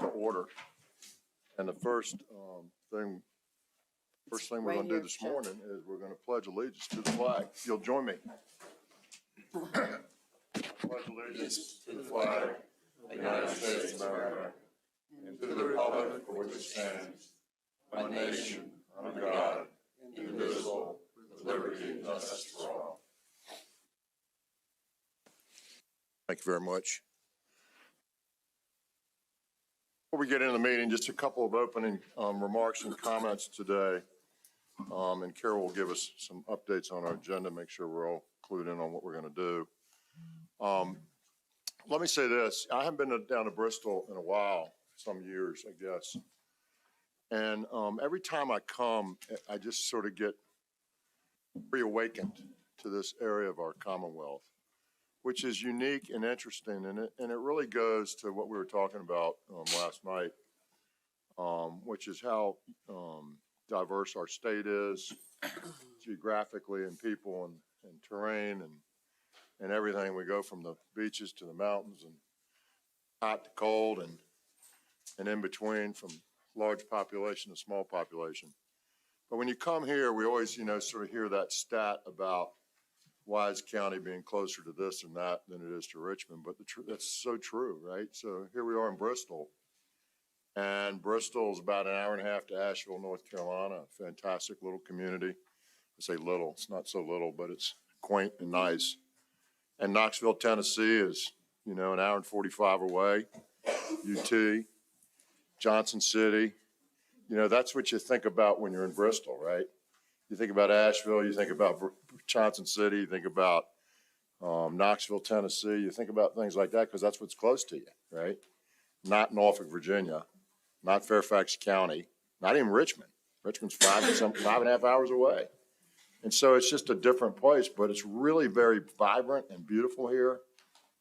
to order. And the first thing we're going to do this morning is we're going to pledge allegiance to the flag. If you'll join me. Pledge allegiance to the flag of the United States of America and to the republic for which it stands, one nation, under God, indivisible, with liberty and justice for all. Thank you very much. Before we get into the meeting, just a couple of opening remarks and comments today. And Carol will give us some updates on our agenda, make sure we're all clued in on what we're going to do. Let me say this. I haven't been down to Bristol in a while, some years, I guess. And every time I come, I just sort of get reawakened to this area of our Commonwealth, which is unique and interesting. And it really goes to what we were talking about last night, which is how diverse our state is geographically and people and terrain and everything. We go from the beaches to the mountains and hot to cold and in between, from large population to small population. But when you come here, we always, sort of hear that stat about Wise County being closer to this and that than it is to Richmond. But that's so true, right? So here we are in Bristol. And Bristol is about an hour and a half to Asheville, North Carolina, a fantastic little community. I say little, it's not so little, but it's quaint and nice. And Knoxville, Tennessee is, an hour and 45 away. UT, Johnson City, that's what you think about when you're in Bristol, right? You think about Asheville, you think about Johnson City, you think about Knoxville, Tennessee, you think about things like that because that's what's close to you, right? Not Norfolk, Virginia, not Fairfax County, not even Richmond. Richmond's 5.5 hours away. And so it's just a different place, but it's really very vibrant and beautiful here.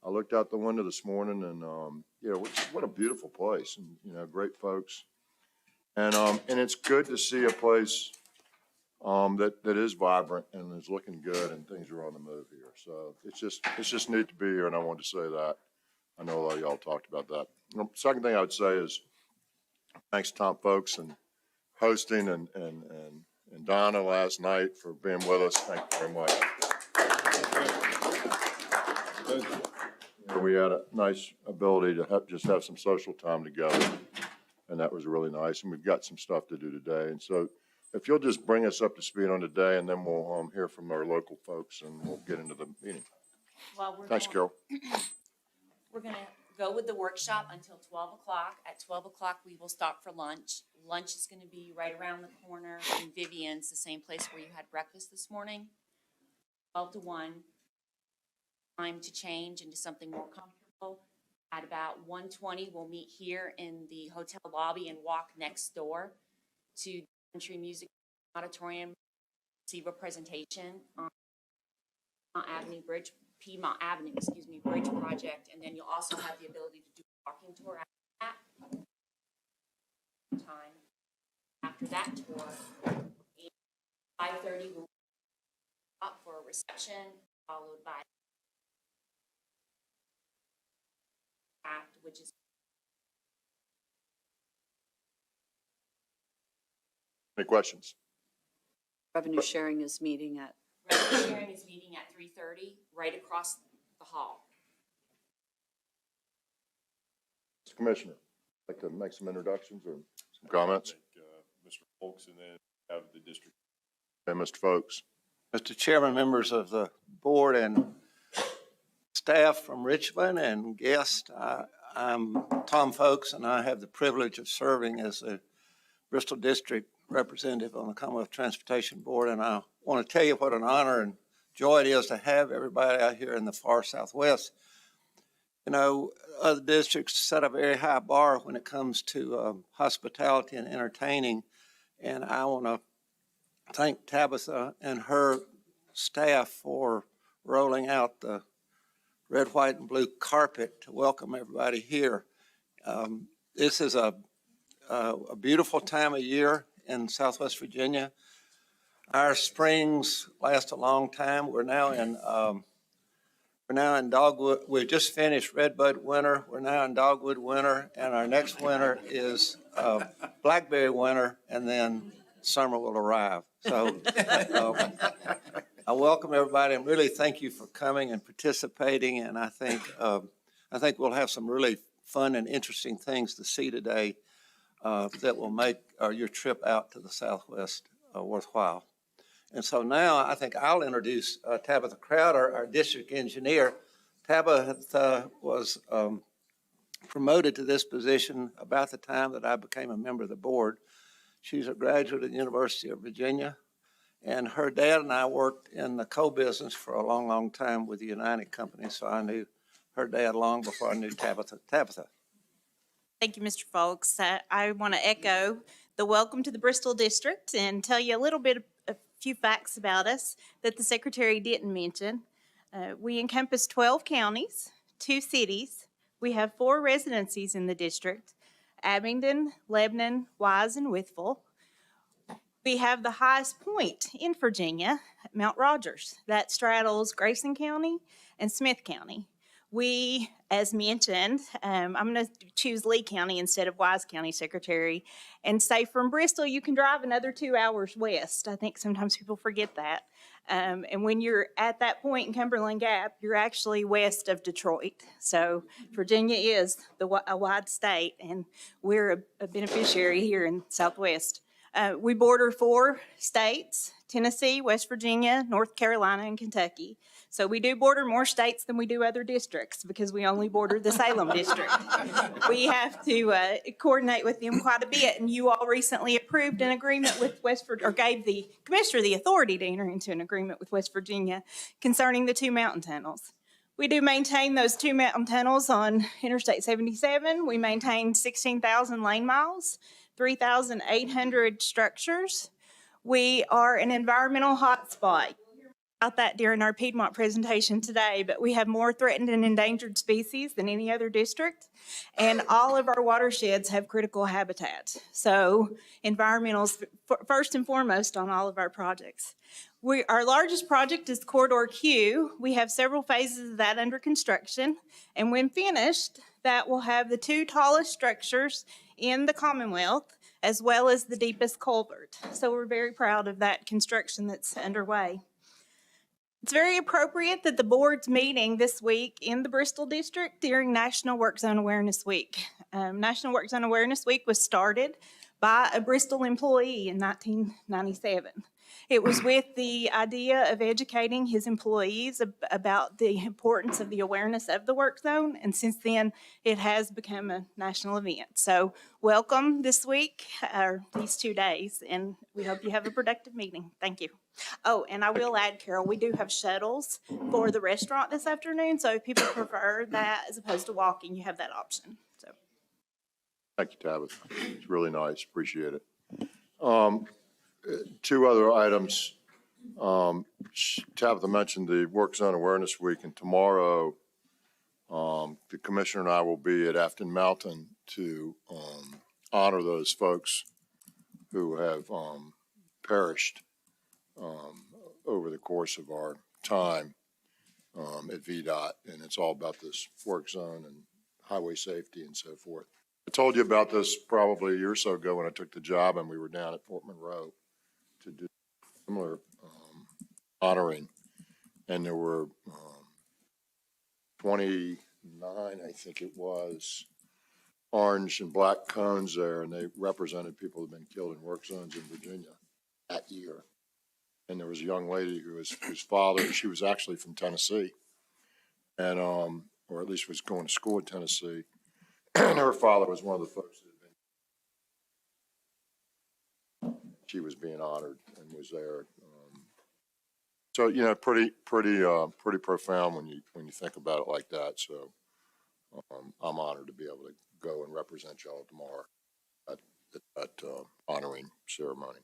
I looked out the window this morning and, what a beautiful place and, great folks. And it's good to see a place that is vibrant and is looking good and things are on the move here. So it's just neat to be here, and I wanted to say that. I know a lot of y'all talked about that. Second thing I would say is thanks, Tom, folks, and hosting and Donna last night for being with us. Thank you very much. We had a nice ability to just have some social time together, and that was really nice. And we've got some stuff to do today. And so if you'll just bring us up to speed on today, and then we'll hear from our local folks, and we'll get into the meeting. Well, thanks, Carol. We're going to go with the workshop until 12 o'clock. At 12 o'clock, we will stop for lunch. Lunch is going to be right around the corner in Vivian's, the same place where you had breakfast this morning. 12 to 1. Time to change into something more comfortable. At about 1:20, we'll meet here in the hotel lobby and walk next door to the Country Music Auditorium, receive a presentation on Piedmont Avenue, Bridge Project, and then you'll also have the ability to do a walking tour after that. Time after that tour, 5:30 we'll up for a reception, followed by which is any questions? Revenue sharing is meeting at 3:30 right across the hall. Mr. Commissioner, I'd like to make some introductions or some comments. Mr. Folks, and then have the district. And Mr. Folks. Mr. Chairman, members of the board and staff from Richmond and guests, I'm Tom Folks, and I have the privilege of serving as a Bristol District representative on the Commonwealth Transportation Board, and I want to tell you what an honor and joy it is to have everybody out here in the far Southwest. Other districts set a very high bar when it comes to hospitality and entertaining, and I want to thank Tabitha and her staff for rolling out the red, white, and blue carpet to welcome everybody here. This is a beautiful time of year in Southwest Virginia. Our springs last a long time. We're now in We're now in dogwood. We just finished redbud winter. We're now in dogwood winter, and our next winter is blackberry winter, and then summer will arrive. So I welcome everybody and really thank you for coming and participating. And I think we'll have some really fun and interesting things to see today that will make your trip out to the Southwest worthwhile. And so now I think I'll introduce Tabitha Crowder, our district engineer. Tabitha was promoted to this position about the time that I became a member of the board. She's a graduate of the University of Virginia, and her dad and I worked in the coal business for a long, long time with the United Company, so I knew her dad long before I knew Tabitha. Tabitha. Thank you, Mr. Folks. I want to echo the welcome to the Bristol District and tell you a few facts about us that the Secretary didn't mention. We encompass 12 counties, 2 cities. We have 4 residencies in the district: Abingdon, Lebanon, Wise, and Wytheville. We have the highest point in Virginia, Mount Rogers. That straddles Grayson County and Smith County. We, as mentioned, I'm going to choose Lee County instead of Wise County, Secretary, and say from Bristol you can drive another 2 hours west. I think sometimes people forget that. And when you're at that point in Cumberland Gap, you're actually west of Detroit. So Virginia is a wide state, and we're a beneficiary here in Southwest. We border 4 states: Tennessee, West Virginia, North Carolina, and Kentucky. So we do border more states than we do other districts because we only border the Salem district. We have to coordinate with them quite a bit, and you all recently approved an agreement with West Virginia, or gave the commissioner the authority to enter into an agreement with West Virginia concerning the 2 mountain tunnels. We do maintain those 2 mountain tunnels on Interstate 77. We maintain 16,000 lane miles, 3,800 structures. We are an environmental hotspot. About that during our Piedmont presentation today, but we have more threatened and endangered species than any other district, and all of our watersheds have critical habitats. So environmental's first and foremost on all of our projects. Our largest project is Corridor Q. We have several phases of that under construction, and when finished, that will have the 2 tallest structures in the Commonwealth, as well as the deepest culvert. So we're very proud of that construction that's underway. It's very appropriate that the board's meeting this week in the Bristol District during National Work Zone Awareness Week. National Work Zone Awareness Week was started by a Bristol employee in 1997. It was with the idea of educating his employees about the importance of the awareness of the work zone, and since then it has become a national event. So welcome this week, or these 2 days, and we hope you have a productive meeting. Thank you. Oh, and I will add, Carol, we do have shuttles for the restaurant this afternoon, so if people prefer that as opposed to walking, you have that option. So. Thank you, Tabitha. It's really nice. Appreciate it. 2 other items. Tabitha mentioned the Work Zone Awareness Week, and tomorrow the commissioner and I will be at Afton Mountain to honor those folks who have perished over the course of our time at VDOT, and it's all about this work zone and highway safety and so forth. I told you about this probably a year or so ago when I took the job, and we were down at Fort Monroe to do similar honoring, and there were 29, I think it was, orange and black cones there, and they represented people who had been killed in work zones in Virginia that year. And there was a young lady whose father, she was actually from Tennessee, and or at least was going to school in Tennessee. And her father was one of the folks that had been, she was being honored and was there. So, you know, pretty profound when you think about it like that. So I'm honored to be able to go and represent y'all tomorrow at that honoring ceremony.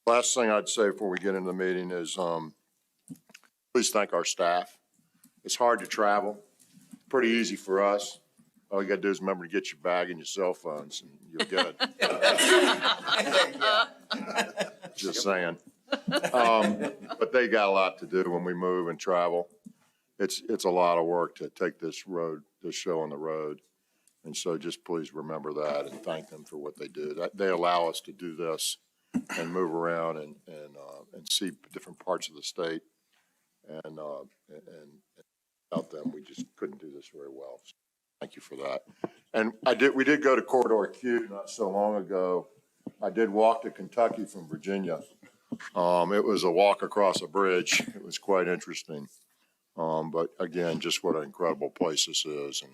Last thing I'd say before we get into the meeting is please thank our staff. It's hard to travel, pretty easy for us. All you got to do is remember to get your bag and your cell phones, and you're good. Just saying. But they got a lot to do when we move and travel. it's a lot of work to take this show on the road. And so just please remember that and thank them for what they do. They allow us to do this and move around and see different parts of the state. And without them, we just couldn't do this very well. So thank you for that. And we did go to Corridor Q not so long ago. I did walk to Kentucky from Virginia. It was a walk across a bridge. It was quite interesting. But again, just what an incredible place this is, and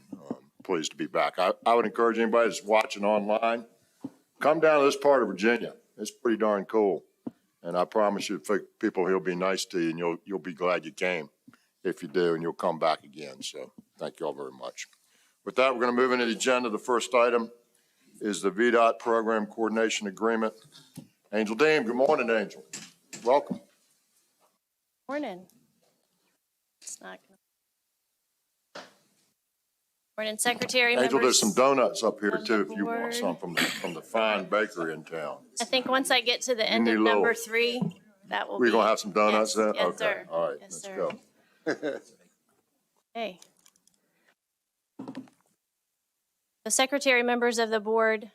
pleased to be back. I would encourage anybody that's watching online, come down to this part of Virginia. It's pretty darn cool. And I promise you, people here will be nice to you, and you'll be glad you came. If you do, and you'll come back again. So thank you all very much. With that, we're going to move into the agenda. The first item is the VDOT Program Coordination Agreement. Angel Dean, good morning, Angel. Welcome. Morning. It's not gonna. Morning, Secretary, Angel, members. there's some donuts up here of too, the if you want board. some from the fine bakery in town. I think once I get to the end need of a little- number 3, that will be. We're going to have some donuts Yes, then? yes, Okay, sir. all right, Yes, let's sir. go. Okay. The Secretary, members of the board,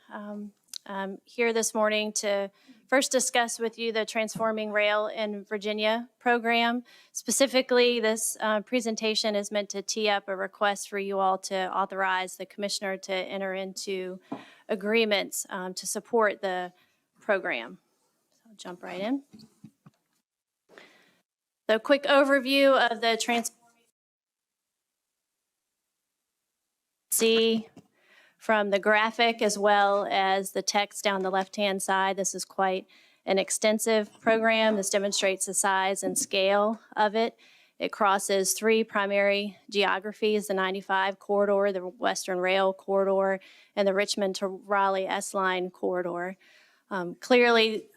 I'm here this morning to first discuss with you the Transforming Rail in Virginia program. Specifically, this presentation is meant to tee up a request for you all to authorize the commissioner to enter into agreements to support the program. So I'll jump right in. So, quick overview of the see from the graphic as well as the text down the left-hand side. This is quite an extensive program. This demonstrates the size and scale of it. It crosses 3 primary geographies, the 95 corridor, the Western Rail corridor, and the Richmond to Raleigh S-Line corridor. Clearly,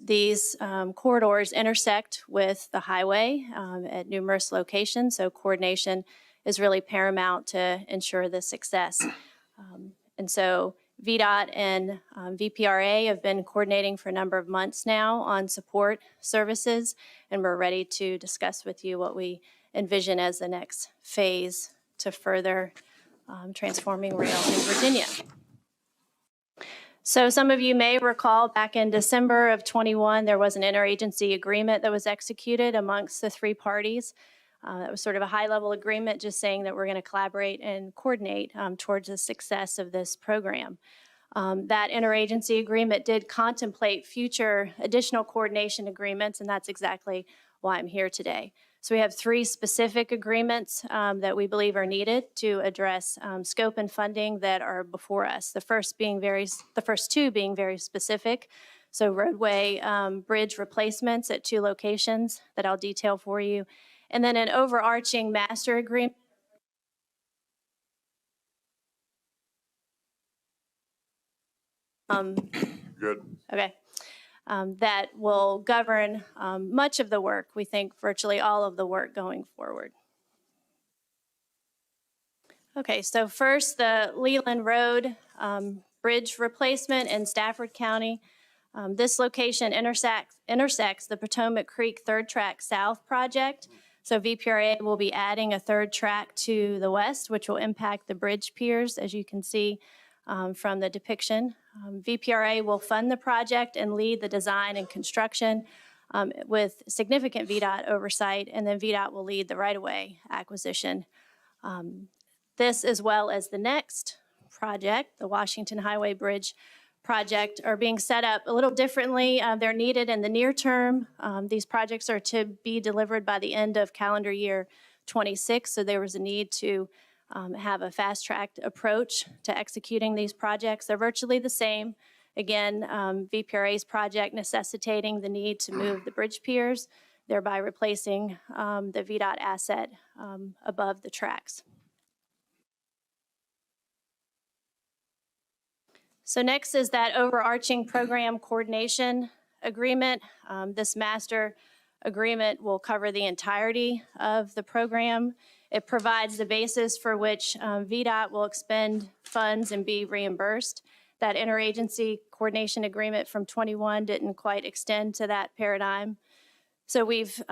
these corridors intersect with the highway at numerous locations, so coordination is really paramount to ensure the success. And so VDOT and VPRA have been coordinating for a number of months now on support services, and we're ready to discuss with you what we envision as the next phase to further transforming rail in Virginia. So some of you may recall back in December of 21, there was an interagency agreement that was executed amongst the 3 parties. That was sort of a high-level agreement just saying that we're going to collaborate and coordinate towards the success of this program. That interagency agreement did contemplate future additional coordination agreements, and that's exactly why I'm here today. So we have 3 specific agreements that we believe are needed to address scope and funding that are before us. The first 2 being very specific. So roadway bridge replacements at 2 locations that I'll detail for you. And then an overarching master agreement. Good. Okay. That will govern much of the work, we think virtually all of the work going forward. Okay, so first the Leland Road bridge replacement in Stafford County. This location intersects the Potomac Creek Third Track South project. So VPRA will be adding a 3rd track to the west, which will impact the bridge piers, as you can see from the depiction. VPRA will fund the project and lead the design and construction with significant VDOT oversight, and then VDOT will lead the right-of-way acquisition. This, as well as the next project, the Washington Highway Bridge project, are being set up a little differently. They're needed in the near term. These projects are to be delivered by the end of calendar year 26, so there was a need to have a fast-tracked approach to executing these projects. They're virtually the same. Again, VPRA's project necessitating the need to move the bridge piers, thereby replacing the VDOT asset above the tracks. So next is that overarching program coordination agreement. This master agreement will cover the entirety of the program. It provides the basis for which VDOT will expend funds and be reimbursed. That interagency coordination agreement from 21 didn't quite extend to that paradigm. So we've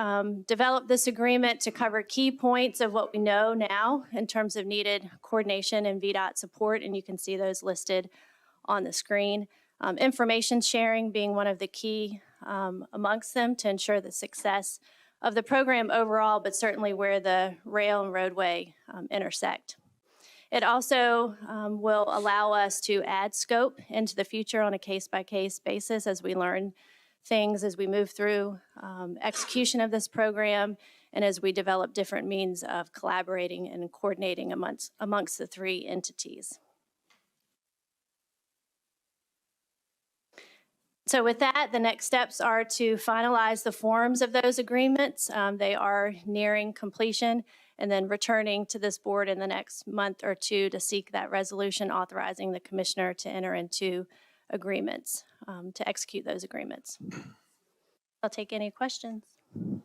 developed this agreement to cover key points of what we know now in terms of needed coordination and VDOT support, and you can see those listed on the screen. Information sharing being one of the key amongst them to ensure the success of the program overall, but certainly where the rail and roadway intersect. It also will allow us to add scope into the future on a case-by-case basis as we learn things, as we move through execution of this program, and as we develop different means of collaborating and coordinating amongst the three entities. So with that, the next steps are to finalize the forms of those agreements. They are nearing completion, and then returning to this board in the next month or two to seek that resolution authorizing the commissioner to enter into agreements, to execute those agreements. I'll take any questions. Any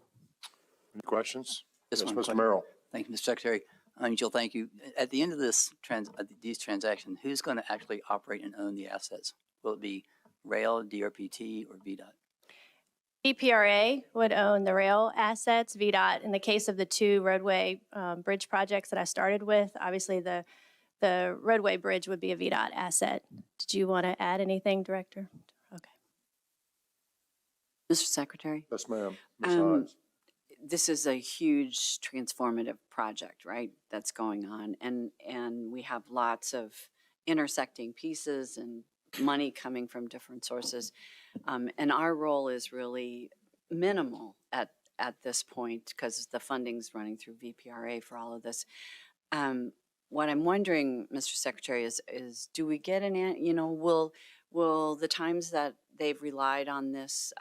questions? Just Yes, one Mr. question. Merrill. Thank you, Mr. Secretary. Jill, thank you. At the end of these transactions, who's going to actually operate and own the assets? Will it be rail, DRPT, or VDOT? EPRA would own the rail assets. VDOT, in the case of the two roadway bridge projects that I started with, obviously the roadway bridge would be a VDOT asset. Did you want to add anything, Director? Okay. Mr. Secretary, Yes, ma'am. Ms. Hines. this is a huge transformative project, right, that's going on. And we have lots of intersecting pieces and money coming from different sources. And our role is really minimal at this point because the funding's running through VPRA for all of this. What I'm wondering, Mr. Secretary, is do we get will the times that they've relied on this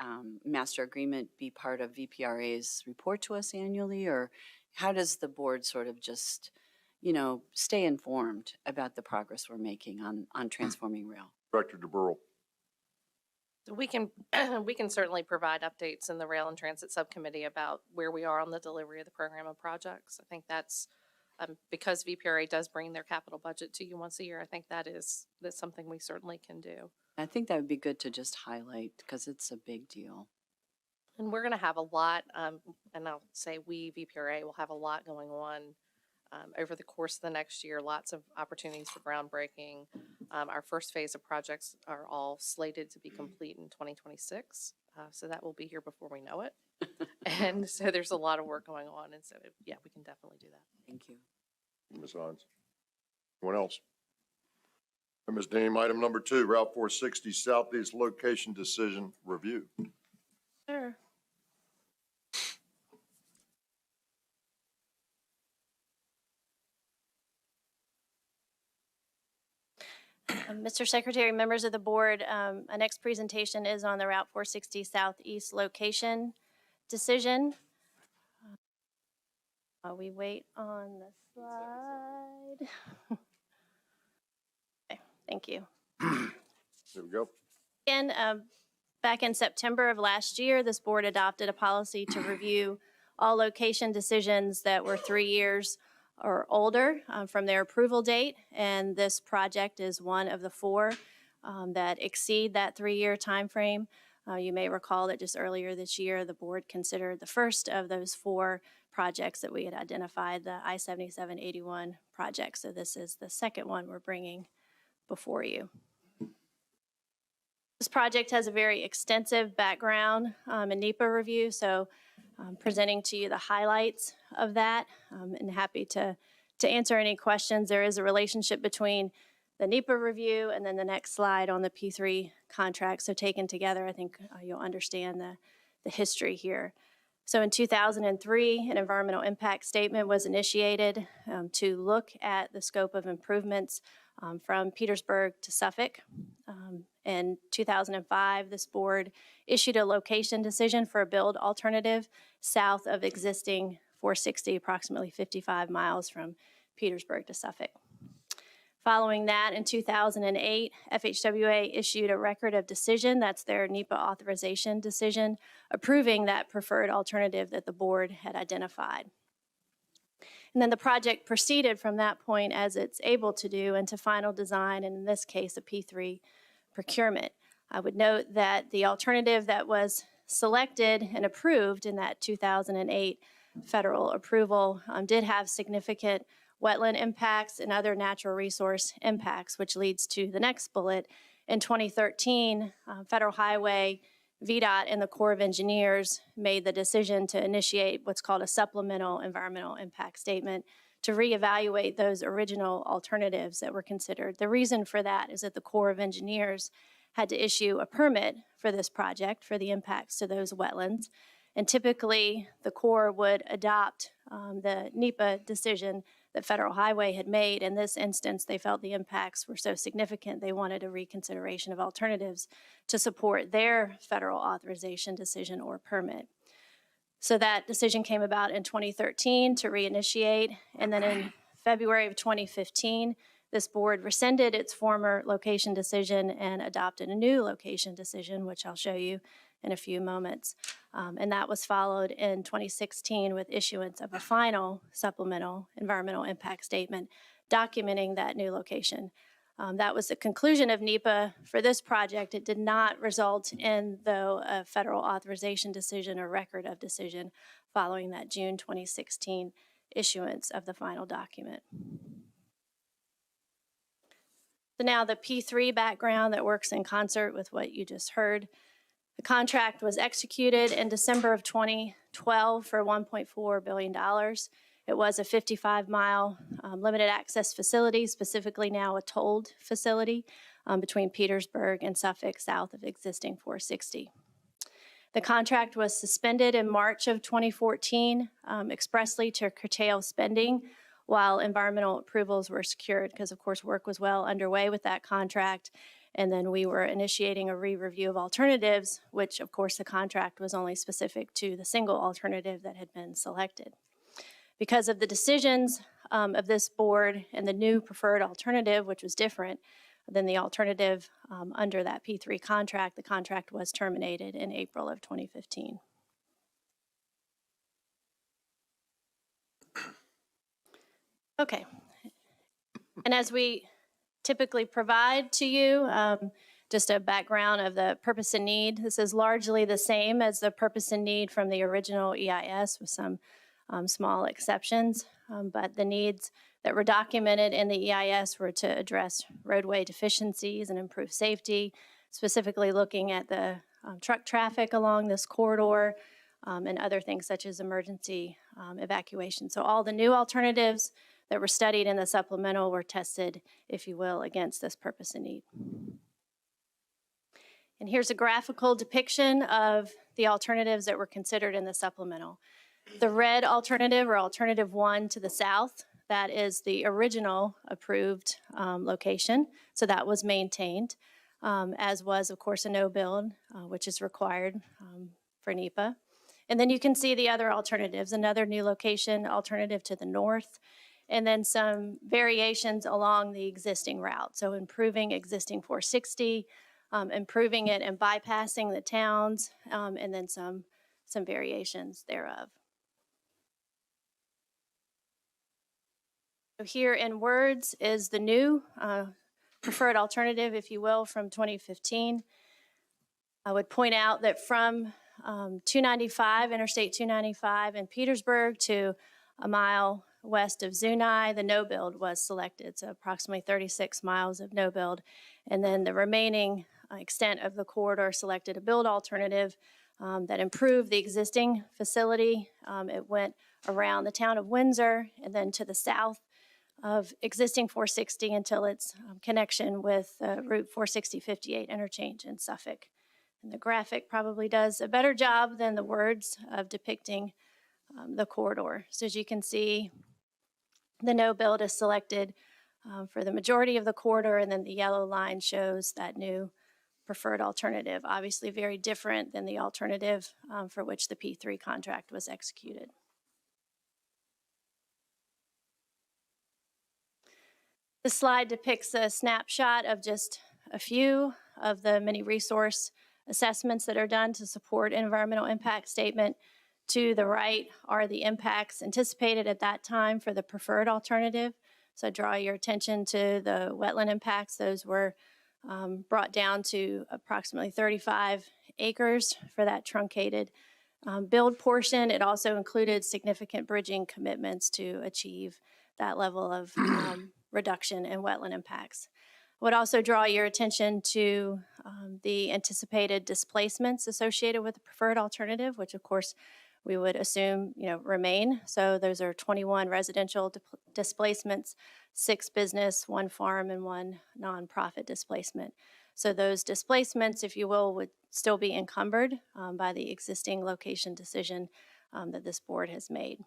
master agreement be part of VPRA's report to us annually, or how does the board sort of just, stay informed about the progress we're making on transforming rail? Director DeBurle. We can certainly provide updates in the Rail and Transit Subcommittee about where we are on the delivery of the program of projects. I think that's because VPRA does bring their capital budget to you once a year. I think that's something we certainly can do. I think that would be good to just highlight because it's a big deal. And we're going to have a lot, and I'll say VPRA will have a lot going on over the course of the next year. Lots of opportunities for groundbreaking. Our first phase of projects are all slated to be complete in 2026. So that will be here before we know it. And so there's a lot of work going on. And so, yeah, we can definitely do that. Thank you. Ms. Hines. Anyone else? And Ms. Deem, item number 2, Route 460 Southeast Location Decision Review. Sure. Mr. Secretary, members of the board, our next presentation is on the Route 460 Southeast location decision. While we wait on the slide. Okay, thank you. There we go. Again, back in September of last year, this board adopted a policy to review all location decisions that were 3 years or older from their approval date, and this project is one of the 4 that exceed that 3-year timeframe. You may recall that just earlier this year, the board considered the first of those 4 projects that we had identified, the I-7781 project. So this is the second one we're bringing before you. This project has a very extensive background and NEPA review, so I'm presenting to you the highlights of that, and happy to answer any questions. There is a relationship between the NEPA review and then the next slide on the P3 contract. So taken together, I think you'll understand the history here. So in 2003, an environmental impact statement was initiated to look at the scope of improvements from Petersburg to Suffolk. In 2005, this board issued a location decision for a build alternative south of existing 460, approximately 55 miles from Petersburg to Suffolk. Following that, in 2008, FHWA issued a record of decision, that's their NEPA authorization decision, approving that preferred alternative that the board had identified. And then the project proceeded from that point as it's able to do into final design, and in this case, a P3 procurement. I would note that the alternative that was selected and approved in that 2008 federal approval did have significant wetland impacts and other natural resource impacts, which leads to the next bullet. In 2013, Federal Highway, VDOT, and the Corps of Engineers made the decision to initiate what's called a supplemental environmental impact statement to reevaluate those original alternatives that were considered. The reason for that is that the Corps of Engineers had to issue a permit for this project for the impacts to those wetlands. And typically, the Corps would adopt the NEPA decision that Federal Highway had made. In this instance, they felt the impacts were so significant, they wanted a reconsideration of alternatives to support their federal authorization decision or permit. So that decision came about in 2013 to reinitiate, and then in February of 2015, this board rescinded its former location decision and adopted a new location decision, which I'll show you in a few moments. And that was followed in 2016 with issuance of a final supplemental environmental impact statement documenting that new location. That was the conclusion of NEPA for this project. It did not result in, though, a federal authorization decision or record of decision following that June 2016 issuance of the final document. So now the P3 background that works in concert with what you just heard. The contract was executed in December of 2012 for $1.4 billion. It was a 55-mile limited access facility, specifically now a tolled facility between Petersburg and Suffolk, south of existing 460. The contract was suspended in March of 2014 expressly to curtail spending while environmental approvals were secured, because of course work was well underway with that contract. And then we were initiating a re-review of alternatives, which of course the contract was only specific to the single alternative that had been selected. Because of the decisions of this board and the new preferred alternative, which was different than the alternative under that P3 contract, the contract was terminated in April of 2015. Okay, and as we typically provide to you, just a background of the purpose and need. This is largely the same as the purpose and need from the original EIS with some small exceptions, but the needs that were documented in the EIS were to address roadway deficiencies and improve safety, specifically looking at the truck traffic along this corridor and other things such as emergency evacuation. So all the new alternatives that were studied in the supplemental were tested, if you will, against this purpose and need. And here's a graphical depiction of the alternatives that were considered in the supplemental. The red alternative, or alternative 1 to the south, that is the original approved location, so that was maintained, as was, of course, a no-build, which is required for NEPA. And then you can see the other alternatives, another new location, alternative to the north, and then some variations along the existing route. So improving existing 460, improving it and bypassing the towns, and then some variations thereof. So here in words is the new preferred alternative, if you will, from 2015. I would point out that from 295, Interstate 295 in Petersburg to a mile west of Zunai, the no-build was selected, so approximately 36 miles of no-build. And then the remaining extent of the corridor selected a build alternative that improved the existing facility. It went around the town of Windsor and then to the south of existing 460 until its connection with Route 460-58 interchange in Suffolk. And the graphic probably does a better job than the words of depicting the corridor. So as you can see, the no-build is selected for the majority of the corridor, and then the yellow line shows that new preferred alternative, obviously very different than the alternative for which the P3 contract was executed. This slide depicts a snapshot of just a few of the many resource assessments that are done to support an environmental impact statement. To the right are the impacts anticipated at that time for the preferred alternative. So I draw your attention to the wetland impacts. Those were brought down to approximately 35 acres for that truncated build portion. It also included significant bridging commitments to achieve that level of reduction in wetland impacts. I would also draw your attention to the anticipated displacements associated with the preferred alternative, which of course we would assume remain. So those are 21 residential displacements, 6 business, 1 farm, and 1 nonprofit displacement. So those displacements, if you will, would still be encumbered by the existing location decision that this board has made.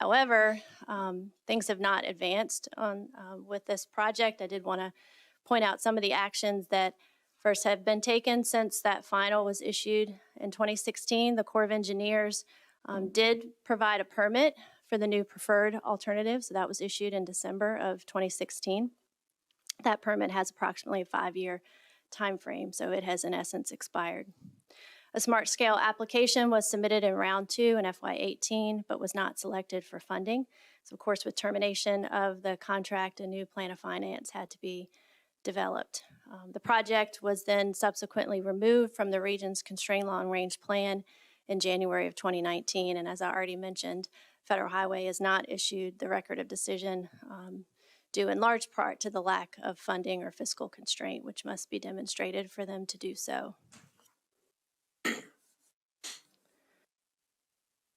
However, things have not advanced on with this project. I did want to point out some of the actions that first have been taken since that final was issued in 2016. The Corps of Engineers did provide a permit for the new preferred alternative, so that was issued in December of 2016. That permit has approximately a 5-year time frame, so it has in essence expired. A smart scale application was submitted in round 2 in FY18, but was not selected for funding. So of course, with termination of the contract, a new plan of finance had to be developed. The project was then subsequently removed from the region's constrained long range plan in January of 2019. And as I already mentioned, Federal Highway has not issued the record of decision due in large part to the lack of funding or fiscal constraint, which must be demonstrated for them to do so.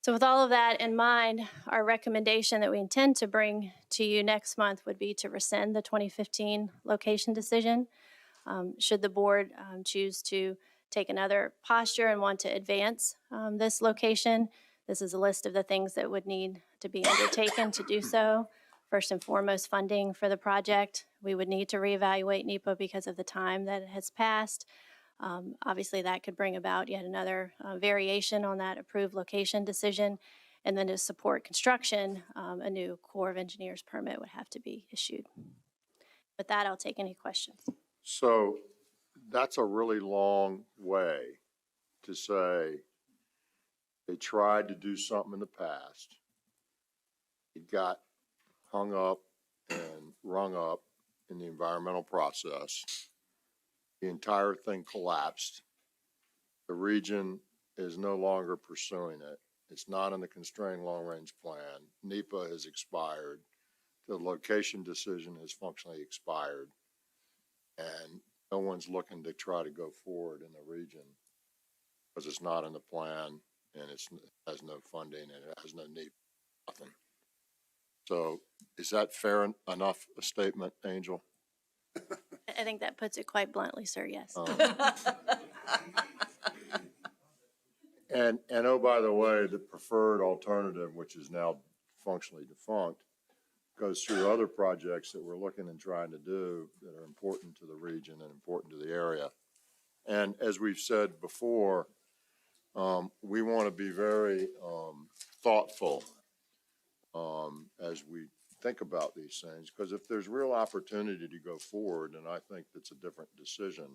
So with all of that in mind, our recommendation that we intend to bring to you next month would be to rescind the 2015 location decision. Should the board choose to take another posture and want to advance this location, this is a list of the things that would need to be undertaken to do so. First and foremost, funding for the project. We would need to reevaluate NEPA because of the time that has passed. Obviously, that could bring about yet another variation on that approved location decision. And then to support construction, a new Corps of Engineers permit would have to be issued. With that, I'll take any questions. So that's a really long way to say they tried to do something in the past. It got hung up and rung up in the environmental process. The entire thing collapsed. The region is no longer pursuing it. It's not in the constrained long-range plan. NEPA has expired. The location decision has functionally expired. And no one's looking to try to go forward in the region because it's not in the plan and it has no funding and it has no NEPA, nothing. So is that fair enough a statement, Angel? I think that puts it quite bluntly, sir, yes. And oh, by the way, the preferred alternative, which is now functionally defunct, goes through other projects that we're looking and trying to do that are important to the region and important to the area. And as we've said before, we want to be very thoughtful as we think about these things, because if there's real opportunity to go forward, and I think that's a different decision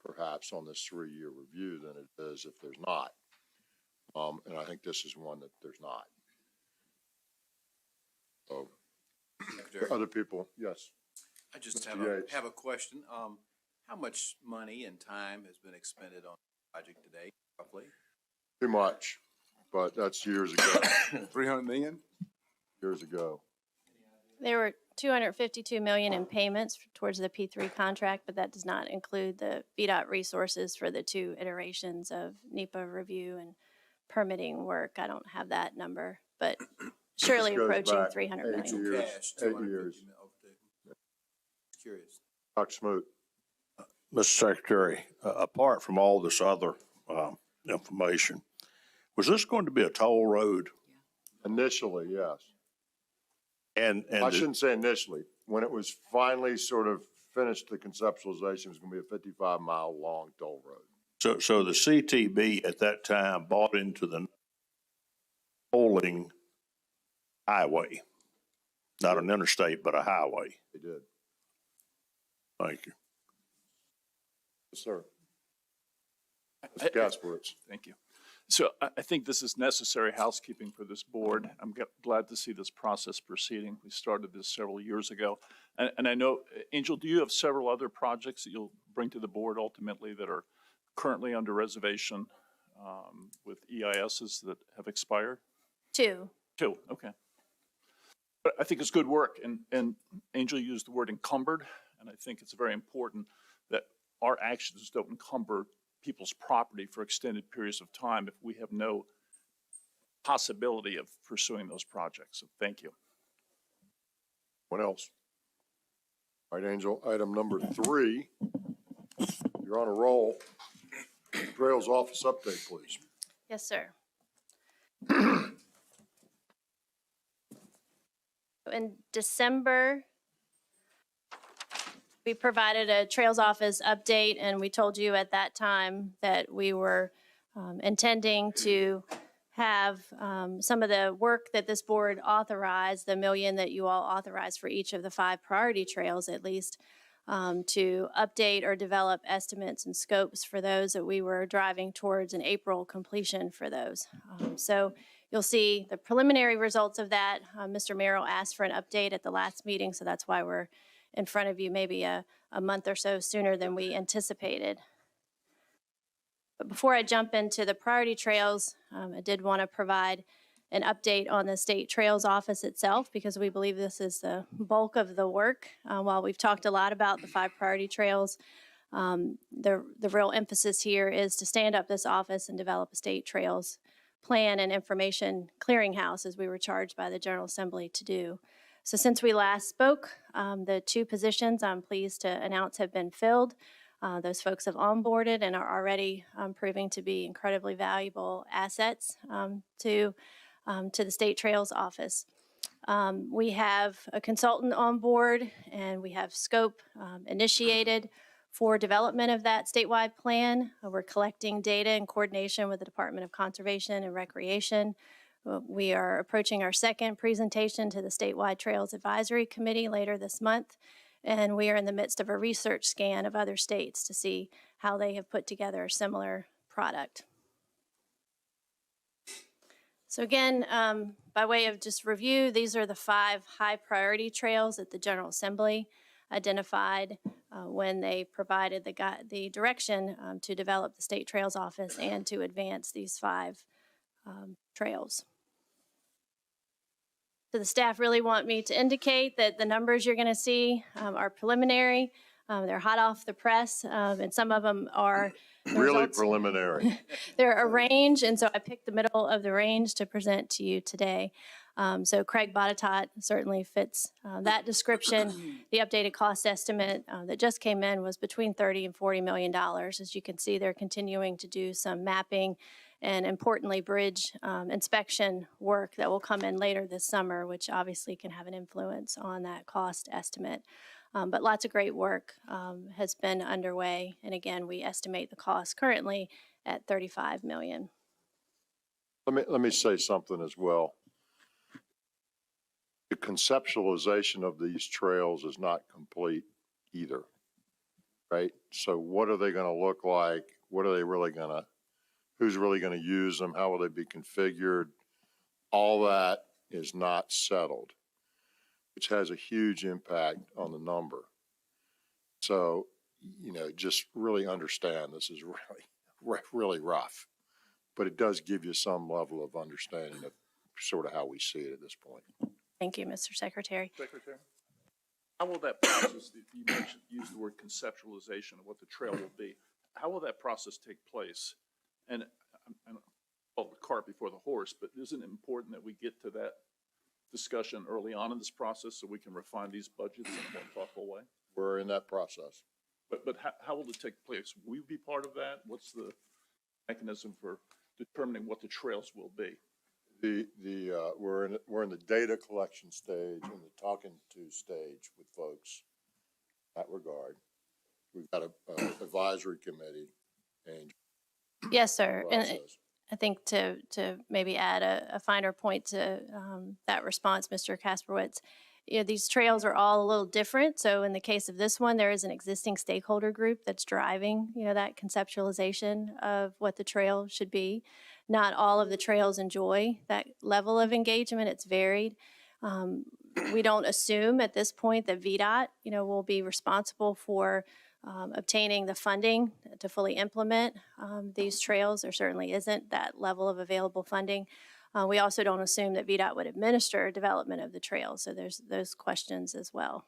perhaps on this 3-year review than it is if there's not. And I think this is one that there's not. So, other people, yes. I just Mr. Yates. have a question. How much money and time has been expended on the project today, roughly? Too much, but that's years ago, 300 million? years ago. There were $252 million in payments towards the P3 contract, but that does not include the VDOT resources for the 2 iterations of NEPA review and permitting work. I don't have that number, but surely This goes approaching back 300 8 million. years, Cash, 8 250 years. million. Curious. Dr. Smoot. Mr. Secretary, apart from all this other information, was this going to be a toll road? Initially, yes. And I shouldn't say initially. When it was finally sort of finished, the conceptualization was going to be a 55-mile long toll road. so the CTB at that time bought into the tolling highway, not an interstate, but a highway. They did. Thank you. Yes, sir. Mr. Gaspowitz. Thank you. So I think this is necessary housekeeping for this board. I'm glad to see this process proceeding. We started this several years ago. And I know, Angel, do you have several other projects that you'll bring to the board ultimately that are currently under reservation with EISs that have expired? 2. Two, okay. But I think it's good work, and Angel used the word encumbered, and I think it's very important that our actions don't encumber people's property for extended periods of time if we have no possibility of pursuing those projects. So thank you. What else? All right, Angel, item number 3. You're on a roll. Trails office update, please. Yes, sir. In December, we provided a Trails Office update, and we told you at that time that we were intending to have some of the work that this board authorized, the $1 million that you all authorized for each of the 5 priority trails at least, to update or develop estimates and scopes for those that we were driving towards an April completion for those. So you'll see the preliminary results of that. Mr. Merrill asked for an update at the last meeting, so that's why we're in front of you maybe a month or so sooner than we anticipated. But before I jump into the priority trails, I did want to provide an update on the State Trails Office itself, because we believe this is the bulk of the work. While we've talked a lot about the 5 priority trails, the real emphasis here is to stand up this office and develop a state trails plan and information clearinghouse, as we were charged by the General Assembly to do. So since we last spoke, the 2 positions I'm pleased to announce have been filled. Those folks have onboarded and are already proving to be incredibly valuable assets to the State Trails Office. We have a consultant on board, and we have scope initiated for development of that statewide plan. We're collecting data in coordination with the Department of Conservation and Recreation. We are approaching our 2nd presentation to the Statewide Trails Advisory Committee later this month, and we are in the midst of a research scan of other states to see how they have put together a similar product. So again, by way of just review, these are the 5 high priority trails that the General Assembly identified when they provided the direction to develop the State Trails Office and to advance these 5 trails. So the staff really want me to indicate that the numbers you're going to see are preliminary. They're hot off the press, and some of them are Really preliminary. They're a range, and so I picked the middle of the range to present to you today. So Craig Botetourt certainly fits that description. The updated cost estimate that just came in was between $30 and $40 million. As you can see, they're continuing to do some mapping and, importantly, bridge inspection work that will come in later this summer, which obviously can have an influence on that cost estimate. But lots of great work has been underway, and again, we estimate the cost currently at $35 million. Let me say something as well. The conceptualization of these trails is not complete either, right? So what are they going to look like? What are they really going to, who's really going to use them? How will they be configured? All that is not settled, which has a huge impact on the number. So, just really understand this is really rough, but it does give you some level of understanding of sort of how we see it at this point. Thank you, Mr. Secretary. Secretary, how will that process, you used the word conceptualization of what the trail will be. How will that process take place? And I call the cart before the horse, but isn't it important that we get to that discussion early on in this process so we can refine these budgets in a more thoughtful way? We're in that process. But how will it take place? Will we be part of that? What's the mechanism for determining what the trails will be? We're in the data collection stage and the talking to stage with folks in that regard. We've got an advisory committee and Yes, sir. And I think to maybe add a finer point to that response, Mr. Kasperwitz, these trails are all a little different. So in the case of this one, there is an existing stakeholder group that's driving, that conceptualization of what the trail should be. not all of the trails enjoy that level of engagement. It's varied. We don't assume at this point that VDOT, will be responsible for obtaining the funding to fully implement these trails. There certainly isn't that level of available funding. We also don't assume that VDOT would administer development of the trails. So there's those questions as well.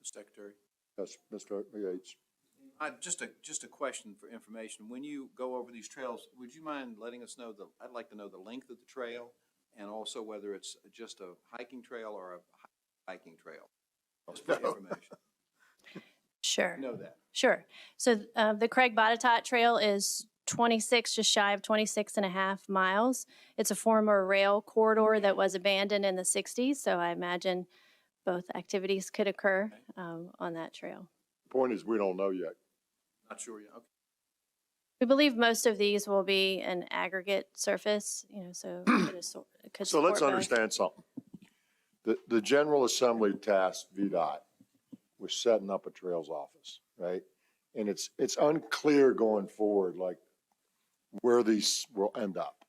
Mr. Secretary? Yes, Mr. Yates. Just a question for information. When you go over these trails, would you mind letting us know I'd like to know the length of the trail and also whether it's just a hiking trail or a hiking trail? Just for information. Sure. Know that. Sure. So the Craig Botetourt Trail is 26, just shy of 26 and a half miles. It's a former rail corridor that was abandoned in the 60s. So I imagine both activities could occur on that trail. Point is, we don't know yet. Not sure yet. Okay. We believe most of these will be an aggregate surface, so it could So let's support both. understand something. The General Assembly tasked VDOT with setting up a trails office, right? And it's unclear going forward, like where these will end up,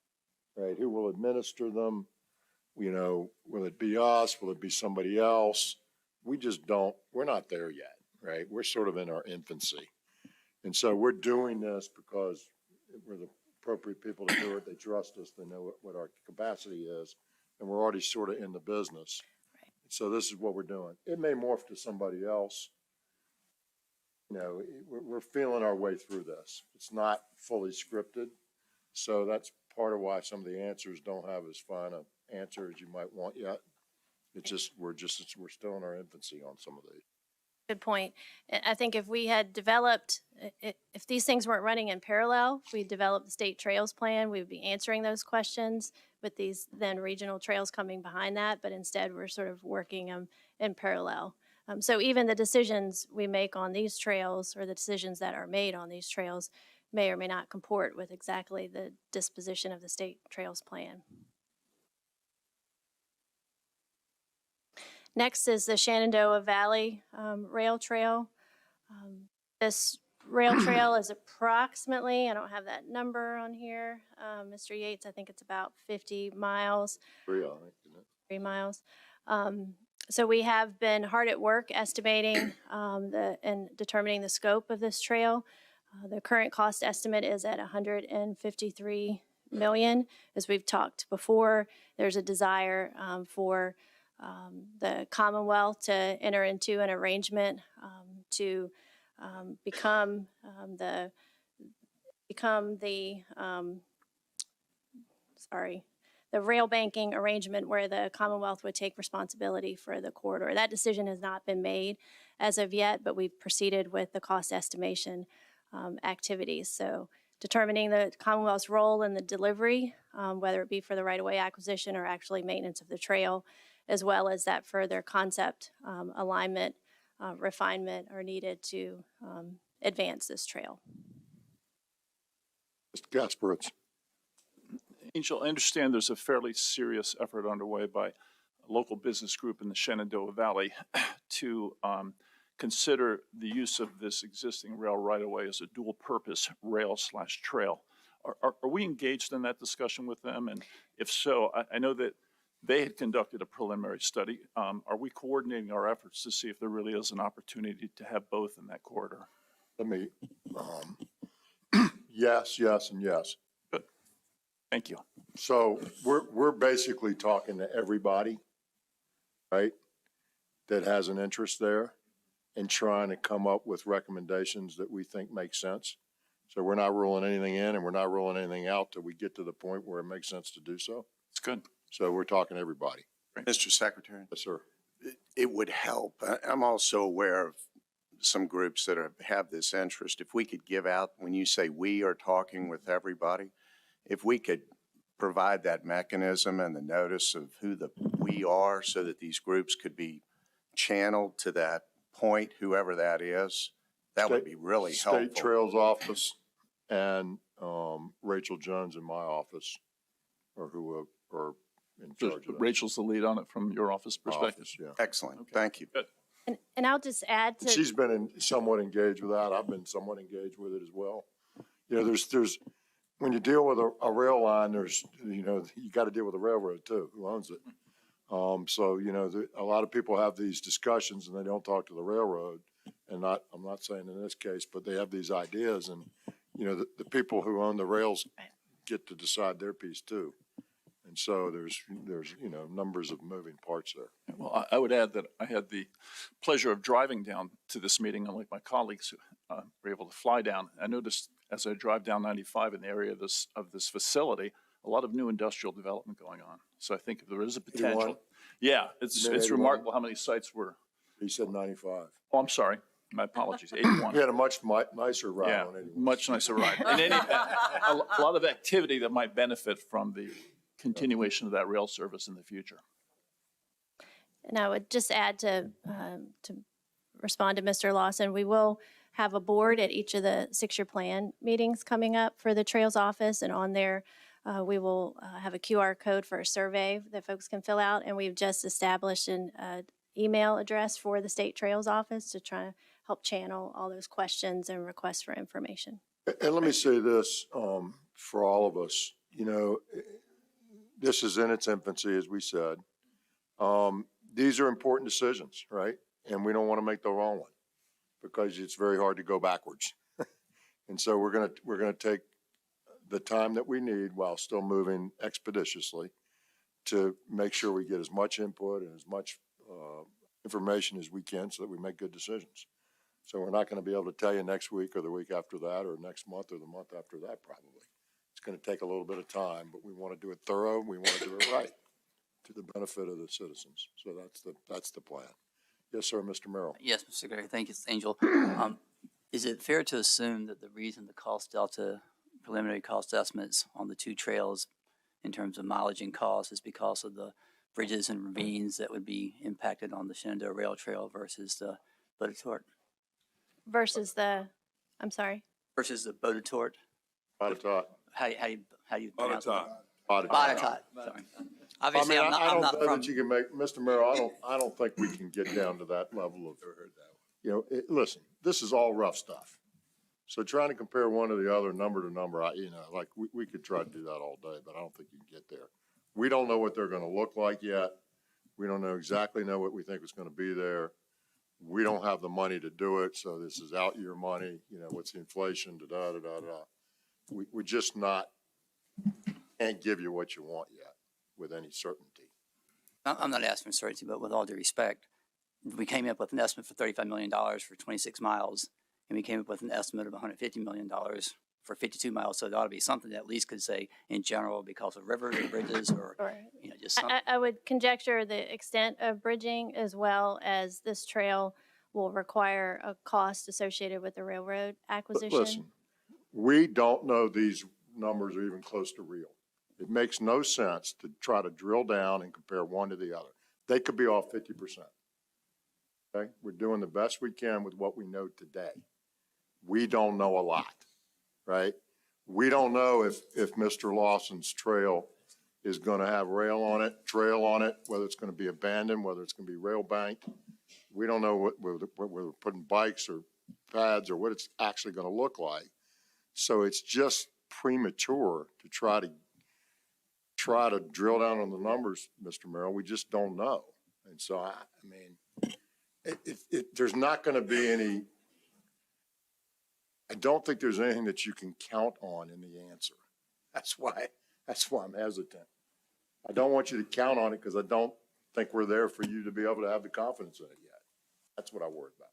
right? Who will administer them? Will it be us? Will it be somebody else? We're not there yet, right? We're sort of in our infancy. And so we're doing this because we're the appropriate people to do it. They trust us. They know what our capacity is. And we're already sort of in the business. Right. So this is what we're doing. It may morph to somebody else. We're feeling our way through this. It's not fully scripted. So that's part of why some of the answers don't have as fine an answer as you might want yet. We're still in our infancy on some of these. Good point. I think if we had developed, if these things weren't running in parallel, if we developed the state trails plan, we would be answering those questions with these then regional trails coming behind that. But instead, we're sort of working them in parallel. So even the decisions we make on these trails or the decisions that are made on these trails may or may not comport with exactly the disposition of the state trails plan. Next is the Shenandoah Valley Rail Trail. This rail trail is approximately, I don't have that number on here, Mr. Yates, I think it's about 50 miles. 3, I think, isn't it? 3 miles. So we have been hard at work estimating and determining the scope of this trail. The current cost estimate is at $153 million. As we've talked before, there's a desire for the Commonwealth to enter into an arrangement to become the rail banking arrangement where the Commonwealth would take responsibility for the corridor. That decision has not been made as of yet, but we've proceeded with the cost estimation activities. So determining the Commonwealth's role in the delivery, whether it be for the right-of-way acquisition or actually maintenance of the trail, as well as that further concept alignment, refinement are needed to advance this trail. Mr. Gasperitz. Angel, I understand there's a fairly serious effort underway by a local business group in the Shenandoah Valley to consider the use of this existing rail right-of-way as a dual-purpose rail/trail. Are we engaged in that discussion with them? And if so, I know that they had conducted a preliminary study. Are we coordinating our efforts to see if there really is an opportunity to have both in that corridor? Let me, yes, and yes. Good. Thank you. So we're basically talking to everybody, right, that has an interest there and trying to come up with recommendations that we think make sense. So we're not ruling anything in and we're not ruling anything out till we get to the point where it makes sense to do so. It's good. So we're talking to everybody. Mr. Secretary, Yes, sir. it would help. I'm also aware of some groups that have this interest. If we could give out, when you say we are talking with everybody, if we could provide that mechanism and the notice of who the we are so that these groups could be channeled to that point, whoever that is, that would be really helpful. State Trails Office and Rachel Jones in my office are who are in charge of that. Rachel's the lead on it from your office perspective. Office, yeah. Excellent. Okay. Thank you. Good. And I'll just add And to. she's been somewhat engaged with that. I've been somewhat engaged with it as well. There's when you deal with a rail line, there's, you know, you got to deal with the railroad too, who owns it. So, you know, a lot of people have these discussions and they don't talk to the railroad. And I'm not saying in this case, but they have these ideas and, you know, the people who own the rails get to decide their piece too. And so there's, you know, numbers of moving parts there. Well, I would add that I had the pleasure of driving down to this meeting, unlike my colleagues who were able to fly down. I noticed as I drive down 95 in the area of this facility, a lot of new industrial development going on. So I think if there is a potential. 81? Yeah, it's 81? remarkable how many sites were. He said 95. Oh, I'm sorry. My apologies. 81. He had a much nicer ride Yeah, on 81. much nicer ride. In any event, a lot of activity that might benefit from the continuation of that rail service in the future. And I would just add to respond to Mr. Lawson, we will have a board at each of the 6-year plan meetings coming up for the Trails Office, and on there we will have a QR code for a survey that folks can fill out, and we've just established an email address for the State Trails Office to try to help channel all those questions and requests for information. And let me say this for all of us, you know, this is in its infancy, as we said. These are important decisions, right? And we don't want to make the wrong one because it's very hard to go backwards. And so we're gonna take the time that we need while still moving expeditiously to make sure we get as much input and as much information as we can so that we make good decisions. So we're not going to be able to tell you next week or the week after that or next month or the month after that probably. It's going to take a little bit of time, but we want to do it thorough. We want to do it right to the benefit of the citizens. So that's the plan. Yes, sir, Mr. Merrill. Yes, Mr. Secretary, thank you, Angel. Is it fair to assume that the reason the cost delta, preliminary cost estimates on the 2 trails in terms of mileage and cost is because of the bridges and ravines that would be impacted on the Shenandoah Rail Trail versus the Bodetort? Versus the, I'm sorry? Versus the Bodetort? Botetourt. How you pronounce it? Botetourt. Botetourt, sorry. Obviously, I I'm don't not know from. that you can make, Mr. Merrill, I don't think we can get down to that level of, you know, listen, this is all rough stuff. So trying to compare one to the other, number to number, you know, like we could try to do that all day, but I don't think you can get there. We don't know what they're going to look like yet. We don't know what we think is going to be there. We don't have the money to do it, so this is out year money. You know, what's the inflation? We're just not, can't give you what you want yet with any certainty. I'm not asking for certainty, but with all due respect, we came up with an estimate for $35 million for 26 miles, and we came up with an estimate of $150 million for 52 miles. So it ought to be something that at least could say in general because of rivers or bridges or, you know, just something. I would conjecture the extent of bridging as well as this trail will require a cost associated with the railroad acquisition. Listen, we don't know these numbers are even close to real. It makes no sense to try to drill down and compare one to the other. They could be off 50%. Okay, we're doing the best we can with what we know today. We don't know a lot, right? We don't know if Mr. Lawson's trail is going to have trail on it, whether it's going to be abandoned, whether it's going to be rail banked. We don't know what we're putting bikes or pads or what it's actually going to look like. So it's just premature to try to drill down on the numbers, Mr. Merrill. We just don't know. And so, I mean, there's not going to be any, I don't think there's anything that you can count on in the answer. That's why I'm hesitant. I don't want you to count on it because I don't think we're there for you to be able to have the confidence in it yet. That's what I worry about.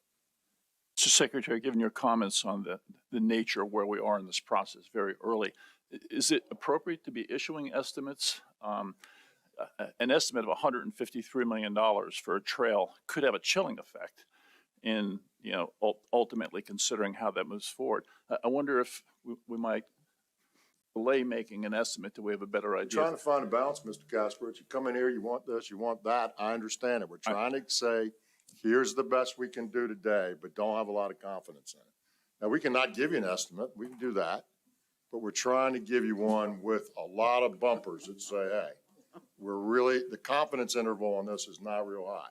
Mr. Secretary, given your comments on the nature of where we are in this process very early, is it appropriate to be issuing estimates? An estimate of $153 million for a trail could have a chilling effect in, you know, ultimately considering how that moves forward. I wonder if we might delay making an estimate till we have a better idea. We're trying to find a balance, Mr. Casper. You come in here, you want this, you want that. I understand it. We're trying to say, here's the best we can do today, but don't have a lot of confidence in it. Now, we cannot give you an estimate. We can do that. But we're trying to give you one with a lot of bumpers that say, hey, the confidence interval on this is not real high.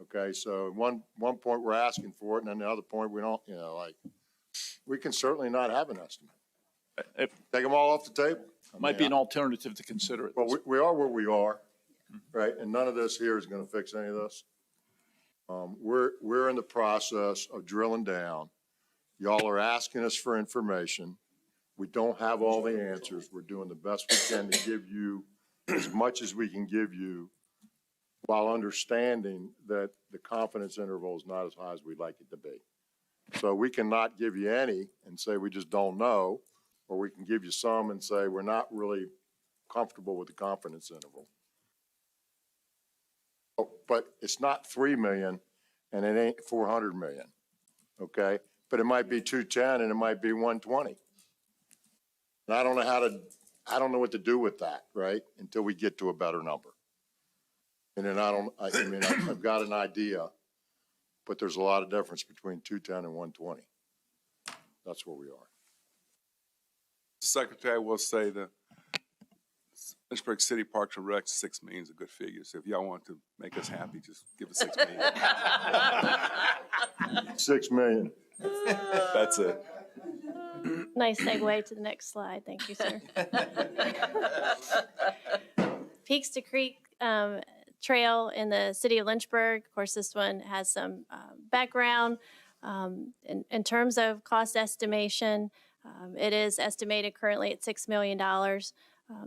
Okay, so one point we're asking for it, and then the other point we don't, you know, like, we can certainly not have an estimate. It Take them all off the table. I might mean, be an alternative to consider it. Well, we are where we are, right? And none of this here is gonna fix any of this. We're in the process of drilling down. Y'all are asking us for information. We don't have all the answers. We're doing the best we can to give you as much as we can give you while understanding that the confidence interval is not as high as we'd like it to be. So we cannot give you any and say we just don't know, or we can give you some and say we're not really comfortable with the confidence interval. But it's not 3 million and it ain't 400 million, okay? But it might be 210 and it might be 120. And I don't know what to do with that, right? Until we get to a better number. And then I've got an idea, but there's a lot of difference between 210 and 120. That's where we are. Secretary will say the Lynchburg City Parks and Rec, 6 million is a good figure. So if y'all want to make us happy, just give us 6 million. 6 million. That's it. Nice segue to the next slide. Thank you, sir. Peaks to Creek Trail in the city of Lynchburg. Of course, this one has some background. In terms of cost estimation, it is estimated currently at $6 million.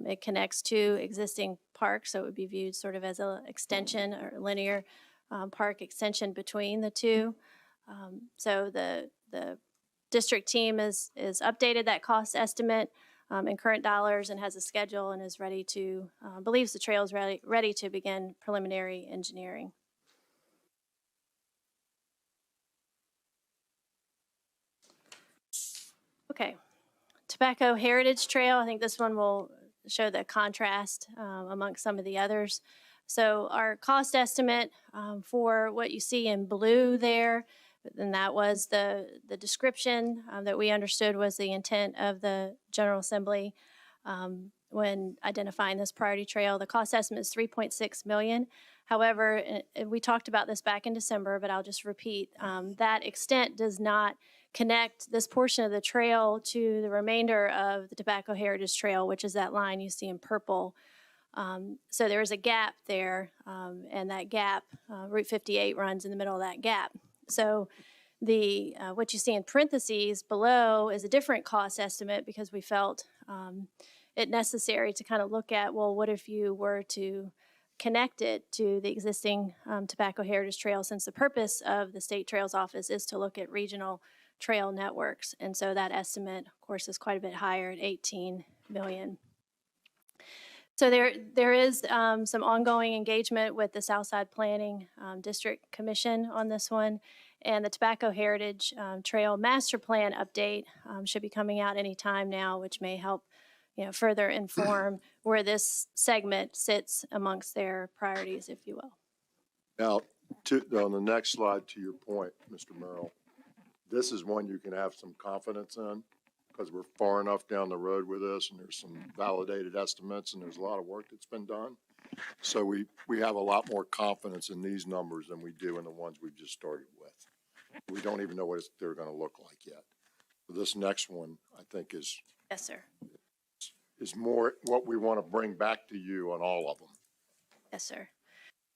It connects two existing parks, so it would be viewed sort of as an extension or linear park extension between the two. So the district team is updated that cost estimate in current dollars and has a schedule and is ready to, believes the trail is ready to begin preliminary engineering. Okay, Tobacco Heritage Trail. I think this one will show the contrast amongst some of the others. So our cost estimate for what you see in blue there, and that was the description that we understood was the intent of the General Assembly when identifying this priority trail. The cost estimate is $3.6 million. However, we talked about this back in December, but I'll just repeat, that extent does not connect this portion of the trail to the remainder of the Tobacco Heritage Trail, which is that line you see in purple. So there is a gap there, and that gap, Route 58 runs in the middle of that gap. So the what you see in parentheses below is a different cost estimate because we felt it necessary to kind of look at, well, what if you were to connect it to the existing Tobacco Heritage Trail, since the purpose of the State Trails Office is to look at regional trail networks. And so that estimate, of course, is quite a bit higher at 18 million. So there is some ongoing engagement with the Southside Planning District Commission on this one, and the Tobacco Heritage Trail Master Plan update should be coming out any time now, which may help further inform where this segment sits amongst their priorities, if you will. Now, on the next slide, to your point, Mr. Merrill, this is one you can have some confidence in because we're far enough down the road with this and there's some validated estimates and there's a lot of work that's been done. So we have a lot more confidence in these numbers than we do in the ones we've just started with. We don't even know what they're going to look like yet. So this next one, I think, is more what we want to bring back to you on all of them. Yes, sir.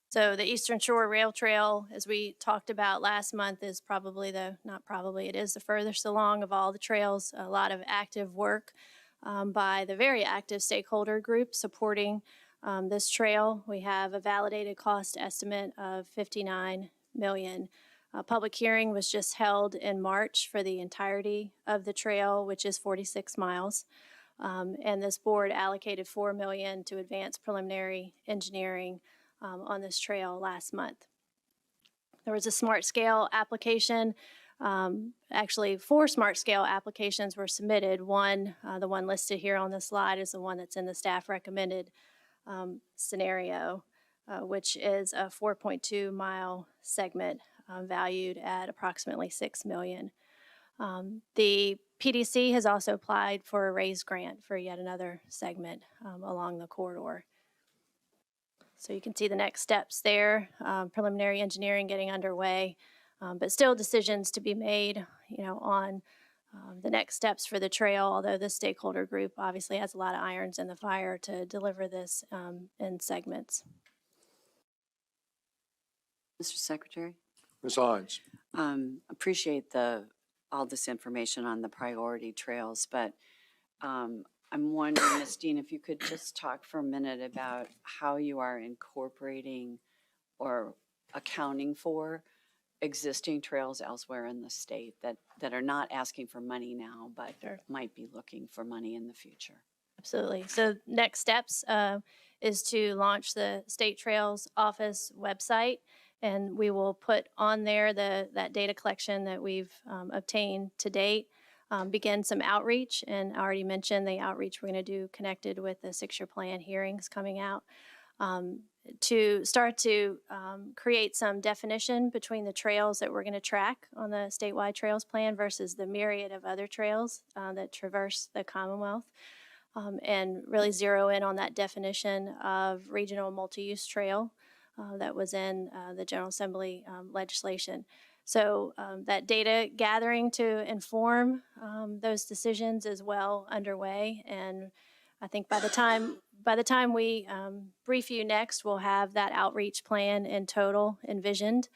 So the Eastern Shore Rail Trail, as we talked about last month, is probably it is the furthest along of all the trails. A lot of active work by the very active stakeholder group supporting this trail. We have a validated cost estimate of $59 million. A public hearing was just held in March for the entirety of the trail, which is 46 miles. And this board allocated $4 million to advance preliminary engineering on this trail last month. There was a smart scale application. Actually, 4 smart scale applications were submitted. One, the one listed here on the slide, is the one that's in the staff recommended scenario, which is a 4.2 mile segment valued at approximately $6 million. The PDC has also applied for a raised grant for yet another segment along the corridor. So you can see the next steps there, preliminary engineering getting underway, but still decisions to be made, on the next steps for the trail, although this stakeholder group obviously has a lot of irons in the fire to deliver this in segments. Mr. Secretary? Ms. Hines? Appreciate all this information on the priority trails, but I'm wondering, Ms. Dean, if you could just talk for a minute about how you are incorporating or accounting for existing trails elsewhere in the state that are not asking for money now, but might be looking for money in the future. Absolutely. So next steps is to launch the State Trails Office website, and we will put on there that data collection that we've obtained to date. Begin some outreach, and I already mentioned the outreach we're going to do connected with the 6-year plan hearings coming out. To start to create some definition between the trails that we're going to track on the statewide trails plan versus the myriad of other trails that traverse the Commonwealth, and really zero in on that definition of regional multi-use trail that was in the General Assembly legislation. So that data gathering to inform those decisions is well underway, and I think by the time we brief you next, we'll have that outreach plan in total envisioned,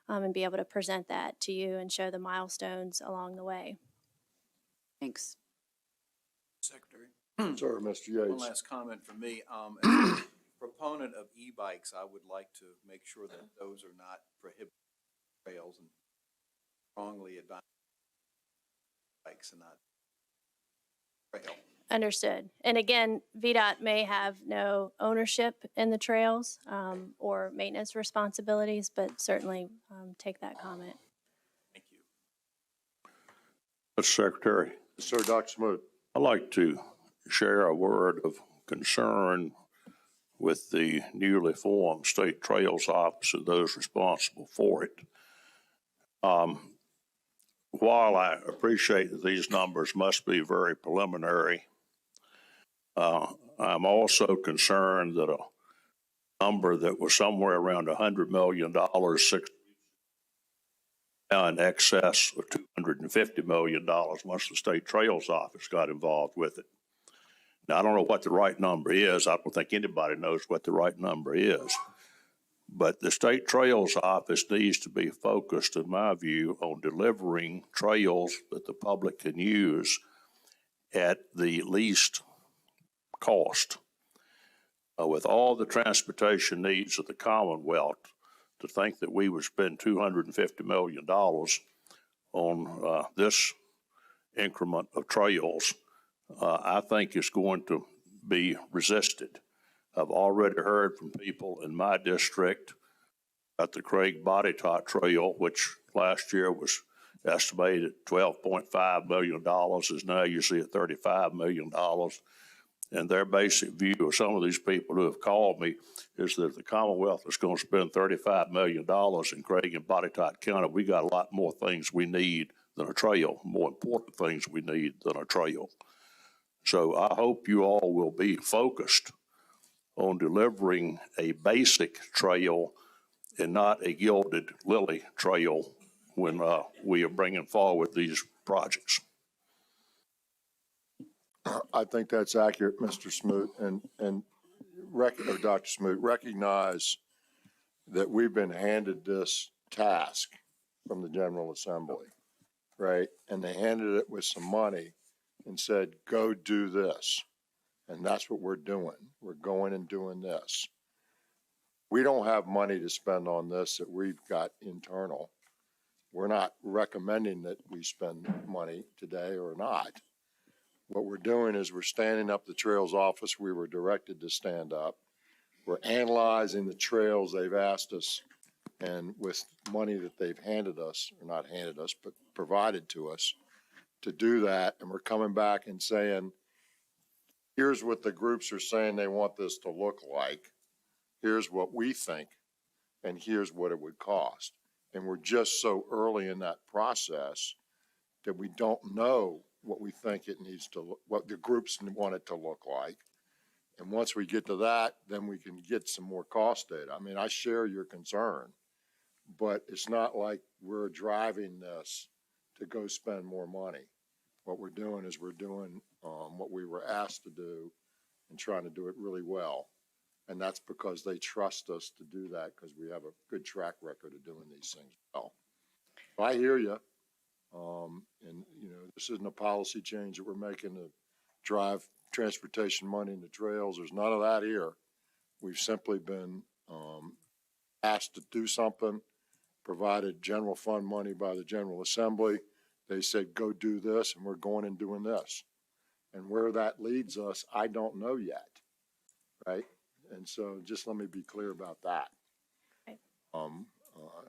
and be able to present that to you and show the milestones along the way. Thanks. Secretary. Sir, Mr. One Yates? last comment from me. As a proponent of e-bikes, I would like to make sure that those are not prohibited trails, and strongly advise bikes and not trail. Understood. And again, VDOT may have no ownership in the trails or maintenance responsibilities, but certainly take that comment. Thank you. Mr. Secretary, Sir, Dr. Smoot? I'd like to share a word of concern with the newly formed State Trails Office and those responsible for it. While I appreciate that these numbers must be very preliminary, I'm also concerned that a number that was somewhere around $100 million, now in excess of $250 million once the State Trails Office got involved with it. Now, I don't know what the right number is. I don't think anybody knows what the right number is. But the State Trails Office needs to be focused, in my view, on delivering trails that the public can use at the least cost. With all the transportation needs of the Commonwealth, to think that we would spend $250 million on this increment of trails, I think is going to be resisted. I've already heard from people in my district at the Craig Body Tot Trail, which last year was estimated at $12.5 million, is now usually at $35 million. And their basic view of some of these people who have called me is that if the Commonwealth is going to spend $35 million in Craig and Body Tot County, we got a lot more things we need than a trail, more important things we need than a trail. So I hope you all will be focused on delivering a basic trail and not a gilded lily trail when we are bringing forward these projects. I think that's accurate, Mr. Smoot, and or Dr. Smoot, recognize that we've been handed this task from the General Assembly, right? And they handed it with some money and said, go do this. And that's what we're doing. We're going and doing this. We don't have money to spend on this that we've got internal. We're not recommending that we spend money today or not. What we're doing is we're standing up the Trails Office we were directed to stand up. We're analyzing the trails they've asked us, and with money that they've handed us, or not handed us, but provided to us to do that. And we're coming back and saying, here's what the groups are saying they want this to look like. Here's what we think, and here's what it would cost. And we're just so early in that process that we don't know what we think it needs to look, what the groups want it to look like. And once we get to that, then we can get some more cost data. I mean, I share your concern, but it's not like we're driving this to go spend more money. What we're doing is we're doing what we were asked to do and trying to do it really well. And that's because they trust us to do that because we have a good track record of doing these things well. I hear you. And, you know, this isn't a policy change that we're making to drive transportation money into trails. There's none of that here. We've simply been asked to do something, provided general fund money by the General Assembly. They said, go do this, and we're going and doing this. And where that leads us, I don't know yet, right? And so just let me be clear about that. Right. Um,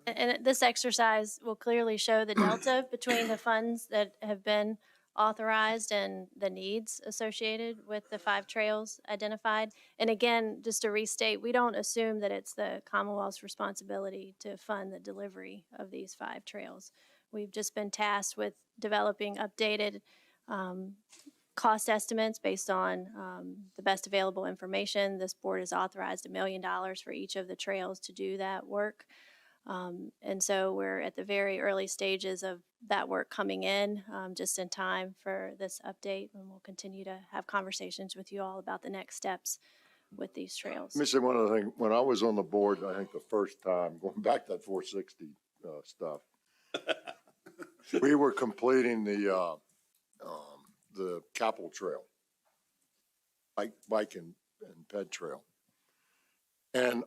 And this exercise will clearly show the delta between the funds that have been authorized and the needs associated with the 5 trails identified. And again, just to restate, we don't assume that it's the Commonwealth's responsibility to fund the delivery of these 5 trails. We've just been tasked with developing updated cost estimates based on the best available information. This board has authorized $1 million for each of the trails to do that work. And so we're at the very early stages of that work coming in, just in time for this update. And we'll continue to have conversations with you all about the next steps with these trails. Let me say one other thing. When I was on the board, I think the first time, going back to that 460 stuff, we were completing the Capitol Trail, bike and ped trail. And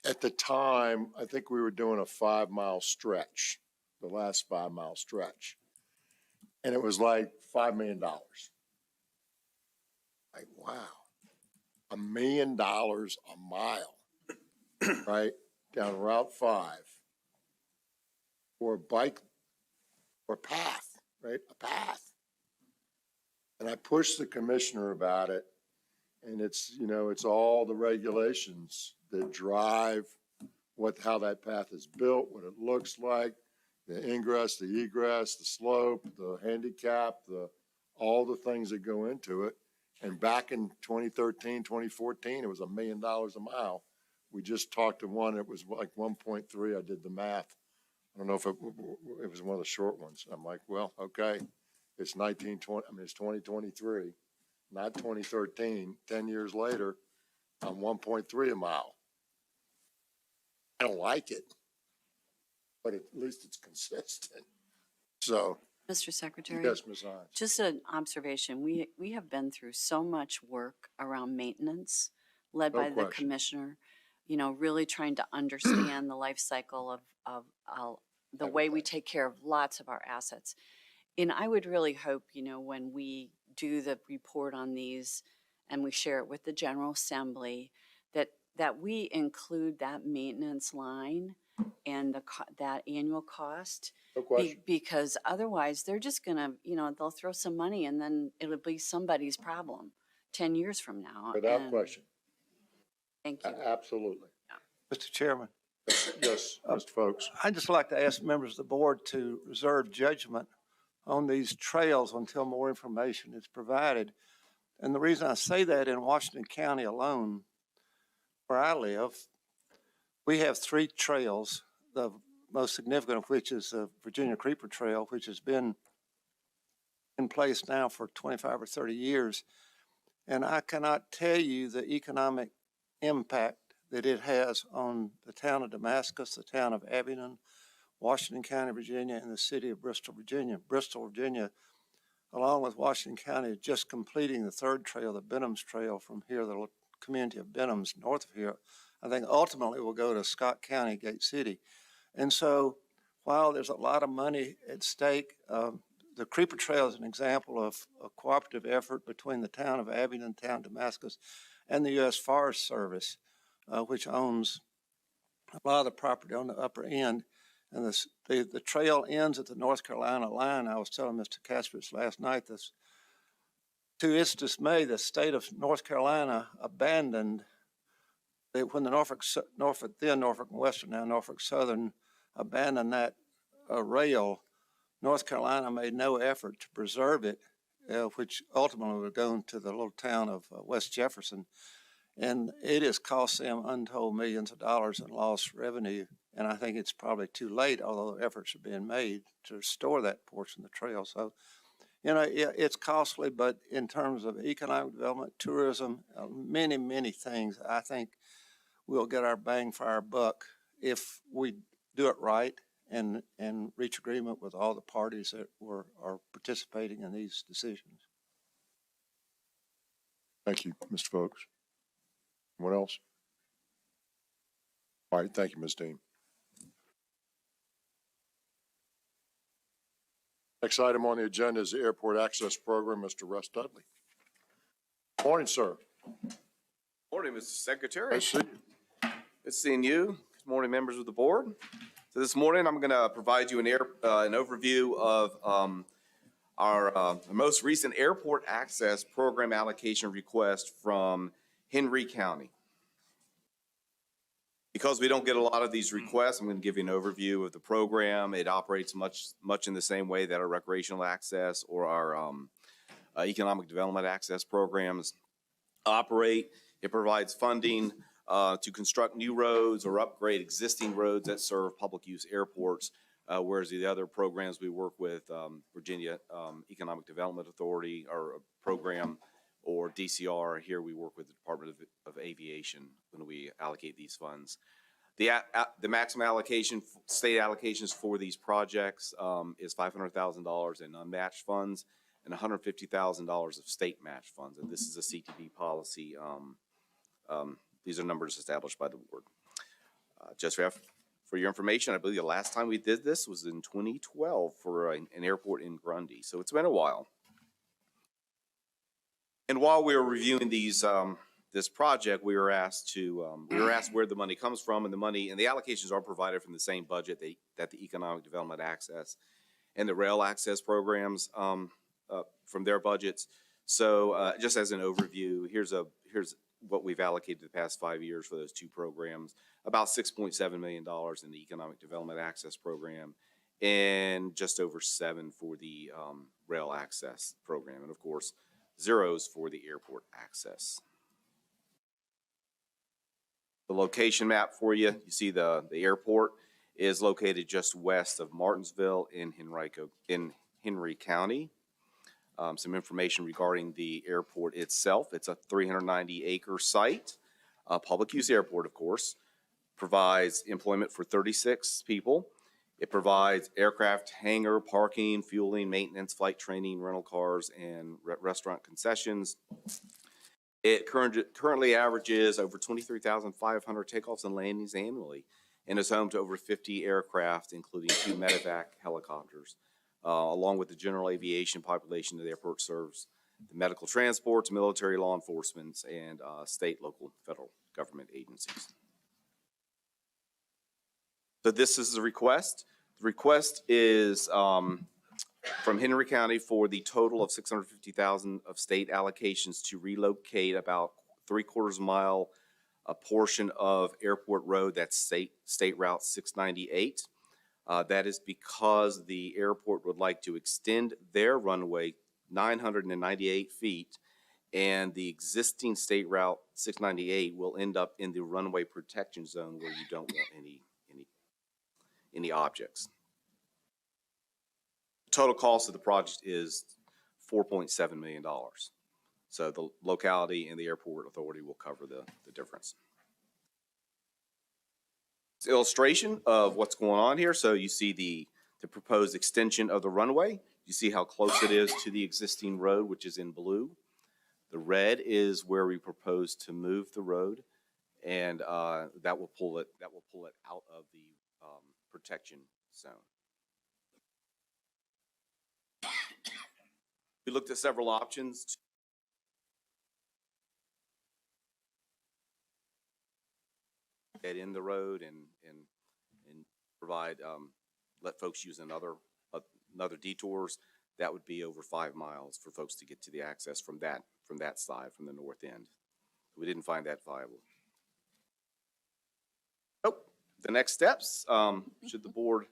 at the time, I think we were doing a 5-mile stretch, the last 5-mile stretch. And it was like $5 million. Like, wow, $1 million a mile, right? Down Route 5 for a bike or path, right? A path. And I pushed the commissioner about it. And it's, you know, it's all the regulations that drive how that path is built, what it looks like, the ingress, the egress, the slope, the handicap, all the things that go into it. And back in 2013, 2014, it was $1 million a mile. We just talked to one, it was like 1.3. I did the math. I don't know if it was one of the short ones. I'm like, well, okay, it's 2023, not 2013. 10 years later, I'm 1.3 a mile. I don't like it, but at least it's consistent. So, Mr. Secretary? yes, Ms. Hines. Just an observation, we have been through so much work around maintenance led No by the question. commissioner, you know, really trying to understand the life cycle of the way we take care of lots of our assets. And I would really hope, you know, when we do the report on these and we share it with the General Assembly, that we include that maintenance line and that annual cost. No question. Because otherwise they're just gonna, you know, they'll throw some money and then it'll be somebody's problem 10 years from now. Without And question. Thank you. Absolutely. Mr. Chairman, Yes, Mr. Folks. I'd just like to ask members of the board to reserve judgment on these trails until more information is provided. And the reason I say that, in Washington County alone, where I live, we have 3 trails, the most significant of which is the Virginia Creeper Trail, which has been in place now for 25 or 30 years. And I cannot tell you the economic impact that it has on the town of Damascus, the town of Abingdon, Washington County, Virginia, and the city of Bristol, Virginia. Bristol, Virginia, along with Washington County, is just completing the 3rd trail, the Benhams Trail, from here, the community of Benhams, north of here. I think ultimately we'll go to Scott County, Gate City. And so while there's a lot of money at stake, the Creeper Trail is an example of a cooperative effort between the town of Abingdon, town of Damascus, and the U.S. Forest Service, which owns a lot of the property on the upper end. And the trail ends at the North Carolina line. I was telling Mr. Kasprich last night this. To its dismay, the state of North Carolina abandoned, when the Norfolk and Western, now Norfolk Southern, abandoned that rail, North Carolina made no effort to preserve it, which ultimately would go into the little town of West Jefferson. And it has cost them untold millions of dollars in lost revenue. And I think it's probably too late, although efforts are being made to restore that portion of the trail. So You know, it's costly, but in terms of economic development, tourism, many, many things, I think we'll get our bang for our buck if we do it right and reach agreement with all the parties that are participating in these decisions. Thank you, Mr. Folks. What else? All right, thank you, Ms. Dean. Next item on the agenda is the Airport Access Program, Mr. Russ Dudley. Morning, sir. Morning, Mr. Secretary. Nice to see you. Good seeing you. Good morning, members of the board. So this morning, I'm going to provide you an overview of our most recent airport access program allocation request from Henry County. Because we don't get a lot of these requests, I'm going to give you an overview of the program. It operates much in the same way that our recreational access or our economic development access programs operate. It provides funding to construct new roads or upgrade existing roads that serve public use airports, whereas the other programs we work with, Virginia Economic Development Authority or a program, or DCR, here we work with the Department of Aviation when we allocate these funds. The maximum allocation, state allocations for these projects is $500,000 in unmatched funds and $150,000 of state match funds. And this is a CTD policy. These are numbers established by the board. Just for your information, I believe the last time we did this was in 2012 for an airport in Grundy. So it's been a while. And while we were reviewing these, this project, we were asked where the money comes from, and the allocations are provided from the same budget that the Economic Development Access and the Rail Access programs from their budgets. So just as an overview, here's what we've allocated the past 5 years for those two programs: about $6.7 million in the Economic Development Access program, and just over $7 million for the Rail Access program, and of course, zeros for the airport access. The location map for you, you see the airport is located just west of Martinsville in Henry County. Some information regarding the airport itself. It's a 390-acre site, a public use airport, of course. Provides employment for 36 people. It provides aircraft hangar, parking, fueling, maintenance, flight training, rental cars, and restaurant concessions. It currently averages over 23,500 takeoffs and landings annually, and is home to over 50 aircraft, including 2 medevac helicopters. Along with the general aviation population, the airport serves the medical transports, military, law enforcement, and state, local, federal government agencies. So this is the request. The request is from Henry County for the total of $650,000 of state allocations to relocate about 3/4 mile a portion of Airport Road, that's State Route 698. That is because the airport would like to extend their runway 998 feet, and the existing State Route 698 will end up in the runway protection zone where you don't want any objects. Total cost of the project is $4.7 million. So the locality and the airport authority will cover the difference. It's an illustration of what's going on here. So you see the proposed extension of the runway. You see how close it is to the existing road, which is in blue. The red is where we propose to move the road, and that will pull it out of the protection zone. We looked at several options to get in the road and provide let folks use another detours. That would be over 5 miles for folks to get to the access from that side, from the north end. We didn't find that viable. Oh, the next steps, should the board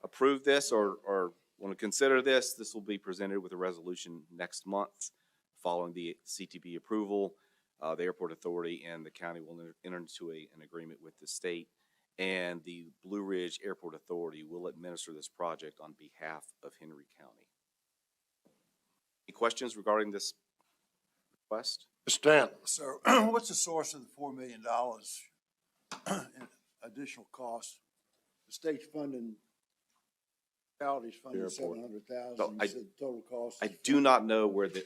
approve this or want to consider this, this will be presented with a resolution next month following the CTB approval. The airport authority and the county will enter into an agreement with the state, and the Blue Ridge Airport Authority will administer this project on behalf of Henry County. Any questions regarding this request? Mr. Stanton? So what's the source of the $4 million in additional costs? The state's funding, county's funding Airport. $700,000. So You said total cost. I is do not know where the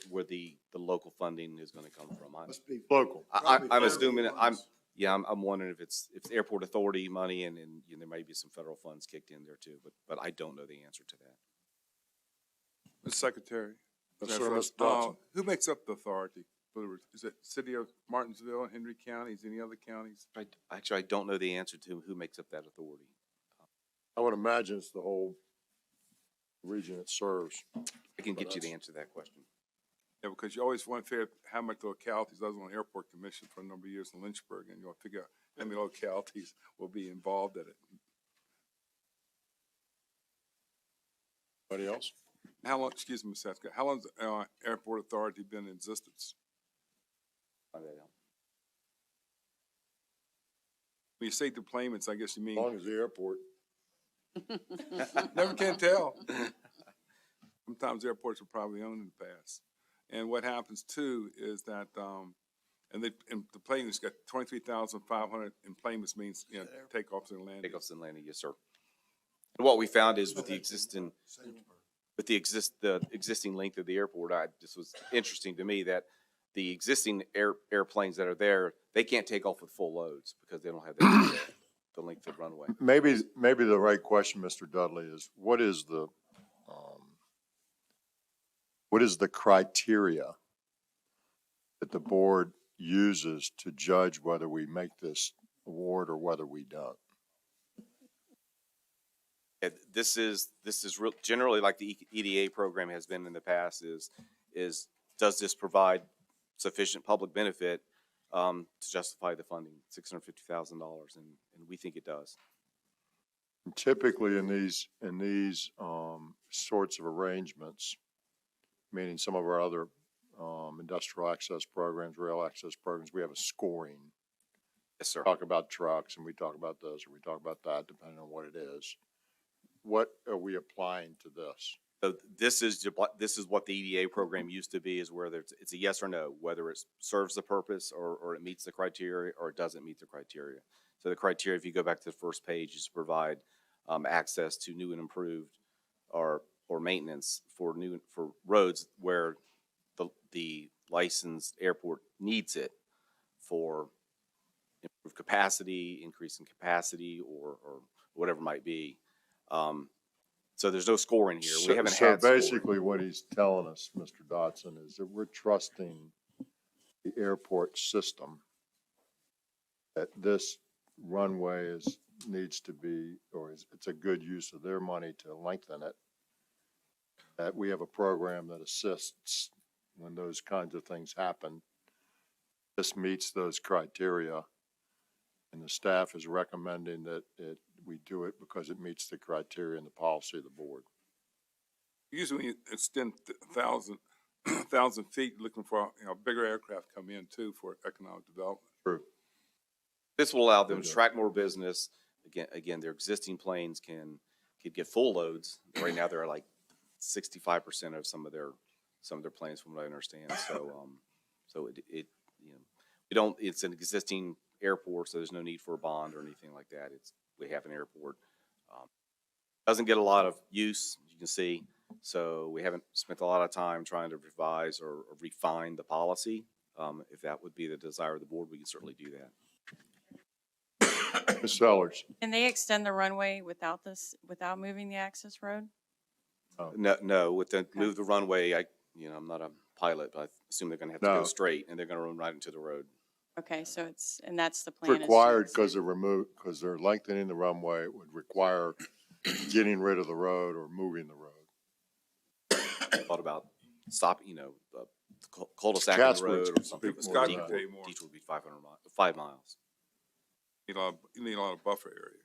local funding is gonna come from. Must be. Local. probably I'm federal assuming, funds. I'm wondering if it's airport authority money and you know, there may be some federal funds kicked in there too, but I don't know the answer to that. Mr. Secretary. Yes, sir, Mr. Dodson. Who makes up the authority? Is it city of Martinsville, Henry Counties, any other counties? Actually, I don't know the answer to who makes up that authority. I would imagine it's the whole region it serves. I can get you the answer to that question. Yeah, because you always want to figure out how much localities, I was on the airport commission for a number of years in Lynchburg, and you want to figure out how many localities will be involved in it. Anybody else? How long, excuse me, Ms. Haskell, how long has airport authority been in existence? Find that out. When you say deployments, I guess you As mean, long as the airport. never can tell. Sometimes airports were probably owned in the past. And what happens too is that, and the plane's got 23,500 emplanements means, you know, takeoffs and landings. Takeoffs and landing, yes, sir. And what we found is with the existing, the existing length of the airport, this was interesting to me that the existing airplanes that are there, they can't take off with full loads because they don't have the length of runway. Maybe the right question, Mr. Dudley, is what is the criteria that the board uses to judge whether we make this award or whether we don't? And this is generally like the EDA program has been in the past is does this provide sufficient public benefit to justify the funding, $650,000, and we think it does. Typically in these sorts of arrangements, meaning some of our other industrial access programs, rail access programs, we have a scoring. Yes, sir. Talk about trucks and we talk about this or we talk about that, depending on what it is. What are we applying to this? So this is what the EDA program used to be, is where it's a yes or no, whether it serves the purpose or it meets the criteria or it doesn't meet the criteria. So the criteria, if you go back to the first page, is to provide access to new and improved or maintenance for roads where the licensed airport needs it for improved capacity, increase in capacity, or whatever it might be. So there's no scoring here. We haven't had So basically what he's telling us, Mr. Dodson, is that we're trusting the airport system that this runway needs to be, or it's a good use of their money to lengthen it. That we have a program that assists when those kinds of things happen. This meets those criteria. And the staff is recommending that we do it because it meets the criteria and the policy of the board. Usually when you extend 1,000 feet, looking for, you know, bigger aircraft come in too for economic development. True. This will allow them to attract more business. Again, their existing planes can get full loads. Right now, they're like 65% of some of their planes, from what I understand. So it you know, we don't. It's an existing airport, so there's no need for a bond or anything like that. We have an airport. Doesn't get a lot of use, as you can see. So we haven't spent a lot of time trying to revise or refine the policy. If that would be the desire of the board, we can certainly do that. Ms. Sellers. Can they extend the runway without moving the access road? No, move the runway, I'm not a pilot, but I assume they're gonna have to go straight and they're gonna run right into the road. Okay, so and that's the It's plan. required because they're lengthening the runway. It would require getting rid of the road or moving the road. Thought about stopping, cul-de-sac on the road or something. Scott can tell you more. Each would be 5 miles. You need a lot of buffer area.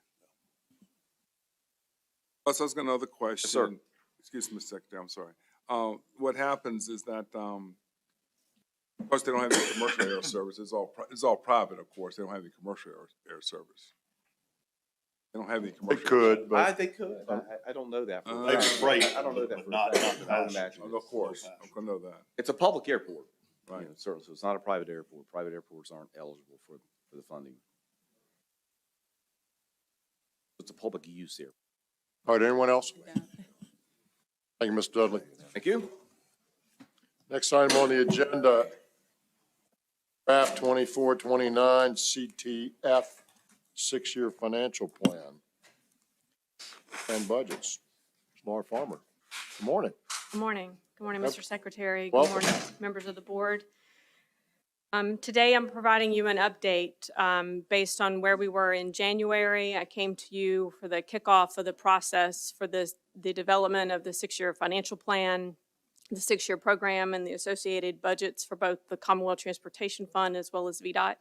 Plus, I was got another question. Yes, sir. Excuse me, Mr. Secretary, I'm sorry. What happens is that, of course, they don't have any commercial air service. It's all private, of course. They don't have any commercial air service. They don't have any They commercial. could, but They could. I don't know that. For a Maybe fact. freight, I don't know that but for not- a fact, not but I would passenger. imagine. Of course, I'm gonna know that. It's a public airport. Right. Certainly, so it's not a private airport. Private airports aren't eligible for the funding. It's a public use airport. all right, anyone else? Thank you, Mr. Dudley. Thank you. Next item on the agenda, draft 24-29 CTF, 6-year financial plan and budgets. Laura Farmer, good morning. Good morning. Good morning, Yep. Mr. Secretary. Good Welcome. morning, members of the board. Today, I'm providing you an update based on where we were in January. I came to you for the kickoff of the process for the development of the 6-year financial plan, the 6-year program, and the associated budgets for both the Commonwealth Transportation Fund as well as VDOT.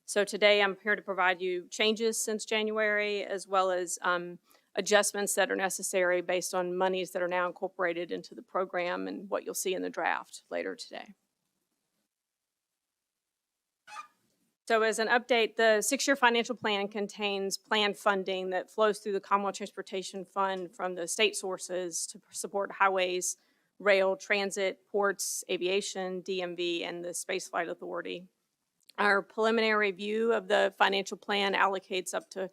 So today, I'm here to provide you changes since January, as well as adjustments that are necessary based on monies that are now incorporated into the program and what you'll see in the draft later today. So as an update, the 6-year financial plan contains planned funding that flows through the Commonwealth Transportation Fund from the state sources to support highways, rail, transit, ports, aviation, DMV, and the Spaceflight Authority. Our preliminary view of the financial plan allocates up to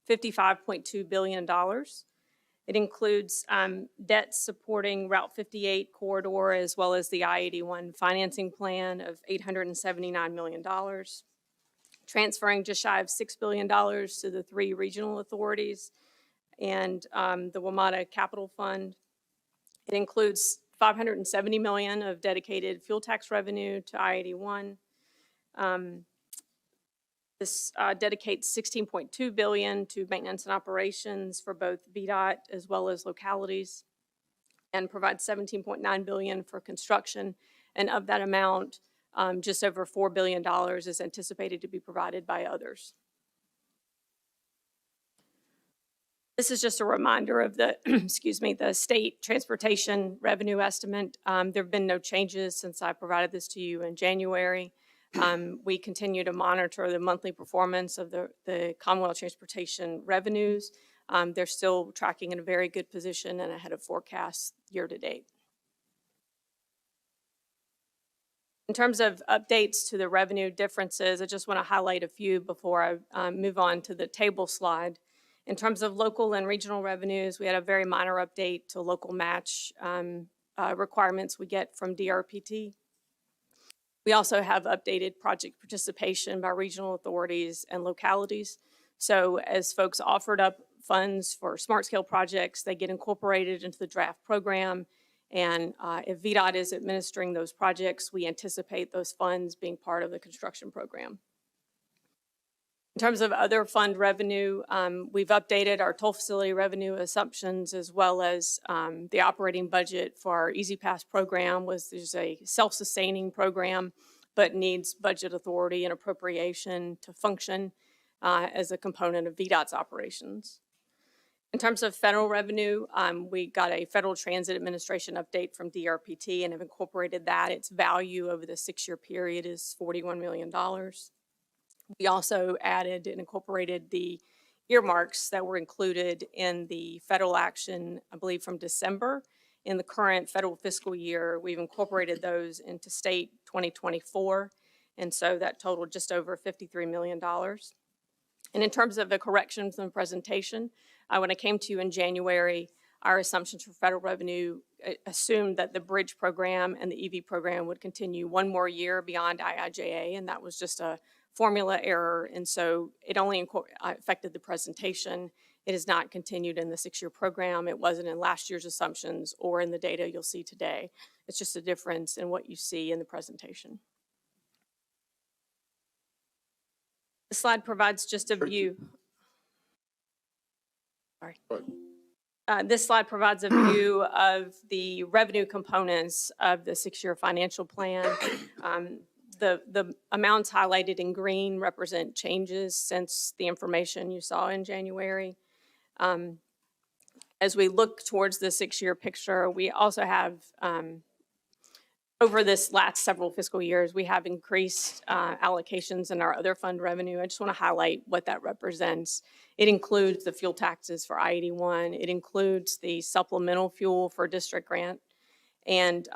$55.2 billion. It includes debt supporting Route 58 corridor as well as the I-81 financing plan of $879 million, transferring just shy of $6 billion to the 3 regional authorities and the WMATA Capital Fund. It includes $570 million of dedicated fuel tax revenue to I-81. This dedicates $16.2 billion to maintenance and operations for both VDOT as well as localities, and provides $17.9 billion for construction. And of that amount, just over $4 billion is anticipated to be provided by others. This is just a reminder of the, excuse me, the state transportation revenue estimate. There have been no changes since I provided this to you in January. We continue to monitor the monthly performance of the Commonwealth transportation revenues. They're still tracking in a very good position and ahead of forecasts year to date. In terms of updates to the revenue differences, I just want to highlight a few before I move on to the table slide. In terms of local and regional revenues, we had a very minor update to local match requirements we get from DRPT. We also have updated project participation by regional authorities and localities. So as folks offered up funds for smart scale projects, they get incorporated into the draft program. And if VDOT is administering those projects, we anticipate those funds being part of the construction program. In terms of other fund revenue, we've updated our toll facility revenue assumptions as well as the operating budget for our Easy Pass program. There's a self-sustaining program, but needs budget authority and appropriation to function as a component of VDOT's operations. In terms of federal revenue, we got a Federal Transit Administration update from DRPT and have incorporated that. Its value over the 6-year period is $41 million. We also added and incorporated the earmarks that were included in the federal action, I believe from December. In the current federal fiscal year, we've incorporated those into state 2024. And so that totaled just over $53 million. And in terms of the corrections and presentation, when I came to you in January, our assumptions for federal revenue assumed that the bridge program and the EV program would continue one more year beyond IIJA, and that was just a formula error, and so it only affected the presentation. It has not continued in the 6-year program. It wasn't in last year's assumptions or in the data you'll see today. It's just a difference in what you see in the presentation. This slide provides just a view. Sorry. This slide provides a view of the revenue components of the 6-year financial plan. The amounts highlighted in green represent changes since the information you saw in January. As we look towards the 6-year picture, we also have over this last several fiscal years, we have increased allocations in our other fund revenue. I just want to highlight what that represents. It includes the fuel taxes for I-81. It includes the supplemental fuel for district grant and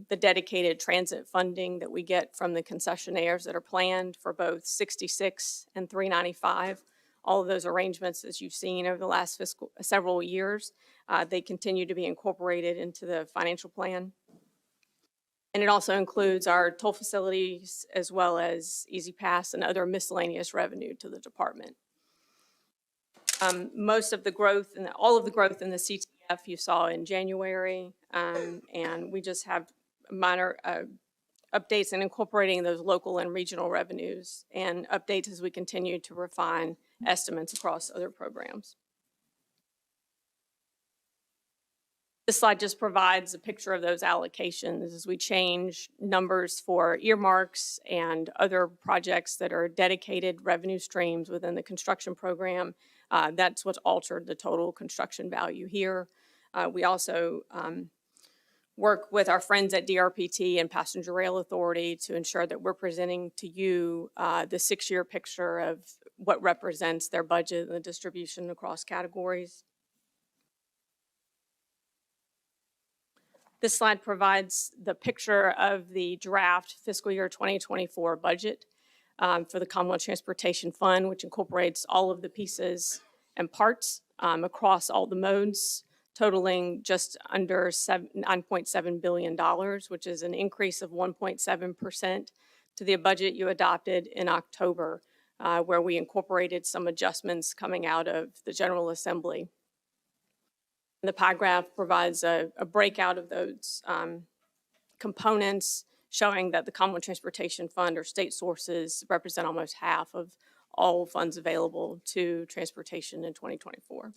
the dedicated transit funding that we get from the concessionaires that are planned for both 66 and 395. All of those arrangements, as you've seen over the last several years, they continue to be incorporated into the financial plan. And it also includes our toll facilities as well as Easy Pass and other miscellaneous revenue to the department. Most of the growth and all of the growth in the CTF you saw in January, and we just have minor updates and incorporating those local and regional revenues and updates as we continue to refine estimates across other programs. This slide just provides a picture of those allocations as we change numbers for earmarks and other projects that are dedicated revenue streams within the construction program. That's what's altered the total construction value here. We also work with our friends at DRPT and Passenger Rail Authority to ensure that we're presenting to you the 6-year picture of what represents their budget and the distribution across categories. This slide provides the picture of the draft fiscal year 2024 budget for the Commonwealth Transportation Fund, which incorporates all of the pieces and parts across all the modes, totaling just under $9.7 billion, which is an increase of 1.7% to the budget you adopted in October, where we incorporated some adjustments coming out of the General Assembly. The pie graph provides a breakout of those components, showing that the Commonwealth Transportation Fund or state sources represent almost half of all funds available to transportation in 2024.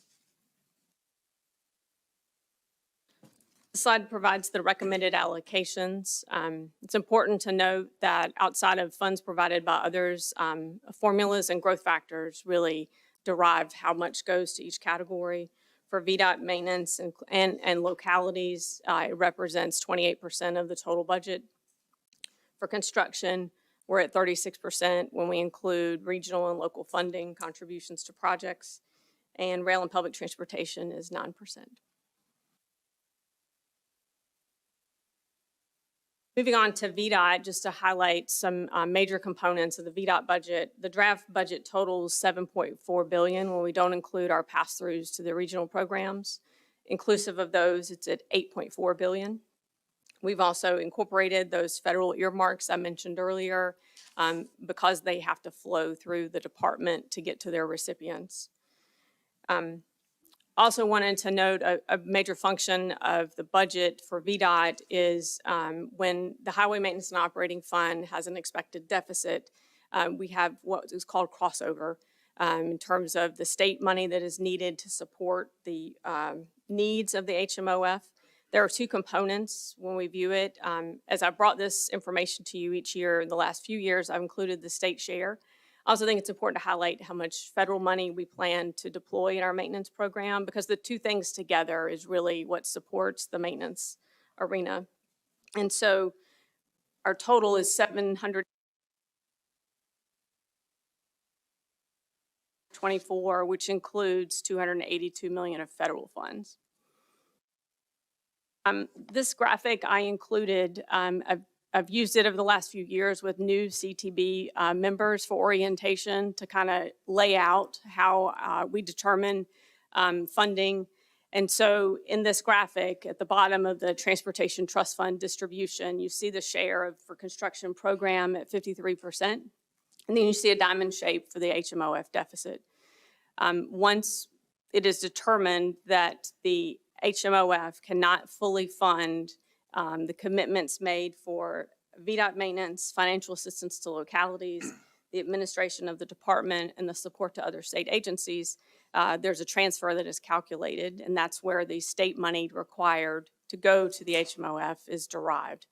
The slide provides the recommended allocations. It's important to note that outside of funds provided by others, formulas and growth factors really derive how much goes to each category. For VDOT maintenance and localities, it represents 28% of the total budget. For construction, we're at 36% when we include regional and local funding contributions to projects, and rail and public transportation is 9%. Moving on to VDOT, just to highlight some major components of the VDOT budget. The draft budget totals $7.4 billion when we don't include our pass-throughs to the regional programs. Inclusive of those, it's at $8.4 billion. We've also incorporated those federal earmarks I mentioned earlier because they have to flow through the department to get to their recipients. Also wanted to note a major function of the budget for VDOT is when the Highway Maintenance and Operating Fund has an expected deficit, we have what is called crossover in terms of the state money that is needed to support the needs of the HMOF. There are two components when we view it. As I brought this information to you each year in the last few years, I've included the state share. I also think it's important to highlight how much federal money we plan to deploy in our maintenance program, because the two things together is really what supports the maintenance arena. And so our total is $724, which includes $282 million of federal funds. This graphic I included, I've used it over the last few years with new CTB members for orientation to kind of lay out how we determine funding. And so in this graphic at the bottom of the Transportation Trust Fund distribution, you see the share for construction program at 53%. And then you see a diamond shape for the HMOF deficit. Once it is determined that the HMOF cannot fully fund the commitments made for VDOT maintenance, financial assistance to localities, the administration of the department, and the support to other state agencies, there's a transfer that is calculated, and that's where the state money required to go to the HMOF is derived.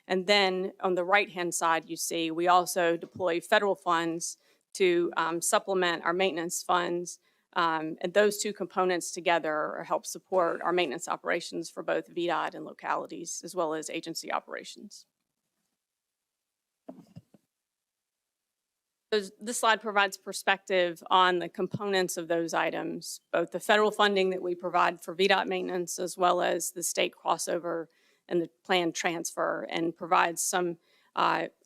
And then on the right-hand side, you see we also deploy federal funds to supplement our maintenance funds. And those two components together help support our maintenance operations for both VDOT and localities, as well as agency operations. This slide provides perspective on the components of those items, both the federal funding that we provide for VDOT maintenance as well as the state crossover and the planned transfer, and provides some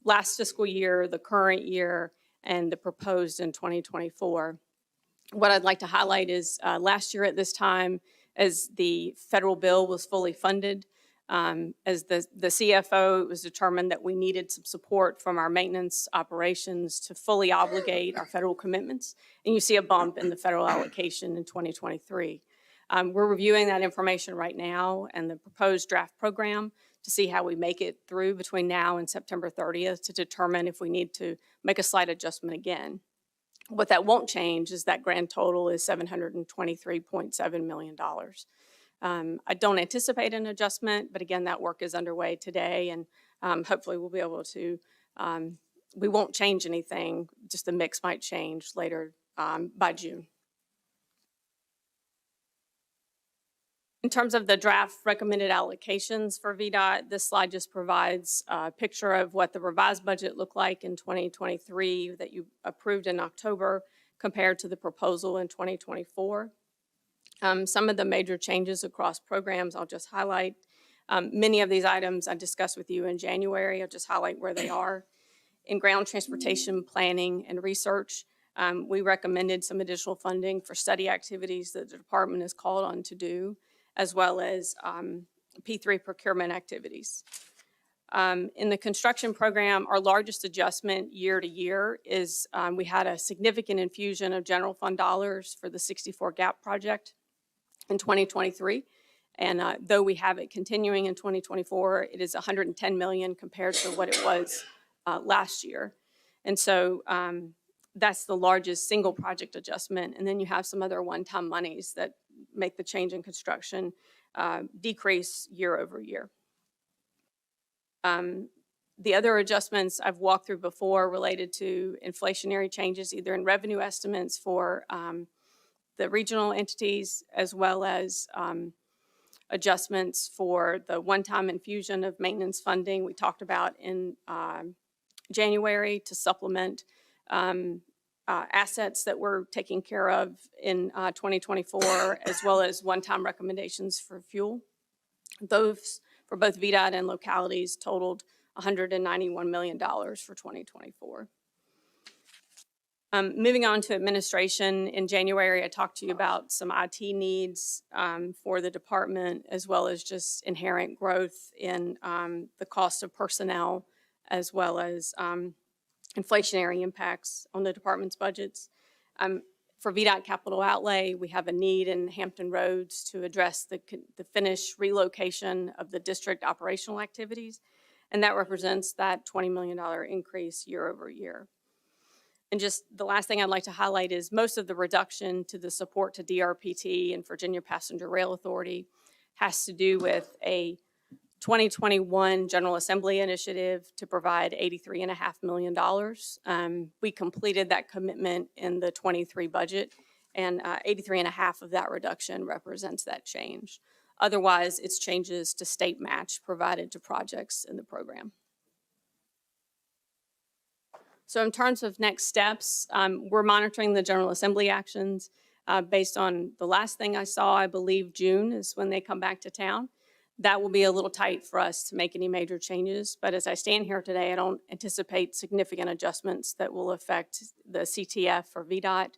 last fiscal year, the current year, and the proposed in 2024. What I'd like to highlight is last year at this time, as the federal bill was fully funded, as the CFO, it was determined that we needed some support from our maintenance operations to fully obligate our federal commitments. And you see a bump in the federal allocation in 2023. We're reviewing that information right now and the proposed draft program to see how we make it through between now and September 30th to determine if we need to make a slight adjustment again. What that won't change is that grand total is $723.7 million. I don't anticipate an adjustment, but again, that work is underway today, and hopefully we'll be able to, we won't change anything, just the mix might change later by June. In terms of the draft recommended allocations for VDOT, this slide just provides a picture of what the revised budget looked like in 2023 that you approved in October compared to the proposal in 2024. Some of the major changes across programs I'll just highlight. Many of these items I discussed with you in January. I'll just highlight where they are. In ground transportation planning and research, we recommended some additional funding for study activities that the department is called on to do, as well as P3 procurement activities. In the construction program, our largest adjustment year to year is we had a significant infusion of general fund dollars for the 64 GAP project in 2023. And though we have it continuing in 2024, it is $110 million compared to what it was last year. And so that's the largest single project adjustment. And then you have some other one-time monies that make the change in construction decrease year over year. The other adjustments I've walked through before related to inflationary changes, either in revenue estimates for the regional entities, as well as adjustments for the one-time infusion of maintenance funding we talked about in January to supplement assets that we're taking care of in 2024, as well as one-time recommendations for fuel. Those for both VDOT and localities totaled $191 million for 2024. Moving on to administration, in January I talked to you about some IT needs for the department, as well as just inherent growth in the cost of personnel, as well as inflationary impacts on the department's budgets. For VDOT capital outlay, we have a need in Hampton Roads to address the finished relocation of the district operational activities, and that represents that $20 million increase year over year. And just the last thing I'd like to highlight is most of the reduction to the support to DRPT and Virginia Passenger Rail Authority has to do with a 2021 General Assembly initiative to provide $83.5 million. We completed that commitment in the 23 budget, and 83.5 of that reduction represents that change. Otherwise, it's changes to state match provided to projects in the program. So in terms of next steps, we're monitoring the General Assembly actions. Based on the last thing I saw, I believe June is when they come back to town. That will be a little tight for us to make any major changes. But as I stand here today, I don't anticipate significant adjustments that will affect the CTF or VDOT.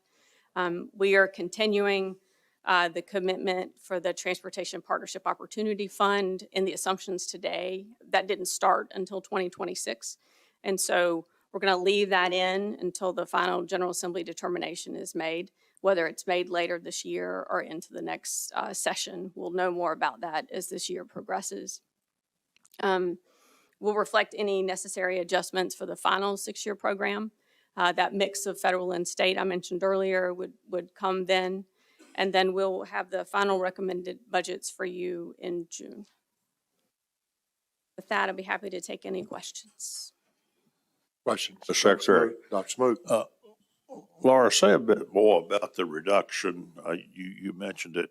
We are continuing the commitment for the Transportation Partnership Opportunity Fund in the assumptions today. That didn't start until 2026. And so we're going to leave that in until the final General Assembly determination is made. Whether it's made later this year or into the next session, we'll know more about that as this year progresses. We'll reflect any necessary adjustments for the final 6-year program. That mix of federal and state I mentioned earlier would come then, and then we'll have the final recommended budgets for you in June. With that, I'll be happy to take any questions. Questions? The Secretary. Dr. Smoot. Laura, say a bit more about the reduction. You mentioned it.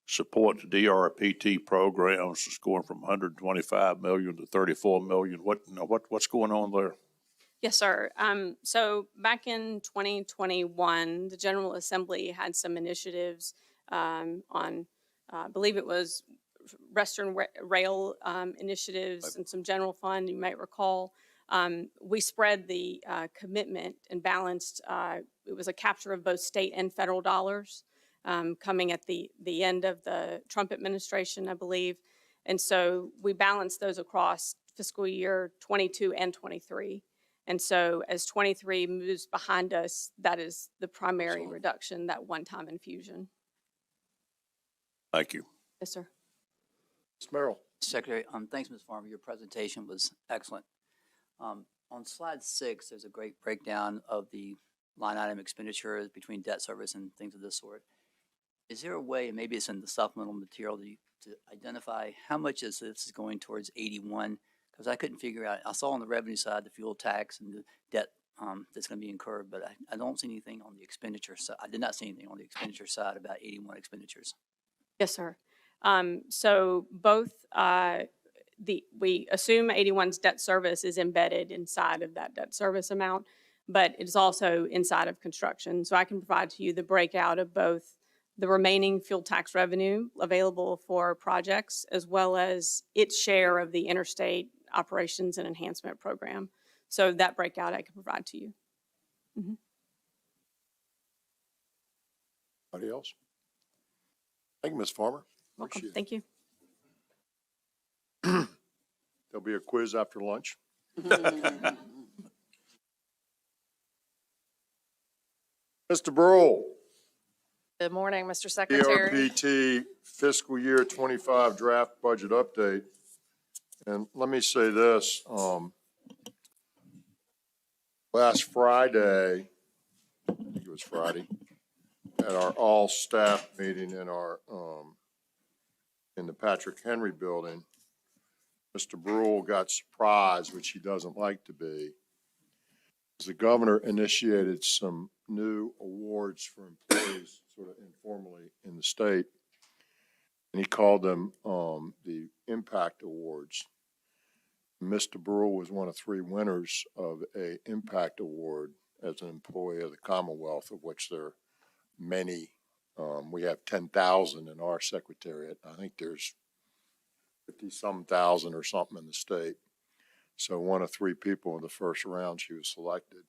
Support to DRPT programs is going from 125 million to 34 million. What's going on there? Yes, sir. So back in 2021, the General Assembly had some initiatives on, I believe it was Rail initiatives and some general fund, you might recall. We spread the commitment and balanced, it was a capture of both state and federal dollars coming at the end of the Trump administration, I believe. And so we balanced those across fiscal year 22 and 23. And so as 23 moves behind us, that is the primary reduction, that one-time infusion. Thank you. Yes, sir. Ms. Merrill. Secretary, thanks, Ms. Farmer. Your presentation was excellent. On slide 6, there's a great breakdown of the line item expenditures between debt service and things of this sort. Is there a way, and maybe it's in the supplemental material, to identify how much is this is going towards 81? Because I couldn't figure out, I saw on the revenue side the fuel tax and the debt that's going to be incurred, but I don't see anything on the expenditure side. I did not see anything on the expenditure side about 81 expenditures. Yes, sir. So both, we assume 81's debt service is embedded inside of that debt service amount, but it is also inside of construction. So I can provide to you the breakout of both the remaining fuel tax revenue available for projects, as well as its share of the interstate operations and enhancement program. So that breakout I can provide to you. Mm-hmm. Anybody else? Thank you, Ms. Farmer. Welcome. Appreciate it. Thank you. There'll be a quiz after lunch. Mr. Burrell. Good morning, Mr. Secretary. DRPT fiscal year 25 draft budget update. And let me say this, last Friday, I think it was Friday, at our all-staff meeting in our, in the Patrick Henry building, Mr. Brule got surprised, which he doesn't like to be. The governor initiated some new awards for employees, sort of informally in the state. And he called them the Impact Awards. Mr. Brule was one of 3 winners of a Impact Award as an employee of the Commonwealth, of which there are many. We have 10,000 in our secretariat. I think there's 50-some thousand or something in the state. So one of 3 people in the first round, she was selected.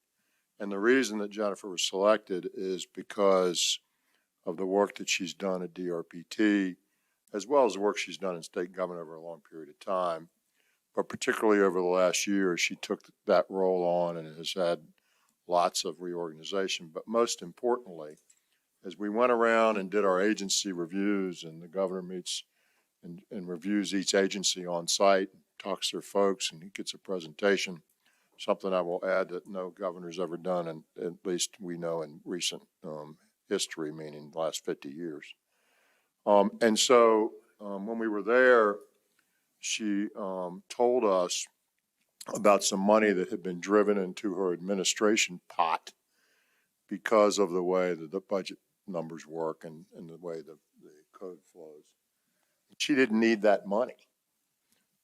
And the reason that Jennifer was selected is because of the work that she's done at DRPT, as well as the work she's done in state government over a long period of time. But particularly over the last year, she took that role on and has had lots of reorganization. But most importantly, as we went around and did our agency reviews, and the governor meets and reviews each agency on site, talks to their folks, and he gets a presentation, something I will add that no governor's ever done, and at least we know in recent history, meaning the last 50 years. And so when we were there, she told us about some money that had been driven into her administration pot because of the way that the budget numbers work and the way the code flows. She didn't need that money.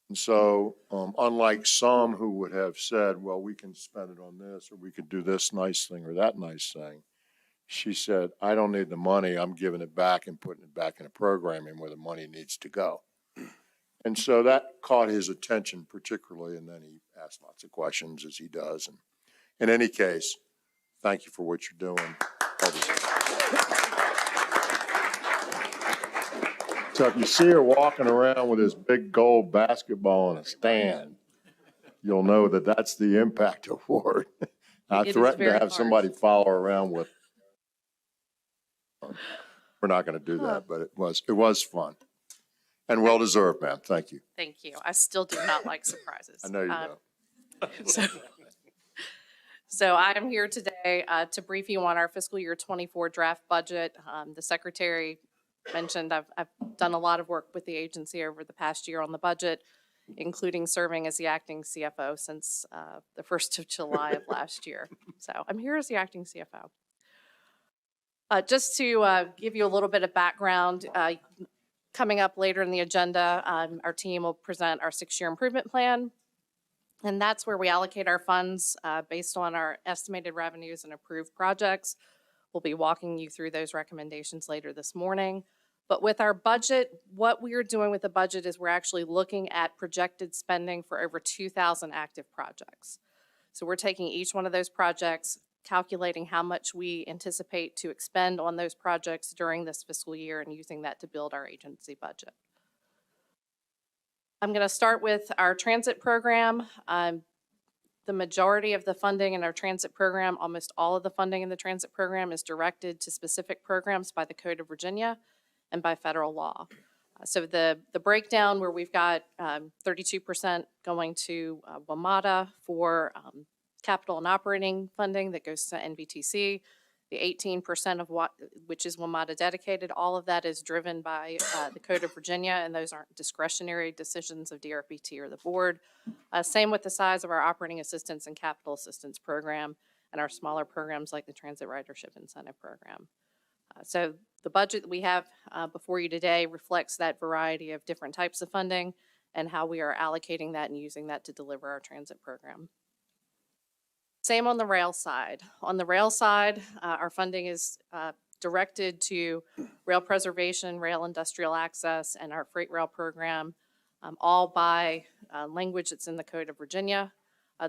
And so, unlike some who would have said, well, we can spend it on this, or we could do this nice thing or that nice thing, she said, I don't need the money. I'm giving it back and putting it back in a programming where the money needs to go. And so that caught his attention particularly, and then he asked lots of questions, as he does. And in any case, thank you for what you're doing. So if you see her walking around with this big gold basketball in a stand, you'll know that that's the Impact Award. I threatened to have somebody follow her around with. We're not going to do that, but it was fun and well deserved, ma'am. Thank you. Thank you. I still do not like surprises. I know you don't. So I am here today to brief you on our fiscal year 24 draft budget. The secretary mentioned I've done a lot of work with the agency over the past year on the budget, including serving as the acting CFO since the 1st of July of last year. So I'm here as the acting CFO. Just to give you a little bit of background, coming up later in the agenda, our team will present our 6-year improvement plan. And that's where we allocate our funds based on our estimated revenues and approved projects. We'll be walking you through those recommendations later this morning. But with our budget, what we are doing with the budget is we're actually looking at projected spending for over 2,000 active projects. So we're taking each one of those projects, calculating how much we anticipate to expend on those projects during this fiscal year and using that to build our agency budget. I'm going to start with our transit program. The majority of the funding in our transit program, almost all of the funding in the transit program is directed to specific programs by the Code of Virginia and by federal law. So the breakdown where we've got 32% going to WMATA for capital and operating funding that goes to NVTC, the 18% of which is WMATA dedicated, all of that is driven by the Code of Virginia, and those aren't discretionary decisions of DRPT or the board. Same with the size of our operating assistance and capital assistance program and our smaller programs like the Transit Ridership Incentive Program. So the budget that we have before you today reflects that variety of different types of funding and how we are allocating that and using that to deliver our transit program. Same on the rail side. On the rail side, our funding is directed to rail preservation, rail industrial access, and our freight rail program, all by language that's in the Code of Virginia.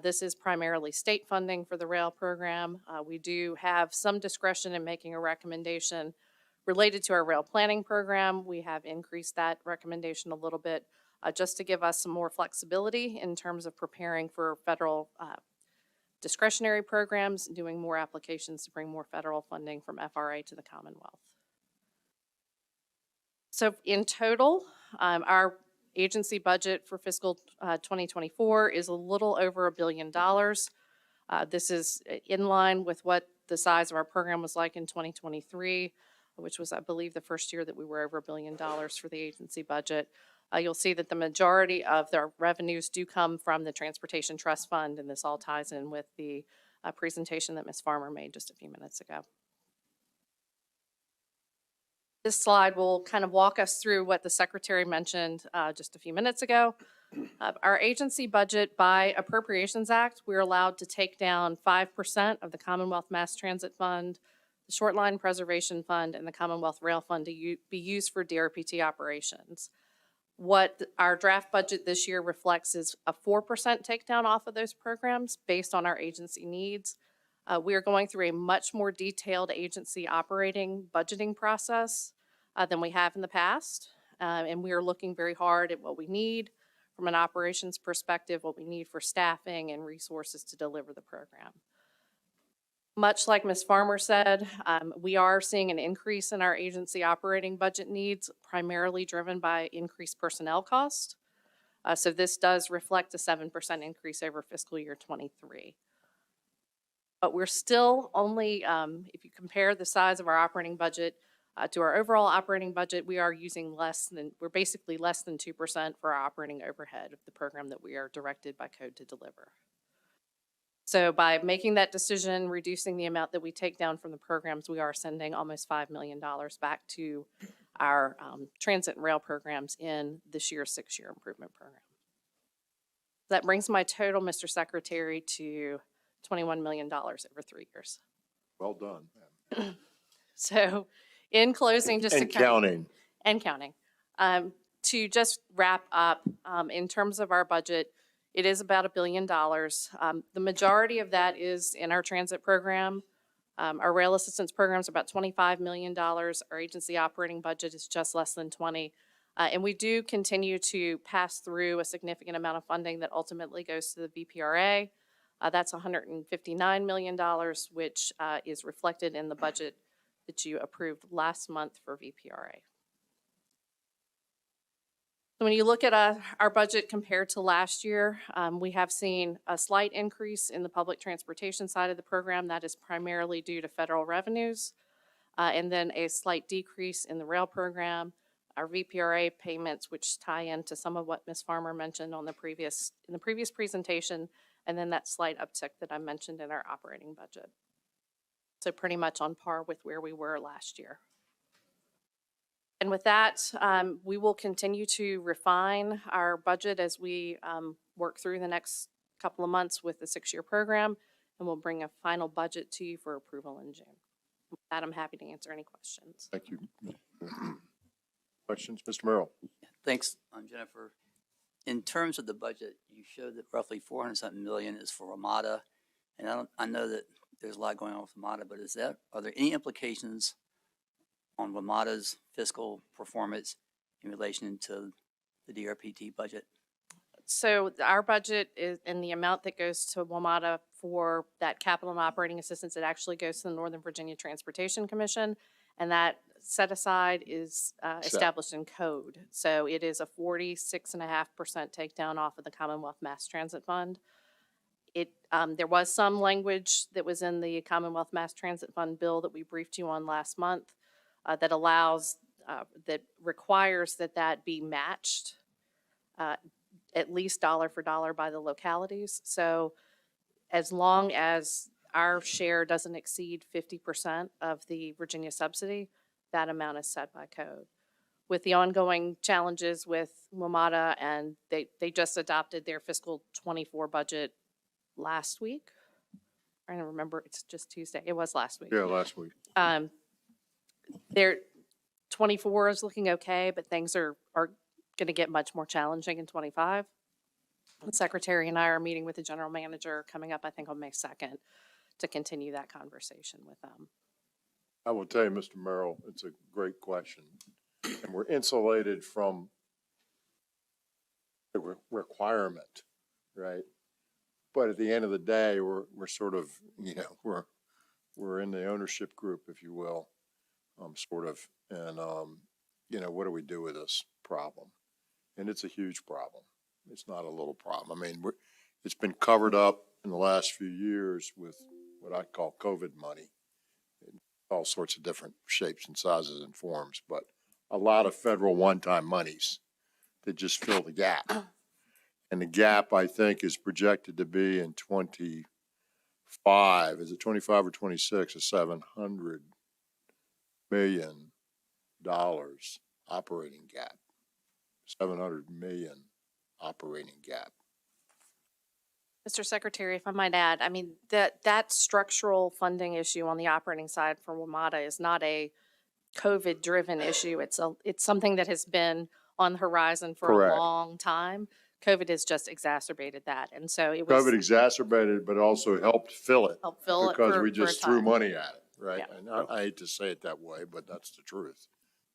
This is primarily state funding for the rail program. We do have some discretion in making a recommendation related to our rail planning program. We have increased that recommendation a little bit just to give us some more flexibility in terms of preparing for federal discretionary programs, doing more applications to bring more federal funding from FRA to the Commonwealth. So in total, our agency budget for fiscal 2024 is a little over $1 billion. This is in line with what the size of our program was like in 2023, which was, I believe, the first year that we were over $1 billion for the agency budget. You'll see that the majority of their revenues do come from the Transportation Trust Fund, and this all ties in with the presentation that Ms. Farmer made just a few minutes ago. This slide will kind of walk us through what the Secretary mentioned just a few minutes ago. Our agency budget by Appropriations Act, we're allowed to take down 5% of the Commonwealth Mass Transit Fund, the Short Line Preservation Fund, and the Commonwealth Rail Fund to be used for DRPT operations. What our draft budget this year reflects is a 4% takedown off of those programs based on our agency needs. We are going through a much more detailed agency operating budgeting process than we have in the past. And we are looking very hard at what we need from an operations perspective, what we need for staffing and resources to deliver the program. Much like Ms. Farmer said, we are seeing an increase in our agency operating budget needs, primarily driven by increased personnel cost. So this does reflect a 7% increase over fiscal year 23. But we're still only, if you compare the size of our operating budget to our overall operating budget, we are using we're basically less than 2% for our operating overhead of the program that we are directed by code to deliver. So by making that decision, reducing the amount that we take down from the programs, we are sending almost $5 million back to our transit and rail programs in this year's 6-year improvement program. That brings my total, Mr. Secretary, to $21 million over 3 years. Well done. So in closing, just to counting. And counting. To just wrap up, in terms of our budget, it is about $1 billion. The majority of that is in our transit program. Our rail assistance program is about $25 million. Our agency operating budget is just less than 20. And we do continue to pass through a significant amount of funding that ultimately goes to the VPRA. That's $159 million, which is reflected in the budget that you approved last month for VPRA. So when you look at our budget compared to last year, we have seen a slight increase in the public transportation side of the program. That is primarily due to federal revenues, and then a slight decrease in the rail program. Our VPRA payments, which tie into some of what Ms. Farmer mentioned in the previous presentation, and then that slight uptick that I mentioned in our operating budget. So pretty much on par with where we were last year. And with that, we will continue to refine our budget as we work through the next couple of months with the 6-year program, and we'll bring a final budget to you for approval in June. With that, I'm happy to answer any questions. Thank you. Questions, Mr. Merrill? Thanks, Jennifer. In terms of the budget, you showed that roughly 400-something million is for Ramada. And I know that there's a lot going on with Ramada, but are there any implications on Ramada's fiscal performance in relation to the DRPT budget? So our budget is, and the amount that goes to WMATA for that capital and operating assistance, it actually goes to the Northern Virginia Transportation Commission. And that set aside is established in code. So it is a 46.5% takedown off of the Commonwealth Mass Transit Fund. There was some language that was in the Commonwealth Mass Transit Fund bill that we briefed you on last month that allows, that requires that be matched at least dollar for dollar by the localities. So as long as our share doesn't exceed 50% of the Virginia subsidy, that amount is set by code. With the ongoing challenges with WMATA, and they just adopted their fiscal 24 budget last week. I don't remember, it's just Tuesday. It was last week. Yeah, last week. Their 24 is looking okay, but things are going to get much more challenging in 25. The secretary and I are meeting with the general manager coming up, I think, on May 2nd to continue that conversation with them. I will tell you, Mr. Merrill, it's a great question. And we're insulated from the requirement, right? But at the end of the day, we're sort of, we're in the ownership group, if you will, sort of. And, what do we do with this problem? And it's a huge problem. It's not a little problem. I mean, it's been covered up in the last few years with what I call COVID money, in all sorts of different shapes and sizes and forms, but a lot of federal one-time monies that just fill the gap. And the gap, I think, is projected to be in 25, is it 25 or 26, a $700 million operating gap. 700 million operating gap. Mr. Secretary, if I might add, I mean, that structural funding issue on the operating side for WMATA is not a COVID-driven issue. It's something that has been on the horizon for Correct. a long time. COVID has just exacerbated that, and so it was. COVID exacerbated, but also helped fill it. Helped fill it because for- we for a just threw time. money at it, right? Yeah. And I hate to say it that way, but that's the truth.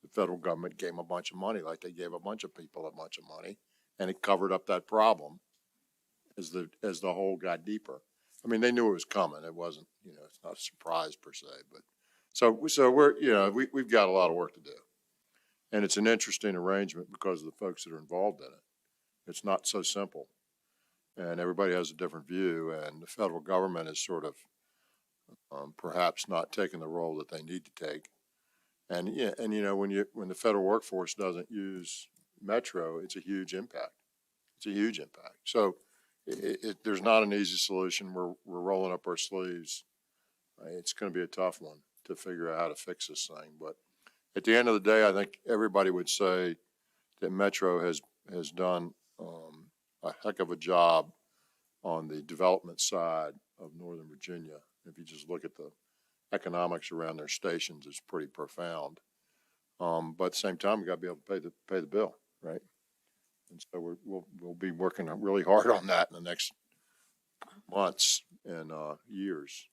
The federal government gave a bunch of money, like they gave a bunch of people a bunch of money, and it covered up that problem as the hole got deeper. I mean, they knew it was coming. It wasn't, it's not a surprise per se, but so we're, we've got a lot of work to do. And it's an interesting arrangement because of the folks that are involved in it. It's not so simple. And everybody has a different view, and the federal government is sort of perhaps not taking the role that they need to take. And when the federal workforce doesn't use Metro, it's a huge impact. It's a huge impact. So there's not an easy solution. We're rolling up our sleeves. It's going to be a tough one to figure out how to fix this thing. But at the end of the day, I think everybody would say that Metro has done a heck of a job on the development side of Northern Virginia. If you just look at the economics around their stations, it's pretty profound. But at the same time, we got to be able to pay the bill, right? And so we'll be working really hard on that in the next months and years,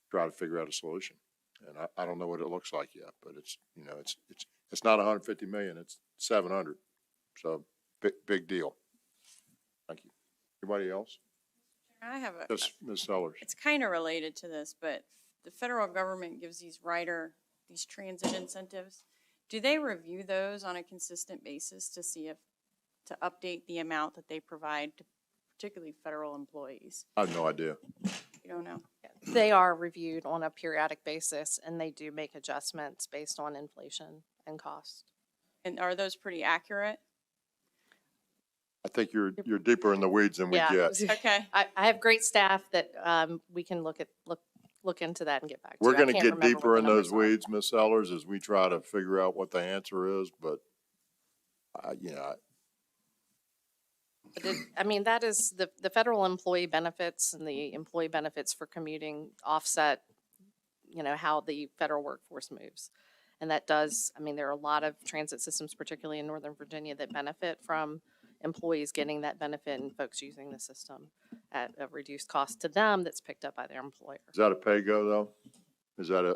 try to figure out a solution. And I don't know what it looks like yet, but it's not 150 million, it's 700. So big deal. Thank you. Anybody else? I have Yes, Ms. Sellers. it's kind of related to this, but the federal government gives these transit incentives. Do they review those on a consistent basis to see to update the amount that they provide to particularly federal employees? I have no idea. You don't know? They are reviewed on a periodic basis, and they do make adjustments based on inflation and cost. And are those pretty accurate? I think you're deeper in the weeds than we get. Okay. I have great staff that we can look into that and get back to We're you. I going to can't get remember deeper what in the those numbers are. weeds, Ms. Sellers, as we try to figure out what the answer is. But But I mean, that is the federal employee benefits and the employee benefits for commuting offset, how the federal workforce moves. And that does, I mean, there are a lot of transit systems, particularly in Northern Virginia, that benefit from employees getting that benefit and folks using the system at a reduced cost to them that's picked up by their employer. Is that a pay-go, though? Is that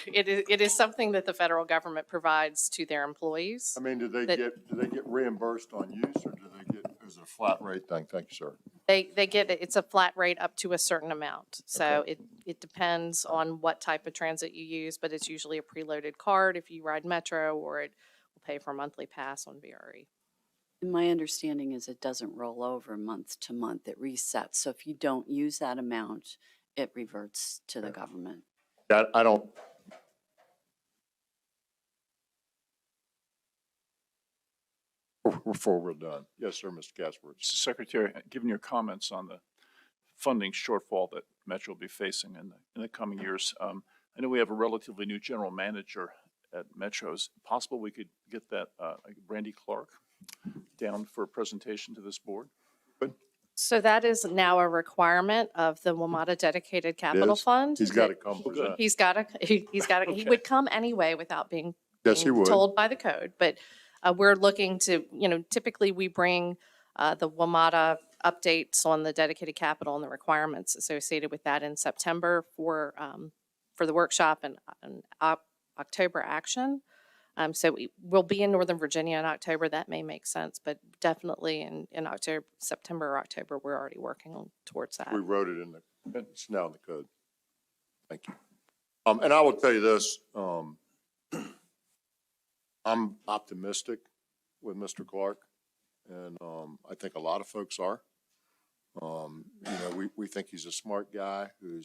It is something that the federal government provides to their employees. I mean, do they get reimbursed on use, or is it a flat rate thing? Thank you, sir. They get, it's a flat rate up to a certain amount. So it depends on what type of transit you use, but it's usually a preloaded card if you ride Metro, or it will pay for a monthly pass on VRE. And my understanding is it doesn't roll over month to month, it resets. So if you don't use that amount, it reverts to the government. That, I don't. Before we're done. Yes, sir, Mr. Casper. Secretary, given your comments on the funding shortfall that Metro will be facing in the coming years, I know we have a relatively new general manager at Metro. Is it possible we could get that Brandy Clark down for a presentation to this board? So that is now a requirement of the WMATA Dedicated Capital Fund. He's got to come present. He's got to, he would come anyway without being Yes, he would. told by the code. But we're looking to, typically we bring the WMATA updates on the dedicated capital and the requirements associated with that in September for the workshop and October action. So we'll be in Northern Virginia in October. That may make sense, but definitely in October, September or October, we're already working towards that. We wrote it it's now in the code. Thank you. And I will tell you this, I'm optimistic with Mr. Clark, and I think a lot of folks are. We think he's a smart guy who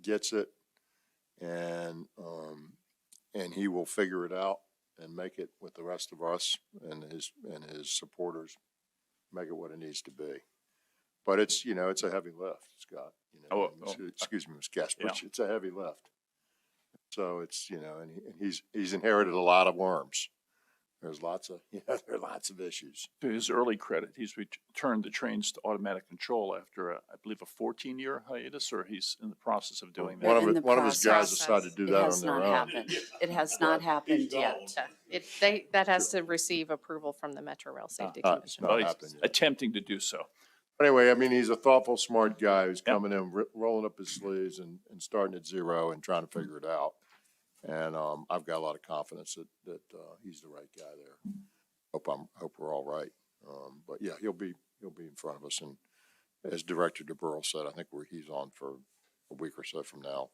gets it, and he will figure it out and make it with the rest of us and his supporters, make it what it needs to be. But it's a heavy lift, Scott. Excuse me, Ms. Casper. Yeah. It's a heavy lift. So it's and he's inherited a lot of worms. There's lots of there are lots of issues. To his early credit, he's returned the trains to automatic control after, I believe, a 14-year hiatus, or he's in the process of doing that. One of his guys decided to do that on their own. It has not happened yet. That has to receive approval from the Metro Rail Safety Commission. Well, he's attempting to do so. Anyway, I mean, he's a thoughtful, smart guy who's coming in, rolling up his sleeves and starting at zero and trying to figure it out. And I've got a lot of confidence that he's the right guy there. Hope we're all right. But yeah, he'll be in front of us. And as Director DeBurle said, I think he's on for a week or so from now.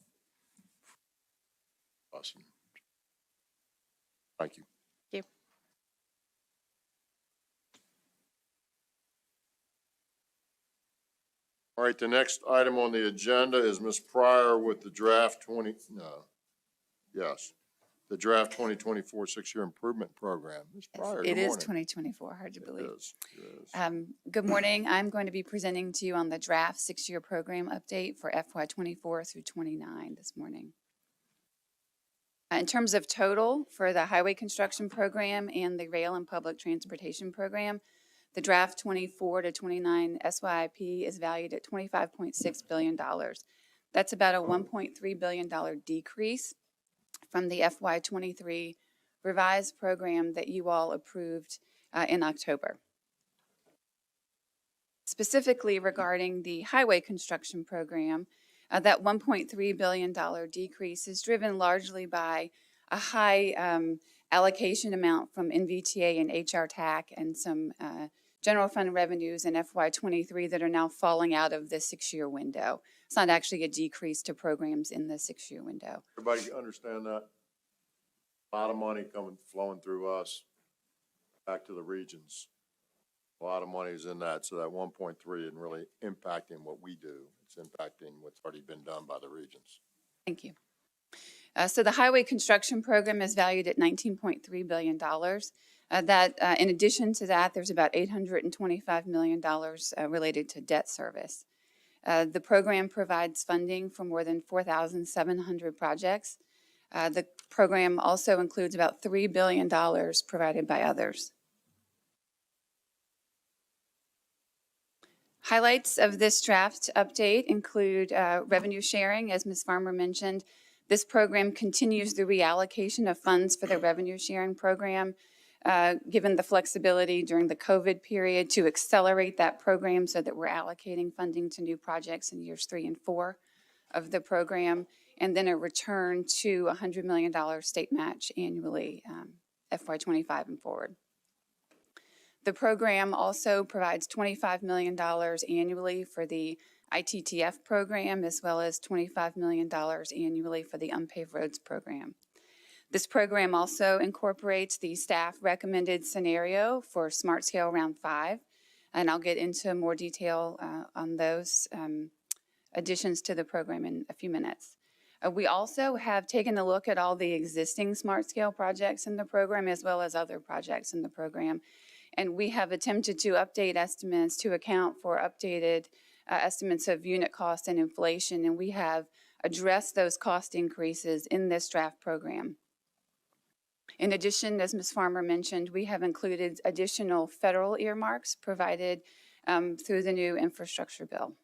Awesome. Thank you. Thank you. All right, the next item on the agenda is Ms. Pryor with the draft the draft 2024 six-year improvement program. Ms. Pryor, It good is morning. 2024, hard to believe. It is. Good morning. I'm going to be presenting to you on the draft six-year program update for FY '24 through '29 this morning. In terms of total for the highway construction program and the rail and public transportation program, the draft 24 to 29 SYIP is valued at $25.6 billion. That's about a $1.3 billion decrease from the FY '23 revised program that you all approved in October. Specifically regarding the highway construction program, that $1.3 billion decrease is driven largely by a high allocation amount from NVTA and HR TAC and some general fund revenues in FY '23 that are now falling out of the six-year window. It's not actually a decrease to programs in the six-year window. Everybody understand that? A lot of money flowing through us back to the regions. A lot of money is in that, so that 1.3 isn't really impacting what we do. It's impacting what's already been done by the regions. Thank you. So the highway construction program is valued at $19.3 billion. In addition to that, there's about $825 million related to debt service. The program provides funding for more than 4,700 projects The program also includes about $3 billion provided by others. Highlights of this draft update include revenue sharing, as Ms. Farmer mentioned. This program continues the reallocation of funds for the revenue sharing program, given the flexibility during the COVID period to accelerate that program so that we're allocating funding to new projects in years 3 and 4 of the program, and then a return to $100 million state match annually, FY25 and forward. The program also provides $25 million annually for the ITTF program, as well as $25 million annually for the unpaved roads program. This program also incorporates the staff recommended scenario for Smart Scale Round 5, and I'll get into more detail on those additions to the program in a few minutes. We also have taken a look at all the existing Smart Scale projects in the program, as well as other projects in the program. And we have attempted to update estimates to account for updated estimates of unit cost and inflation, and we have addressed those cost increases in this draft program. In addition, as Ms. Farmer mentioned, we have included additional federal earmarks provided through the new infrastructure bill.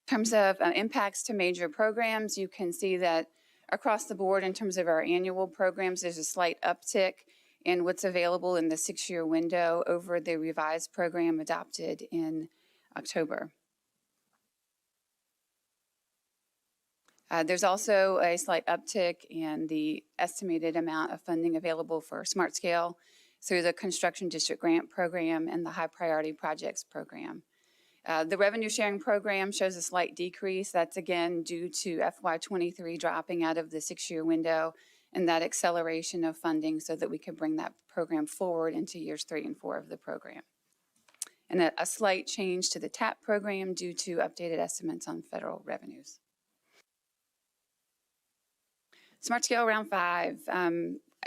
In terms of impacts to major programs, you can see that across the board, in terms of our annual programs, there's a slight uptick in what's available in the 6-year window over the revised program adopted in October. There's also a slight uptick in the estimated amount of funding available for Smart Scale through the Construction District Grant Program and the High Priority Projects Program. The revenue sharing program shows a slight decrease. That's again due to FY23 dropping out of the 6-year window and that acceleration of funding so that we can bring that program forward into years 3 and 4 of the program. And a slight change to the TAP program due to updated estimates on federal revenues. Smart Scale Round 5.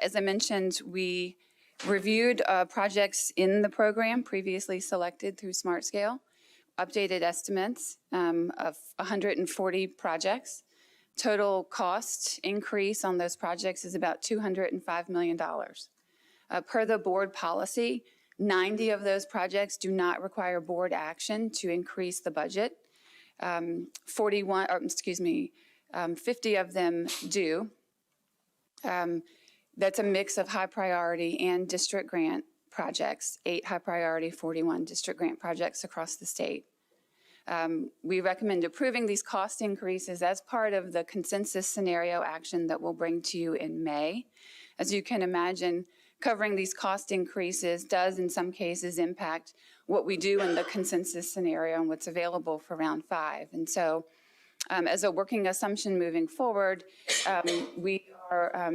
As I mentioned, we reviewed projects in the program previously selected through Smart Scale. Updated estimates of 140 projects. Total cost increase on those projects is about $205 million. Per the board policy, 90 of those projects do not require board action to increase the budget. 50 of them do. That's a mix of high priority and district grant projects, 8 high priority, 41 district grant projects across the state. We recommend approving these cost increases as part of the consensus scenario action that we'll bring to you in May. As you can imagine, covering these cost increases does in some cases impact what we do in the consensus scenario and what's available for round 5. And so as a working assumption moving forward, we are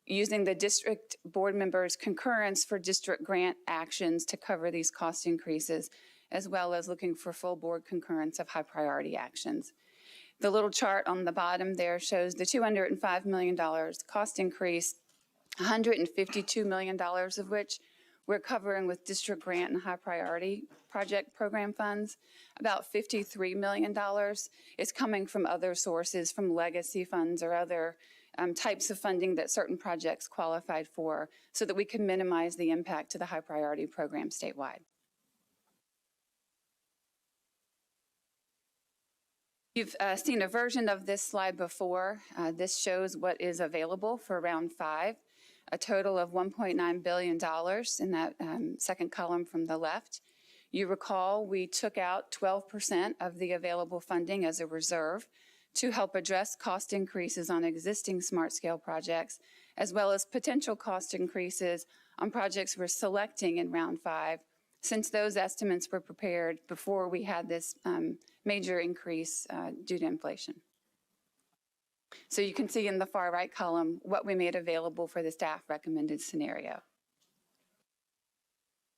using the district board members' concurrence for district grant actions to cover these cost increases, as well as looking for full board concurrence of high priority actions. The little chart on the bottom there shows the $205 million cost increase, $152 million of which we're covering with district grant and high priority project program funds. About $53 million is coming from other sources, from legacy funds or other types of funding that certain projects qualified for, so that we can minimize the impact to the high priority program statewide. You've seen a version of this slide before. This shows what is available for round 5, a total of $1.9 billion in that second column from the left. You recall we took out 12% of the available funding as a reserve to help address cost increases on existing Smart Scale projects, as well as potential cost increases on projects we're selecting in round 5, since those estimates were prepared before we had this major increase due to inflation. So you can see in the far right column what we made available for the staff recommended scenario.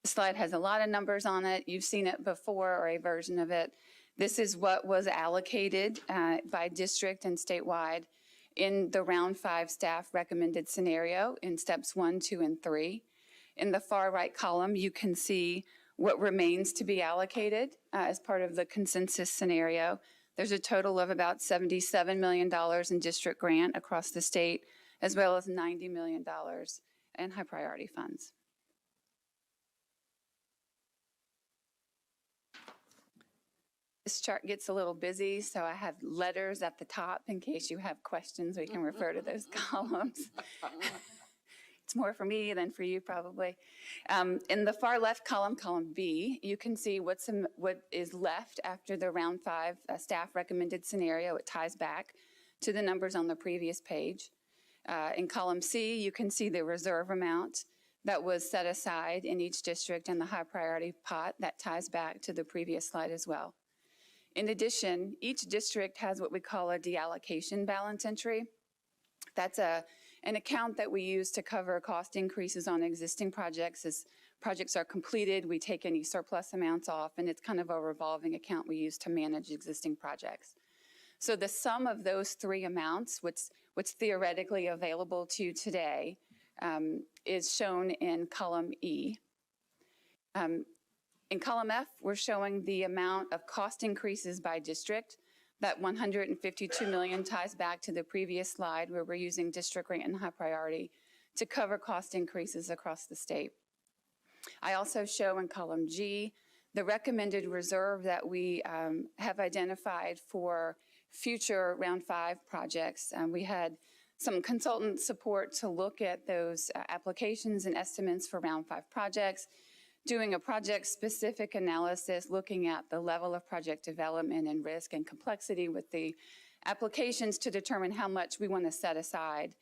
The slide has a lot of numbers on it. You've seen it before, or a version of it. This is what was allocated by district and statewide in the round 5 staff recommended scenario in steps 1, 2, and 3. In the far right column, you can see what remains to be allocated as part of the consensus scenario. There's a total of about $77 million in district grant across the state, as well as $90 million in high priority funds. This chart gets a little busy, so I have letters at the top in case you have questions. We can refer to those columns. It's more for me than for you, probably. In the far left column, column B, you can see what is left after the round 5 staff recommended scenario. It ties back to the numbers on the previous page. In column C, you can see the reserve amount that was set aside in each district and the high priority pot that ties back to the previous slide as well. In addition, each district has what we call a deallocation balance entry. That's an account that we use to cover cost increases on existing projects. As projects are completed, we take any surplus amounts off, and it's kind of a revolving account we use to manage existing projects. So the sum of those 3 amounts, what's theoretically available to you today, is shown in column E. In column F, we're showing the amount of cost increases by district. That 152 million ties back to the previous slide where we're using district grant and high priority to cover cost increases across the state. I also show in column G the recommended reserve that we have identified for future round 5 projects. We had some consultant support to look at those applications and estimates for round 5 projects, doing a project-specific analysis, looking at the level of project development and risk and complexity with the applications to determine how much we want to set aside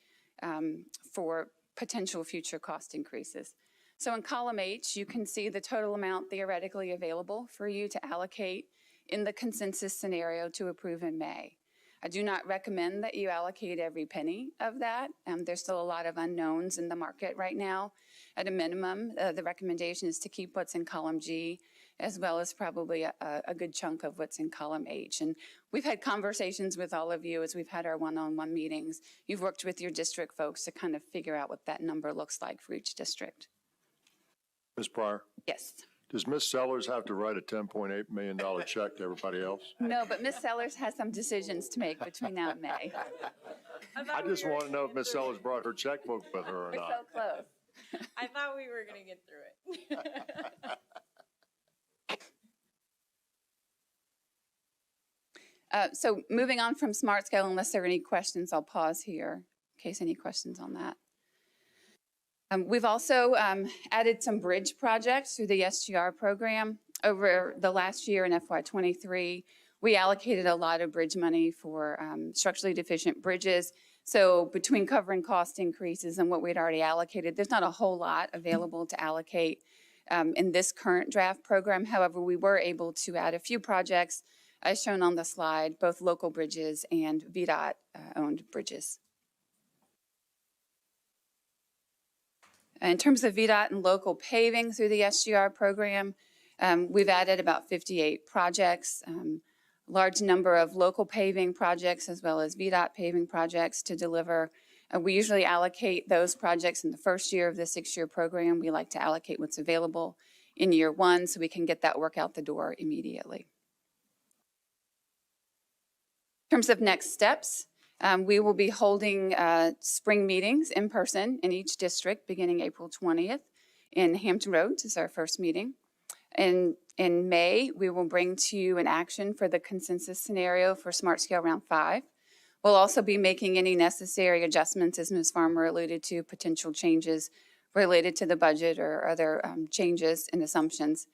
for potential future cost increases. So in column H, you can see the total amount theoretically available for you to allocate in the consensus scenario to approve in May. I do not recommend that you allocate every penny of that. There's still a lot of unknowns in the market right now. At a minimum, the recommendation is to keep what's in column G, as well as probably a good chunk of what's in column H. And we've had conversations with all of you as we've had our one-on-one meetings. You've worked with your district folks to kind of figure out what that number looks like for each district. Ms. Pryor? Yes. Does Ms. Sellers have to write a $10.8 million check to everybody else? No, but Ms. Sellers has some decisions to make between now and May. I just want to know if Ms. Sellers brought her checkbook with her or We're not. so close. I thought we were gonna get through it. So moving on from Smart Scale, unless there are any questions, I'll pause here in case any questions on that. We've also added some bridge projects through the SGR program. Over the last year in FY23, we allocated a lot of bridge money for structurally deficient bridges. So between covering cost increases and what we'd already allocated, there's not a whole lot available to allocate in this current draft program. However, we were able to add a few projects as shown on the slide, both local bridges and VDOT owned bridges. In terms of VDOT and local paving through the SGR program, we've added about 58 projects, large number of local paving projects as well as VDOT paving projects to deliver. We usually allocate those projects in the first year of the 6-year program. We like to allocate what's available in year 1 so we can get that work out the door immediately. In terms of next steps, we will be holding spring meetings in person in each district beginning April 20th in Hampton Roads is our first meeting. In May, we will bring to you an action for the consensus scenario for Smart Scale Round 5. We'll also be making any necessary adjustments, as Ms. Farmer alluded to, potential changes related to the budget or other changes in assumptions.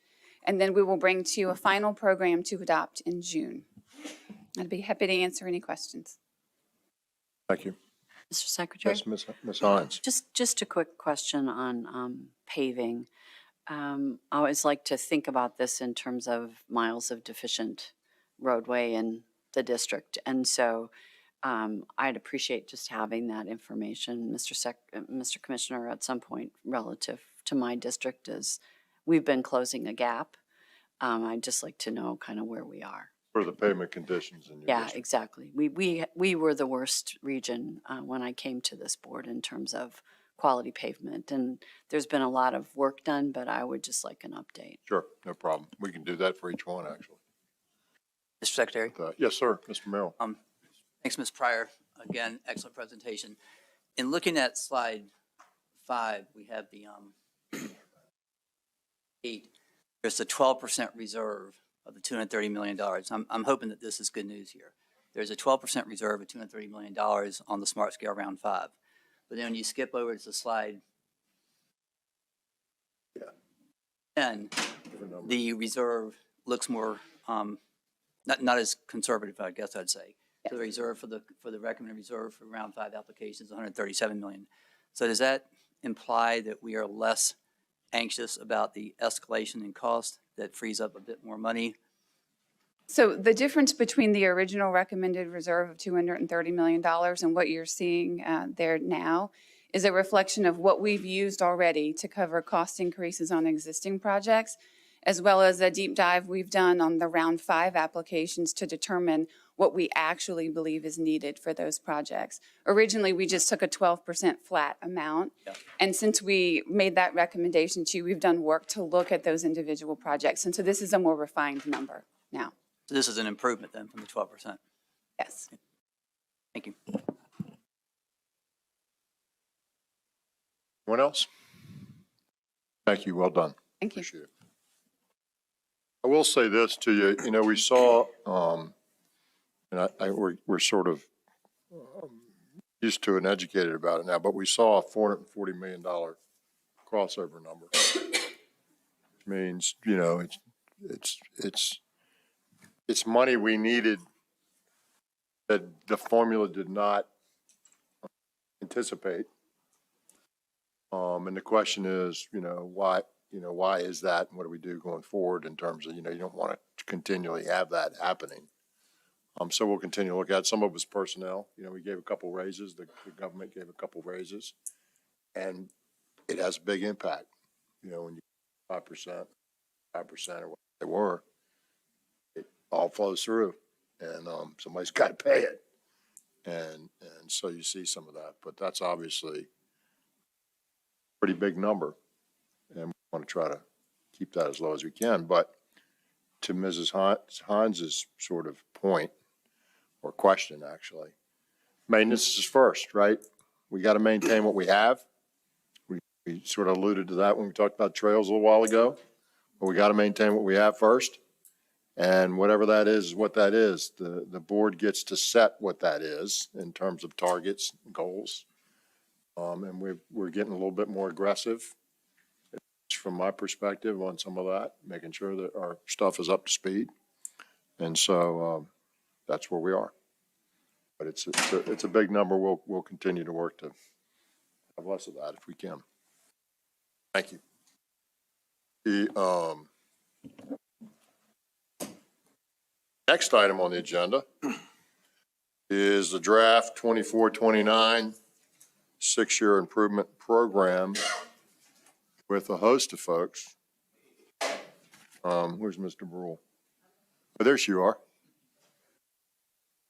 And then we will bring to you a final program to adopt in June. I'd be happy to answer any questions. Thank you. Mr. Secretary? Yes, Ms. Hines. Just a quick question on paving. I always like to think about this in terms of miles of deficient roadway in the district. And so I'd appreciate just having that information, Mr. Commissioner, at some point relative to my district as we've been closing a gap. I'd just like to know kind of where we are. For the pavement conditions in your Yeah, district. exactly. We were the worst region when I came to this board in terms of quality pavement. And there's been a lot of work done, but I would just like an update. Sure, no problem. We can do that for each one, actually. Mr. Secretary. Yes, sir, Mr. Merrill. Thanks, Ms. Pryor. Again, excellent presentation. In looking at slide 5, we have the 8. There's a 12% reserve of the $230 million. I'm hoping that this is good news here. There's a 12% reserve of $230 million on the Smart Scale Round 5. But then when you skip over to slide 10, the reserve looks more, not as conservative, I guess I'd say. So the reserve for the recommended reserve for round 5 applications is $137 million. So does that imply that we are less anxious about the escalation in cost that frees up a bit more money? So the difference between the original recommended reserve of $230 million and what you're seeing there now is a reflection of what we've used already to cover cost increases on existing projects, as well as a deep dive we've done on the round 5 applications to determine what we actually believe is needed for those projects. Originally, we just took a 12% flat amount. Yeah. And since we made that recommendation to you, we've done work to look at those individual projects. And so this is a more refined number now. So this is an improvement then from the 12%. Yes. Thank you. Anyone else? Thank you, well done. Thank you. Appreciate it. I will say this to you, you know, we saw, and we're sort of used to and educated about it now, but we saw a $440 million crossover number. Which means, you know, it's money we needed that the formula did not anticipate. And the question is, why is that, and what do we do going forward in terms of, you don't want to continually have that happening. So we'll continue to look at. Some of it's personnel. We gave a couple raises. The government gave a couple raises, and it has a big impact. When you 5%, or what they were, it all flows through, and somebody's got to pay it, and so you see some of that. But that's obviously a pretty big number, and we want to try to keep that as low as we can. But to Mrs. Hines' sort of point, or question actually, maintenance is first, right? We got to maintain what we have. We sort of alluded to that when we talked about trails a little while ago, but we got to maintain what we have first. And whatever that is what that is. The board gets to set what that is in terms of targets and goals. And we're getting a little bit more aggressive from my perspective on some of that, making sure that our stuff is up to speed. And so that's where we are. But it's a big number. We'll continue to work to have less of that if we can. Thank you. The next item on the agenda is the draft 24-29 6-year improvement program with a host of folks. Where's Mr. Brule? Oh, there you are.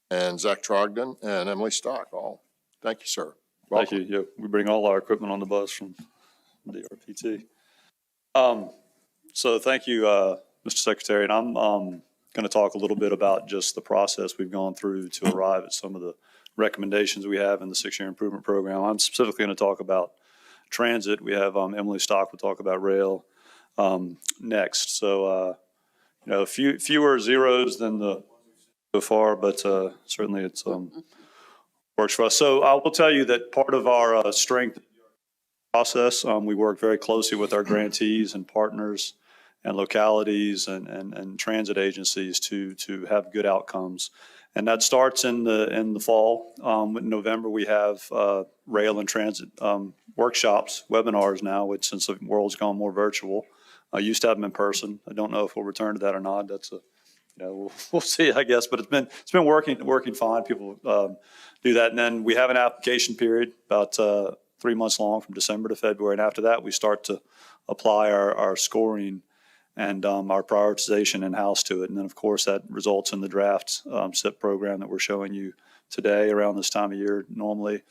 And Zach Trogdon and Emily Stock. All. Thank you, sir. Welcome. Thank you. Yeah, we bring all our equipment on the bus from DRPT. So thank you, Mr. Secretary. And I'm going to talk a little bit about just the process we've gone through to arrive at some of the recommendations we have in the 6-year improvement program. I'm specifically going to talk about transit. We have Emily Stock will talk about rail next. So, fewer zeros than the before, but certainly it's works for us. So I will tell you that part of our strength process, we work very closely with our grantees and partners and localities and transit agencies to have good outcomes. And that starts in the fall. In November, we have rail and transit workshops, webinars now, which since the world's gone more virtual. I used to have them in person. I don't know if we'll return to that or not. That's we'll see, I guess. But it's been working fine. People do that, and then we have an application period about 3 months long, from December to February. And after that, we start to apply our scoring and our prioritization in-house to it. And then, of course, that results in the draft SIP program that we're showing you today around this time of year normally.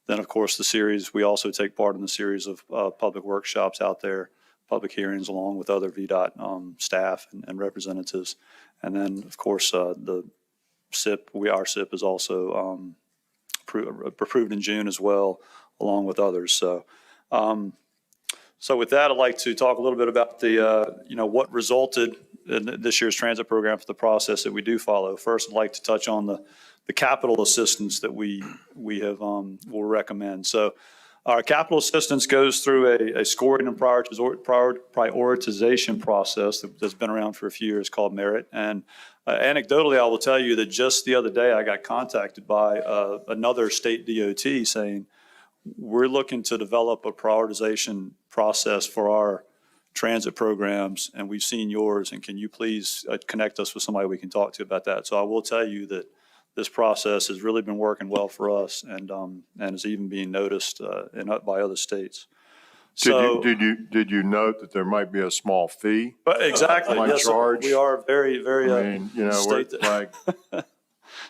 Then, of course, the series, we also take part in the series of public workshops out there, public hearings, along with other VDOT staff and representatives. And then, of course, the SIP, our SIP is also approved in June as well, along with others. So, so with that, I'd like to talk a little bit about the, what resulted in this year's transit program for the process that we do follow. First, I'd like to touch on the capital assistance that we have, will recommend. So our capital assistance goes through a scoring and prioritization process that's been around for a few years called Merit. And anecdotally, I will tell you that just the other day, I got contacted by another state DOT saying, we're looking to develop a prioritization process for our transit programs, and we've seen yours, and can you please connect us with somebody we can talk to about that? So I will tell you that this process has really been working well for us, and is even being noticed by other states. So, Did you note that there might be a small fee? Exactly. Yes, charge? we are very, very. I mean, we're like.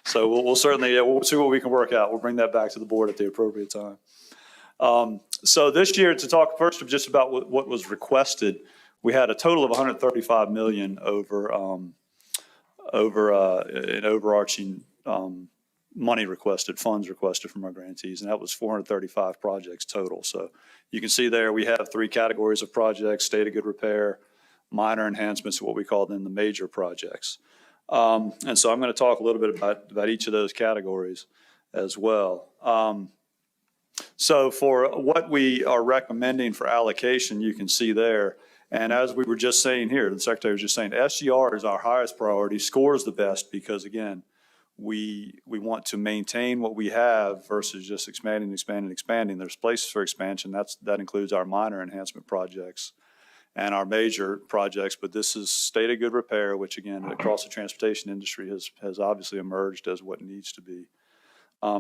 So we'll certainly, we'll see what we can work out. We'll bring that back to the board at the appropriate time. So this year, to talk first just about what was requested, we had a total of 135 million over an overarching money requested, funds requested from our grantees, and that was 435 projects total. So you can see there we have 3 categories of projects: state of good repair, minor enhancements, what we call then the major projects. And so I'm going to talk a little bit about each of those categories as well. So for what we are recommending for allocation, you can see there. And as we were just saying here, the Secretary was just saying, SGR is our highest priority, scores the best because, again, we want to maintain what we have versus just expanding. There's places for expansion. That includes our minor enhancement projects and our major projects, but this is state of good repair, which, again, across the transportation industry has obviously emerged as what needs to be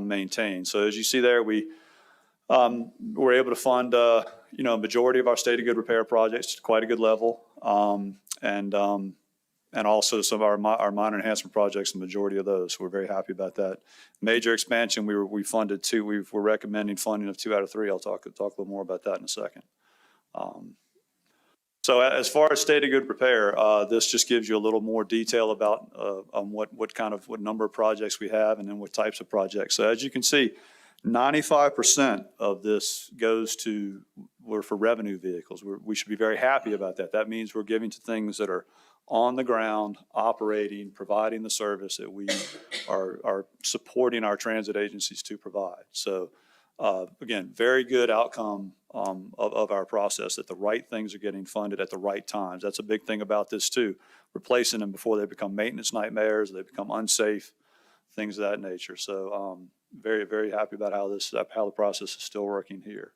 maintained. So as you see there, we're able to fund, a majority of our state of good repair projects to quite a good level. And also some of our minor enhancement projects, the majority of those. So we're very happy about that. Major expansion, we funded 2. We're recommending funding of 2 out of 3. I'll talk a little more about that in a second. So as far as state of good repair, this just gives you a little more detail about what number of projects we have and then what types of projects. So as you can see, 95% of this goes for revenue vehicles. We should be very happy about that. That means we're giving to things that are on the ground, operating, providing the service that we are supporting our transit agencies to provide. So again, very good outcome of our process, that the right things are getting funded at the right times. That's a big thing about this too, replacing them before they become maintenance nightmares, they become unsafe, things of that nature. So very, very happy about how the process is still working here.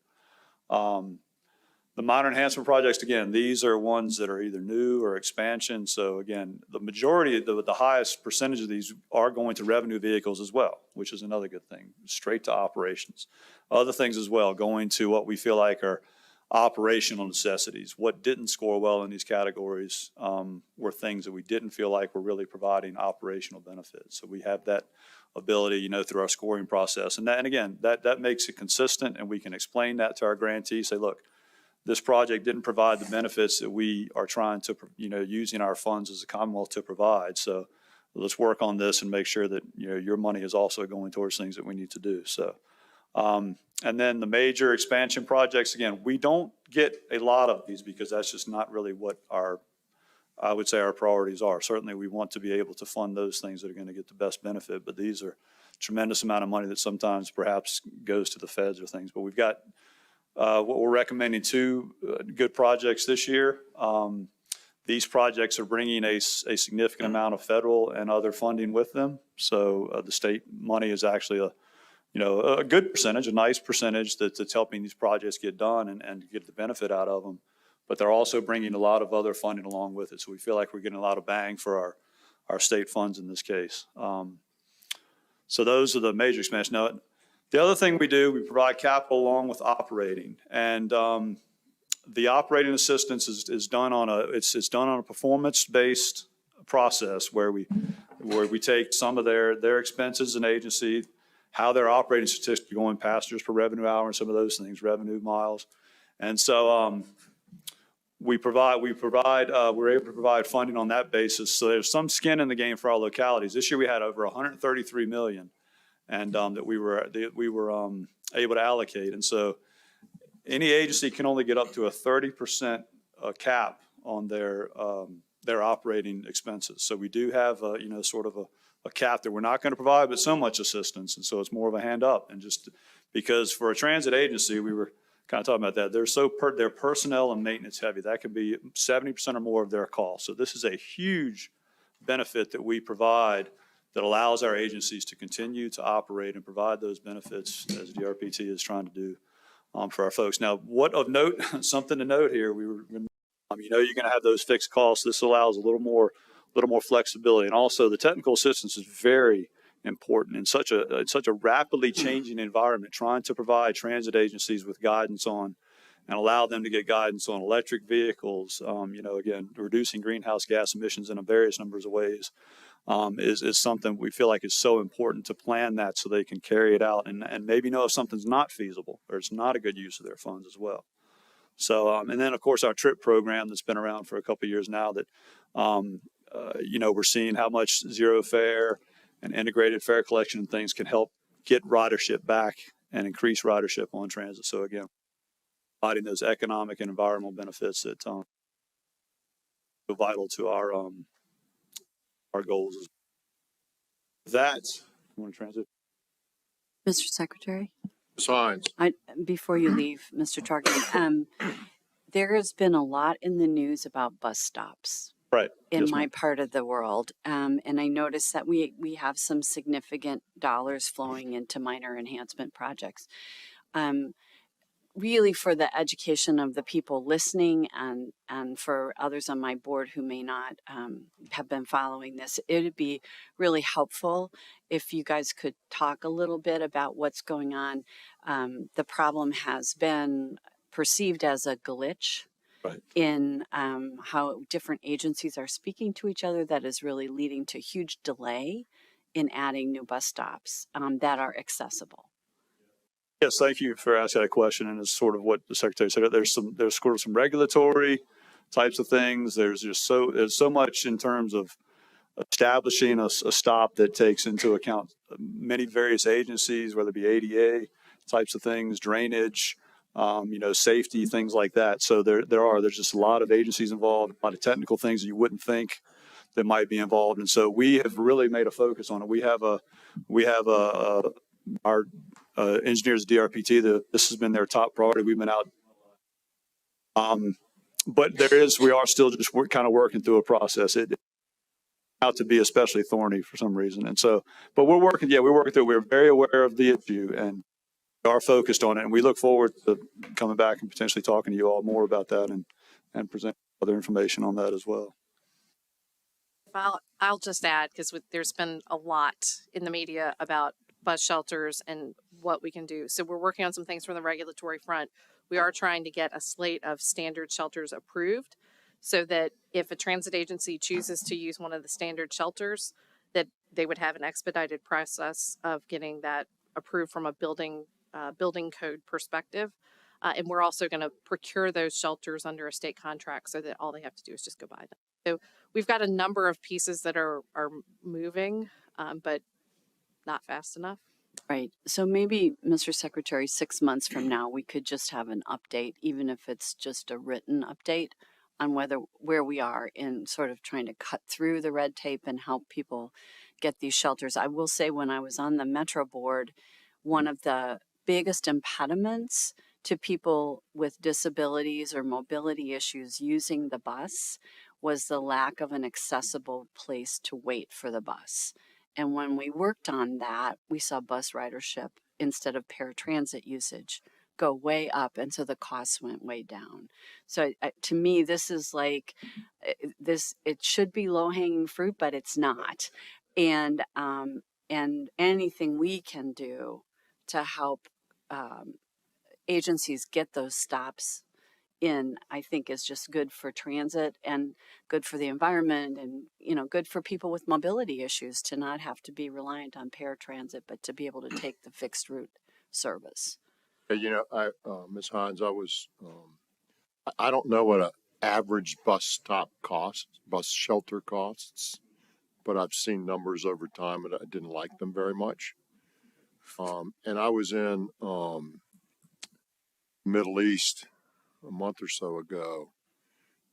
The minor enhancement projects, again, these are ones that are either new or expansion. So again, the majority, the highest percentage of these are going to revenue vehicles as well, which is another good thing, straight to operations. Other things as well, going to what we feel like are operational necessities. What didn't score well in these categories were things that we didn't feel like were really providing operational benefits. So we have that ability, through our scoring process. And again, that makes it consistent, and we can explain that to our grantees, say, look, this project didn't provide the benefits that we are trying to, using our funds as a Commonwealth to provide. So let's work on this and make sure that, your money is also going towards things that we need to do. So, and then the major expansion projects, again, we don't get a lot of these because that's just not really what I would say our priorities are. Certainly we want to be able to fund those things that are going to get the best benefit, but these are a tremendous amount of money that sometimes perhaps goes to the feds or things. But we've got what we're recommending 2 good projects this year. These projects are bringing a significant amount of federal and other funding with them. So the state money is actually a good percentage, a nice percentage that's helping these projects get done and get the benefit out of them. But they're also bringing a lot of other funding along with it. So we feel like we're getting a lot of bang for our state funds in this case. So those are the major expansions. Now, the other thing we do, we provide capital along with operating. And the operating assistance is done on a performance-based process where we take some of their expenses and agency, how their operating statistics are going, passengers per revenue hour and some of those things, revenue miles. And so we're able to provide funding on that basis. So there's some skin in the game for our localities. This year we had over 133 million and that we were able to allocate. And so any agency can only get up to a 30% cap on their operating expenses. So we do have sort of a cap that we're not going to provide, but so much assistance. And so it's more of a hand up. And just because for a transit agency, we were kind of talking about that. They're personnel and maintenance heavy. That could be 70% or more of their cost. So this is a huge benefit that we provide that allows our agencies to continue to operate and provide those benefits as DRPT is trying to do for our folks. Now, what of note, something to note here, you're going to have those fixed costs. This allows a little more flexibility. And also the technical assistance is very important in such a rapidly changing environment, trying to provide transit agencies with guidance on and allow them to get guidance on electric vehicles, again, reducing greenhouse gas emissions in a various numbers of ways, is something we feel like is so important to plan that so they can carry it out and maybe know if something's not feasible or it's not a good use of their funds as well. So, and then of course our TRIP program that's been around for a couple of years now that, we're seeing how much zero fare and integrated fare collection and things can help get ridership back and increase ridership on transit. So again, providing those economic and environmental benefits that are vital to our goals. That, you want to transit? Mr. Secretary? Ms. Hines. Before you leave, Mr. Tarkin, there has been a lot in the news about bus stops. Right. In Yes, my ma'am. part of the world. And I noticed that we have some significant dollars flowing into minor enhancement projects. Really for the education of the people listening and for others on my board who may not have been following this, it would be really helpful if you guys could talk a little bit about what's going on. The problem has been perceived as a glitch in how different agencies are speaking to each other that is really leading to huge delay in adding new bus stops that are accessible. Yes, thank you for asking that question. And it's sort of what the Secretary said. There's sort of some regulatory types of things. There's so much in terms of establishing a stop that takes into account many various agencies, whether it be ADA types of things, drainage, safety, things like that. So there's just a lot of agencies involved, a lot of technical things that you wouldn't think that might be involved. And so we have really made a focus on it. We have our engineers at DRPT, this has been their top priority. We've been out. But we are still just kind of working through a process. It out to be especially thorny for some reason. And so, but we're working through it. We're very aware of the issue and are focused on it. And we look forward to coming back and potentially talking to you all more about that and present other information on that as well. I'll just add, because there's been a lot in the media about bus shelters and what we can do. So we're working on some things from the regulatory front. We are trying to get a slate of standard shelters approved so that if a transit agency chooses to use one of the standard shelters, that they would have an expedited process of getting that approved from a building code perspective. And we're also going to procure those shelters under a state contract so that all they have to do is just go buy them. So we've got a number of pieces that are moving, but not fast enough. Right. So maybe, Mr. Secretary, 6 months from now, we could just have an update, even if it's just a written update on where we are in sort of trying to cut through the red tape and help people get these shelters. I will say when I was on the Metro board, one of the biggest impediments to people with disabilities or mobility issues using the bus was the lack of an accessible place to wait for the bus. And when we worked on that, we saw bus ridership instead of paratransit usage go way up. And so the costs went way down. So to me, this is like it should be low hanging fruit, but it's not. And anything we can do to help agencies get those stops in, I think is just good for transit and good for the environment and, good for people with mobility issues to not have to be reliant on paratransit, but to be able to take the fixed route service. Ms. Hines, I don't know what average bus stop costs, bus shelter costs, but I've seen numbers over time and I didn't like them very much. And I was in Middle East a month or so ago,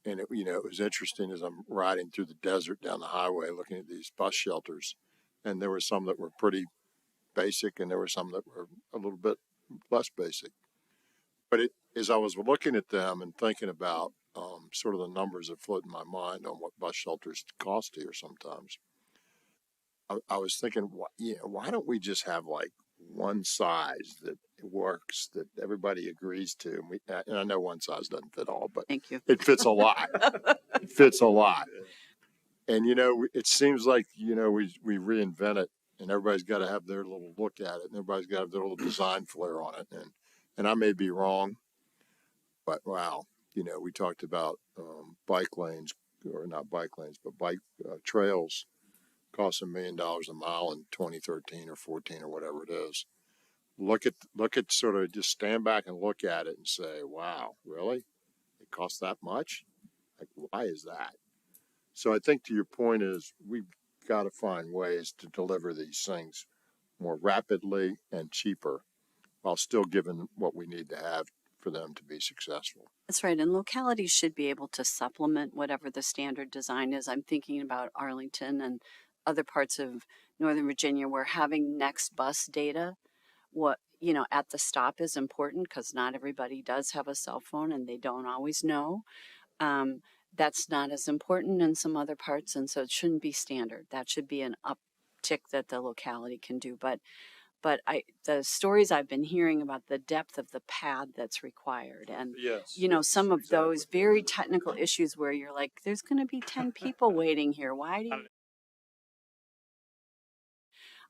and it was interesting as I'm riding through the desert down the highway looking at these bus shelters, and there were some that were pretty basic and there were some that were a little bit less basic. But as I was looking at them and thinking about sort of the numbers that float in my mind on what bus shelters cost here sometimes, I was thinking, why don't we just have like one size that works, that everybody agrees to? And I know one size doesn't fit all, but Thank you. it fits a lot. It fits a lot. And, it seems like, we reinvent it and everybody's got to have their little look at it and everybody's got to have their little design flair on it. And I may be wrong, but wow, we talked about bike lanes, or not bike lanes, but bike trails cost $1 million a mile in 2013 or 14 or whatever it is. Look at sort of just stand back and look at it and say, wow, really? It costs that much? Like, why is that? So I think to your point is we've got to find ways to deliver these things more rapidly and cheaper while still giving what we need to have for them to be successful. That's right. And localities should be able to supplement whatever the standard design is. I'm thinking about Arlington and other parts of Northern Virginia where having next bus data, at the stop is important because not everybody does have a cell phone and they don't always know. That's not as important in some other parts. And so it shouldn't be standard. That should be an uptick that the locality can do. But the stories I've been hearing about the depth of the pad that's required and, Yes, some of exactly. those very technical issues where you're like, there's going to be 10 people waiting here. Why do you?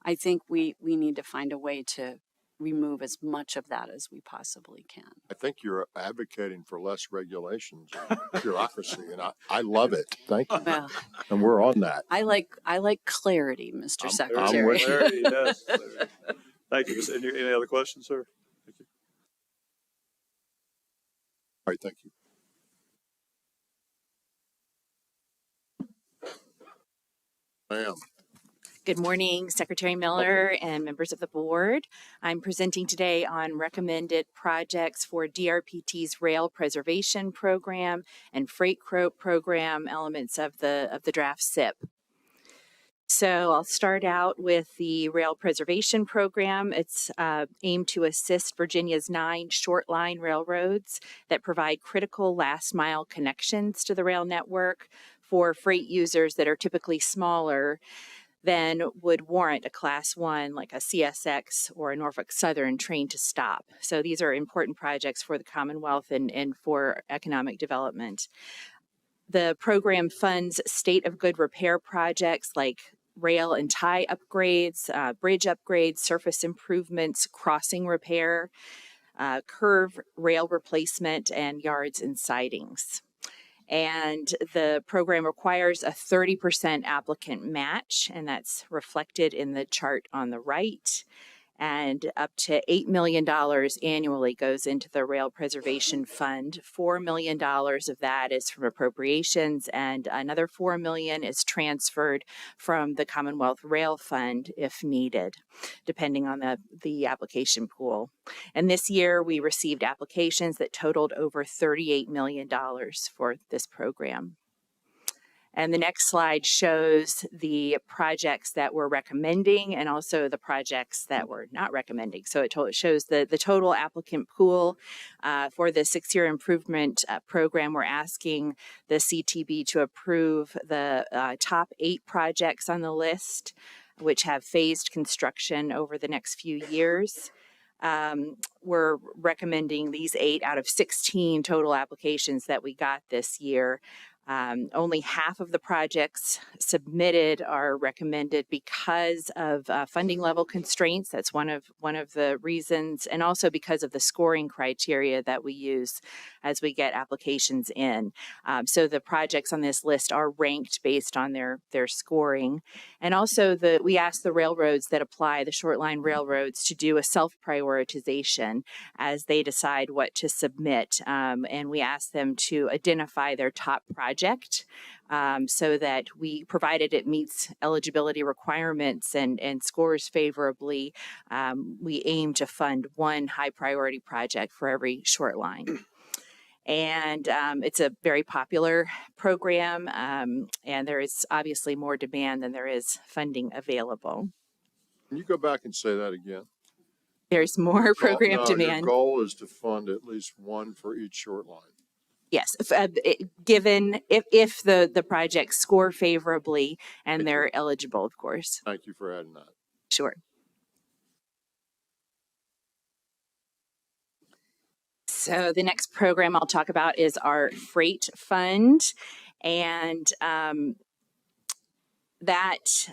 I think we need to find a way to remove as much of that as we possibly can. I think you're advocating for less regulations and bureaucracy, and I love it. Thank you. Well, And we're on that. I like clarity, Mr. I'm Secretary. with you. Clarity, yes. Thank you. Any other questions, sir? Thank you. All right, thank you. Ma'am. Good morning, Secretary Miller and members of the board. I'm presenting today on recommended projects for DRPT's Rail Preservation Program and Freight Program elements of the draft SIP. So I'll start out with the Rail Preservation Program. It's aimed to assist Virginia's 9 short line railroads that provide critical last mile connections to the rail network for freight users that are typically smaller than would warrant a Class 1 like a CSX or a Norfolk Southern train to stop. So these are important projects for the Commonwealth and for economic development. The program funds state of good repair projects like rail and tie upgrades, bridge upgrades, surface improvements, crossing repair, curve rail replacement, and yards and sidings. And the program requires a 30% applicant match, and that's reflected in the chart on the right. And up to $8 million annually goes into the Rail Preservation Fund. $4 million of that is from appropriations, and another $4 million is transferred from the Commonwealth Rail Fund if needed, depending on the application pool. And this year, we received applications that totaled over $38 million for this program. And the next slide shows the projects that we're recommending and also the projects that we're not recommending. So it shows the total applicant pool for the 6-year improvement program. We're asking the CTB to approve the top 8 projects on the list, which have phased construction over the next few years. We're recommending these 8 out of 16 total applications that we got this year. Only half of the projects submitted are recommended because of funding level constraints. That's one of the reasons, and also because of the scoring criteria that we use as we get applications in. So the projects on this list are ranked based on their scoring, and also we ask the railroads that apply, the short line railroads, to do a self prioritization as they decide what to submit, and we ask them to identify their top project so that provided it meets eligibility requirements and scores favorably, we aim to fund one high priority project for every short line. And it's a very popular program, and there is obviously more demand than there is funding available. Can you go back and say that again? There's more program demand. Your goal is to fund at least one for each short line. Yes, given if the projects score favorably and they're eligible, of course. Thank you for adding that. Sure. So the next program I'll talk about is our Freight Fund, and that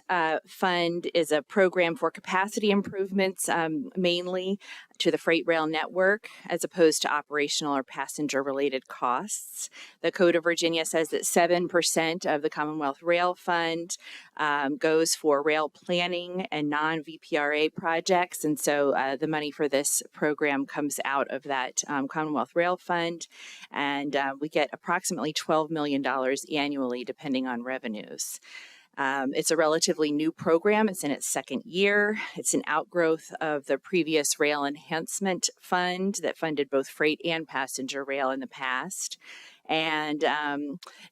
fund is a program for capacity improvements, mainly to the freight rail network, as opposed to operational or passenger related costs. The Code of Virginia says that 7% of the Commonwealth Rail Fund goes for rail planning and non-VPRA projects. And so the money for this program comes out of that Commonwealth Rail Fund. And we get approximately $12 million annually, depending on revenues. It's a relatively new program. It's in its second year. It's an outgrowth of the previous Rail Enhancement Fund that funded both freight and passenger rail in the past. And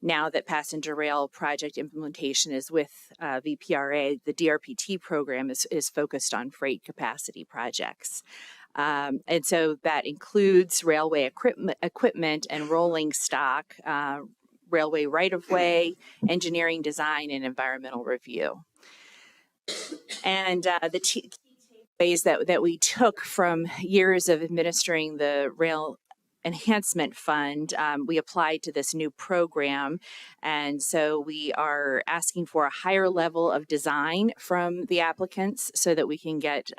now that passenger rail project implementation is with VPRA, the DRPT program is focused on freight capacity projects. And so that includes railway equipment and rolling stock, railway right-of-way, engineering design, and environmental review. And the key ways that we took from years of administering the Rail Enhancement Fund, we applied to this new program. And so we are asking for a higher level of design from the applicants so that we can get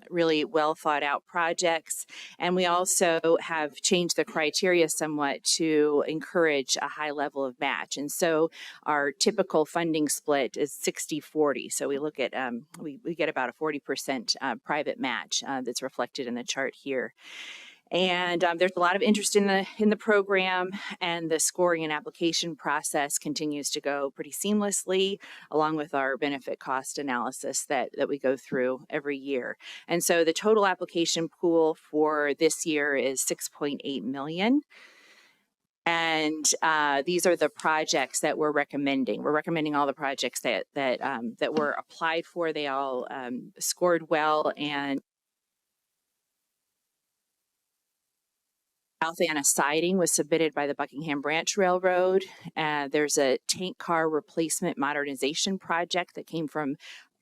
really well thought out projects. And we also have changed the criteria somewhat to encourage a high level of match. And so our typical funding split is 60-40. So we look at, we get about a 40% private match that's reflected in the chart here. And there's a lot of interest in the program, and the scoring and application process continues to go pretty seamlessly, along with our benefit cost analysis that we go through every year. And so the total application pool for this year is $6.8 million. And these are the projects that we're recommending. We're recommending all the projects that were applied for. They all scored well, and South Anna siding was submitted by the Buckingham Branch Railroad. There's a tank car replacement modernization project that came from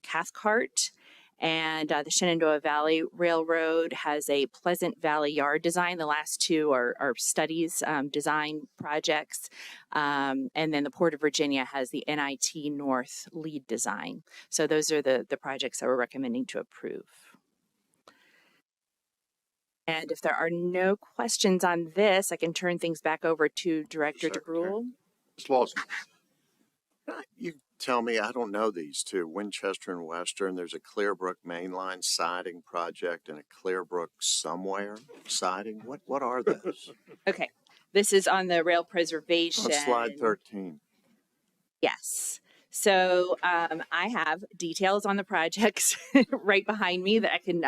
Cathcart. And the Shenandoah Valley Railroad has a Pleasant Valley Yard design. The last two are studies, design projects. And then the Port of Virginia has the NIT North lead design. So those are the projects that we're recommending to approve. And if there are no questions on this, I can turn things back over to Director DeGrule. Ms. Lawson. You tell me, I don't know these two, Winchester and Western. There's a Clearbrook mainline siding project and a Clearbrook somewhere siding. What are those? Okay, this is on the rail preservation. On slide 13. Yes. So I have details on the projects right behind me that I can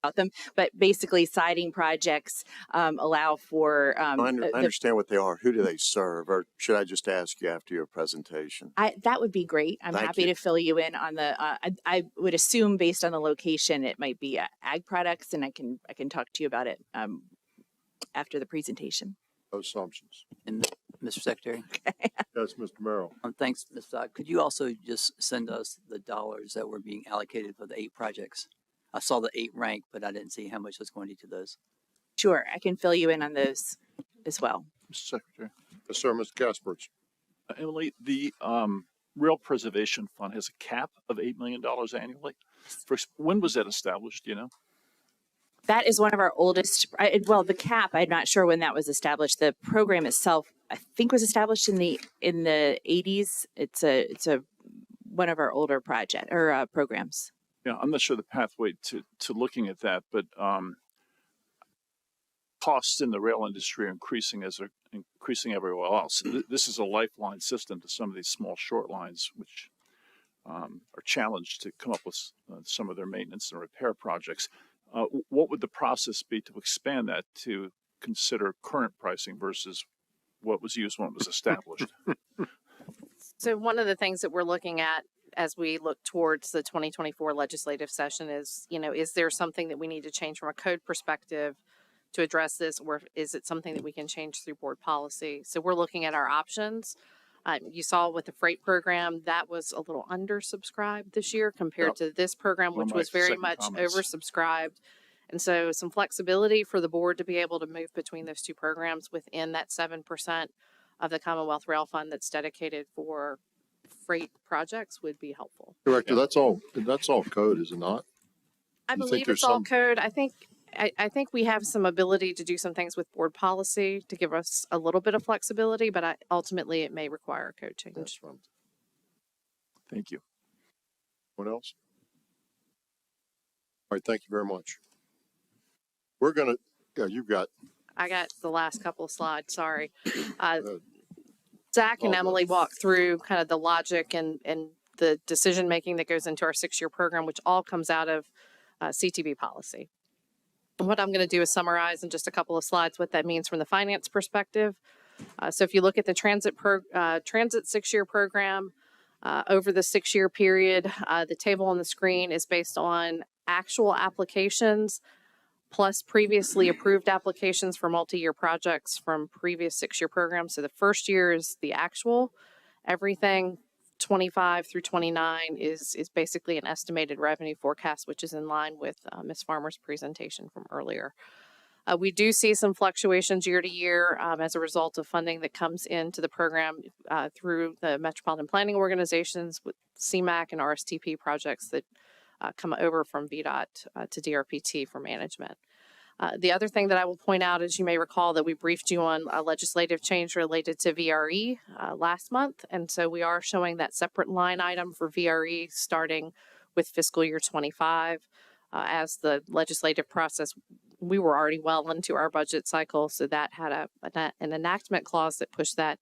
about them, but basically siding projects allow for I understand what they are. Who do they serve? Or should I just ask you after your presentation? That would be great. I'm Thank happy you. to fill you in on the I would assume based on the location it might be ag products, and I can talk to you about it after the presentation. Assumptions. And Mr. Secretary? Yes, Mr. Merrill. Thanks, Ms. Dodd. Could you also just send us the dollars that were being allocated for the 8 projects? I saw the 8 ranked, but I didn't see how much was going into those. Sure, I can fill you in on those. as well. Mr. Secretary. Yes, sir, Mr. Casper's. Emily, the Rail Preservation Fund has a cap of $8 million annually. When was that established, do you know? That is one of our oldest, well, the cap, I'm not sure when that was established. The program itself, I think, was established in the 80s. It's a one of our older programs. Yeah, I'm not sure the pathway to looking at that, but costs in the rail industry are increasing as they're increasing everywhere else. This is a lifeline system to some of these small short lines, which are challenged to come up with some of their maintenance and repair projects. What would the process be to expand that to consider current pricing versus what was used when it was established? So one of the things that we're looking at as we look towards the 2024 legislative session is, is there something that we need to change from a code perspective to address this, or is it something that we can change through board policy? So we're looking at our options. You saw with the freight program, that was a little undersubscribed this year compared to this program, which was very much oversubscribed. And so some flexibility for the board to be able to move between those two programs within that 7% of the Commonwealth Rail Fund that's dedicated for freight projects would be helpful. Director, that's all code, is it not? I believe it's all code. I think we have some ability to do some things with board policy to give us a little bit of flexibility, but ultimately it may require a code change. Thank you. What else? All right, thank you very much. I got the last couple of slides, sorry. Zach and Emily walked through kind of the logic and the decision-making that goes into our 6-year program, which all comes out of CTB policy. And what I'm going to do is summarize in just a couple of slides what that means from the finance perspective. So if you look at the transit 6-year program, over the 6-year period, the table on the screen is based on actual applications plus previously approved applications for multi-year projects from previous 6-year programs. So the first year is the actual. Everything 25 through 29 is basically an estimated revenue forecast, which is in line with Ms. Farmer's presentation from earlier. We do see some fluctuations year to year as a result of funding that comes into the program through the metropolitan planning organizations with CMAQ and RSTP projects that come over from VDOT to DRPT for management. The other thing that I will point out is you may recall that we briefed you on a legislative change related to VRE last month. And so we are showing that separate line item for VRE starting with fiscal year 25. As the legislative process, we were already well into our budget cycle. So that had an enactment clause that pushed that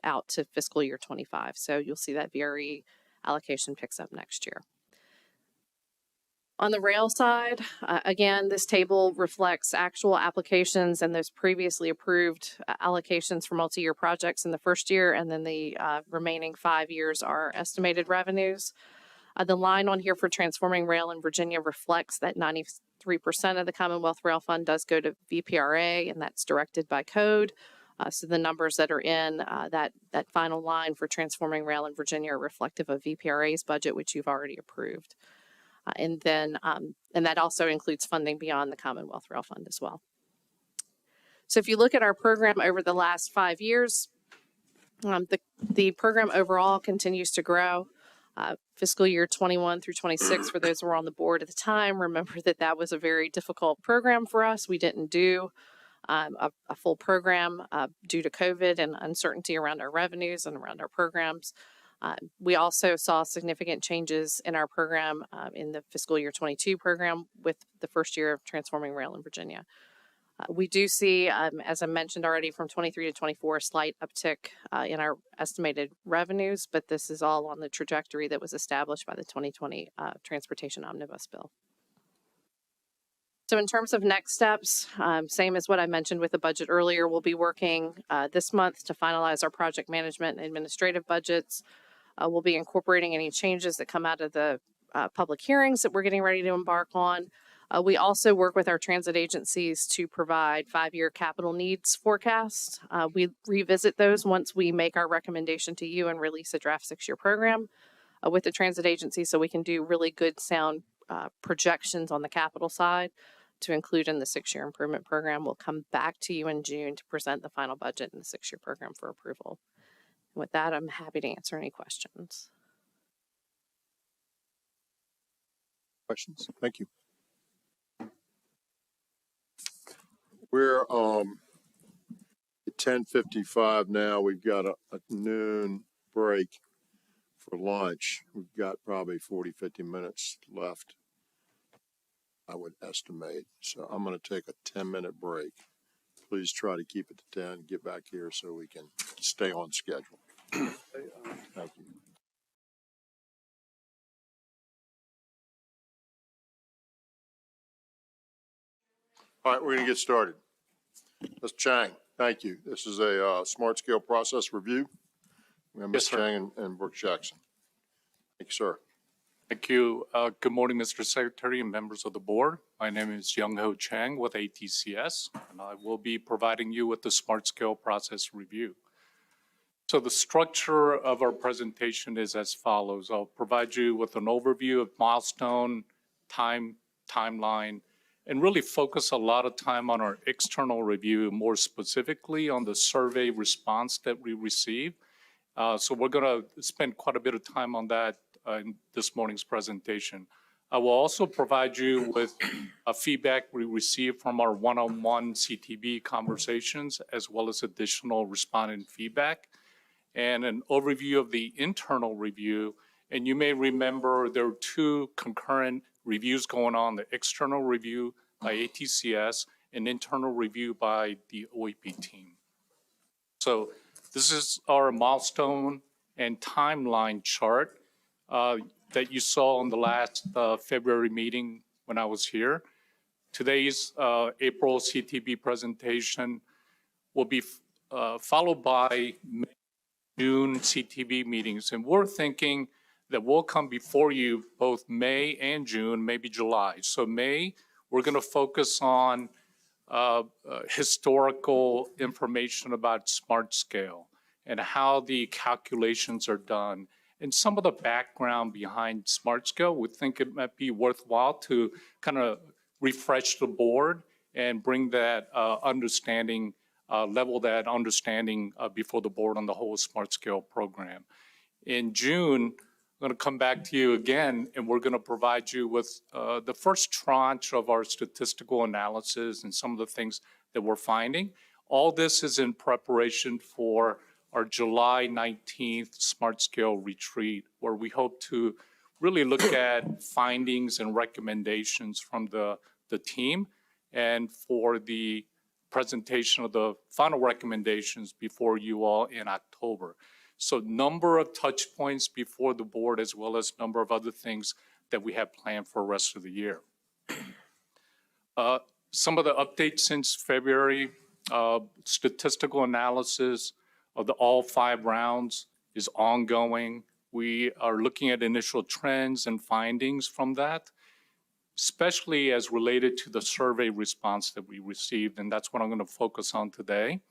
out to fiscal year 25. So you'll see that VRE allocation picks up next year. On the rail side, again, this table reflects actual applications and those previously approved allocations for multi-year projects in the first year, and then the remaining 5 years are estimated revenues. The line on here for transforming rail in Virginia reflects that 93% of the Commonwealth Rail Fund does go to VPRA, and that's directed by code. So the numbers that are in that final line for transforming rail in Virginia are reflective of VPRA's budget, which you've already approved. And that also includes funding beyond the Commonwealth Rail Fund as well. So if you look at our program over the last 5 years, the program overall continues to grow. Fiscal year 21 through 26, for those who were on the board at the time, remember that was a very difficult program for us. We didn't do a full program due to COVID and uncertainty around our revenues and around our programs. We also saw significant changes in our program in the fiscal year 22 program with the first year of transforming rail in Virginia. We do see, as I mentioned already, from 23 to 24, a slight uptick in our estimated revenues, but this is all on the trajectory that was established by the 2020 Transportation Omnibus Bill. So in terms of next steps, same as what I mentioned with the budget earlier, we'll be working this month to finalize our project management and administrative budgets. We'll be incorporating any changes that come out of the public hearings that we're getting ready to embark on. We also work with our transit agencies to provide 5-year capital needs forecasts. We revisit those once we make our recommendation to you and release a draft 6-year program with the transit agency, so we can do really good sound projections on the capital side. to include in the 6-year improvement program. We'll come back to you in June to present the final budget in the 6-year program for approval. With that, I'm happy to answer any questions. Questions? Thank you. We're at 10:55 now. We've got a noon break for lunch. We've got probably 40, 50 minutes left, I would estimate. So I'm going to take a 10-minute break. Please try to keep it to 10, get back here so we can stay on schedule. Thank you. All right, we're going to get started. Ms. Chang, thank you. This is a smart scale process review. We have Ms. Chang and Brooke Jackson. Thank you, sir. Thank you. Good morning, Mr. Secretary and members of the board. My name is Young Ho Chang with ATCS, and I will be providing you with the smart scale process review. So the structure of our presentation is as follows. I'll provide you with an overview of milestone, timeline, and really focus a lot of time on our external review, more specifically on the survey response that we received. So we're going to spend quite a bit of time on that in this morning's presentation. I will also provide you with feedback we received from our one-on-one CTB conversations, as well as additional respondent feedback, and an overview of the internal review. And you may remember there are two concurrent reviews going on, the external review by ATCS and internal review by the OEP team. So this is our milestone and timeline chart that you saw on the last February meeting when I was here. Today's April CTB presentation will be followed by June CTB meetings. And we're thinking that we'll come before you both May and June, maybe July. So May, we're going to focus on historical information about smart scale and how the calculations are done and some of the background behind smart scale. We think it might be worthwhile to kind of refresh the board and bring that understanding, level that understanding before the board on the whole smart scale program. In June, I'm going to come back to you again, and we're going to provide you with the first tranche of our statistical analysis and some of the things that we're finding. All this is in preparation for our July 19th Smart Scale Retreat, where we hope to really look at findings and recommendations from the team, and for the presentation of the final recommendations before you all in October. So number of touch points before the board, as well as number of other things that we have planned for the rest of the year. Some of the updates since February, statistical analysis of all 5 rounds is ongoing. We are looking at initial trends and findings from that, especially as related to the survey response that we received, and that's what I'm going to focus on today.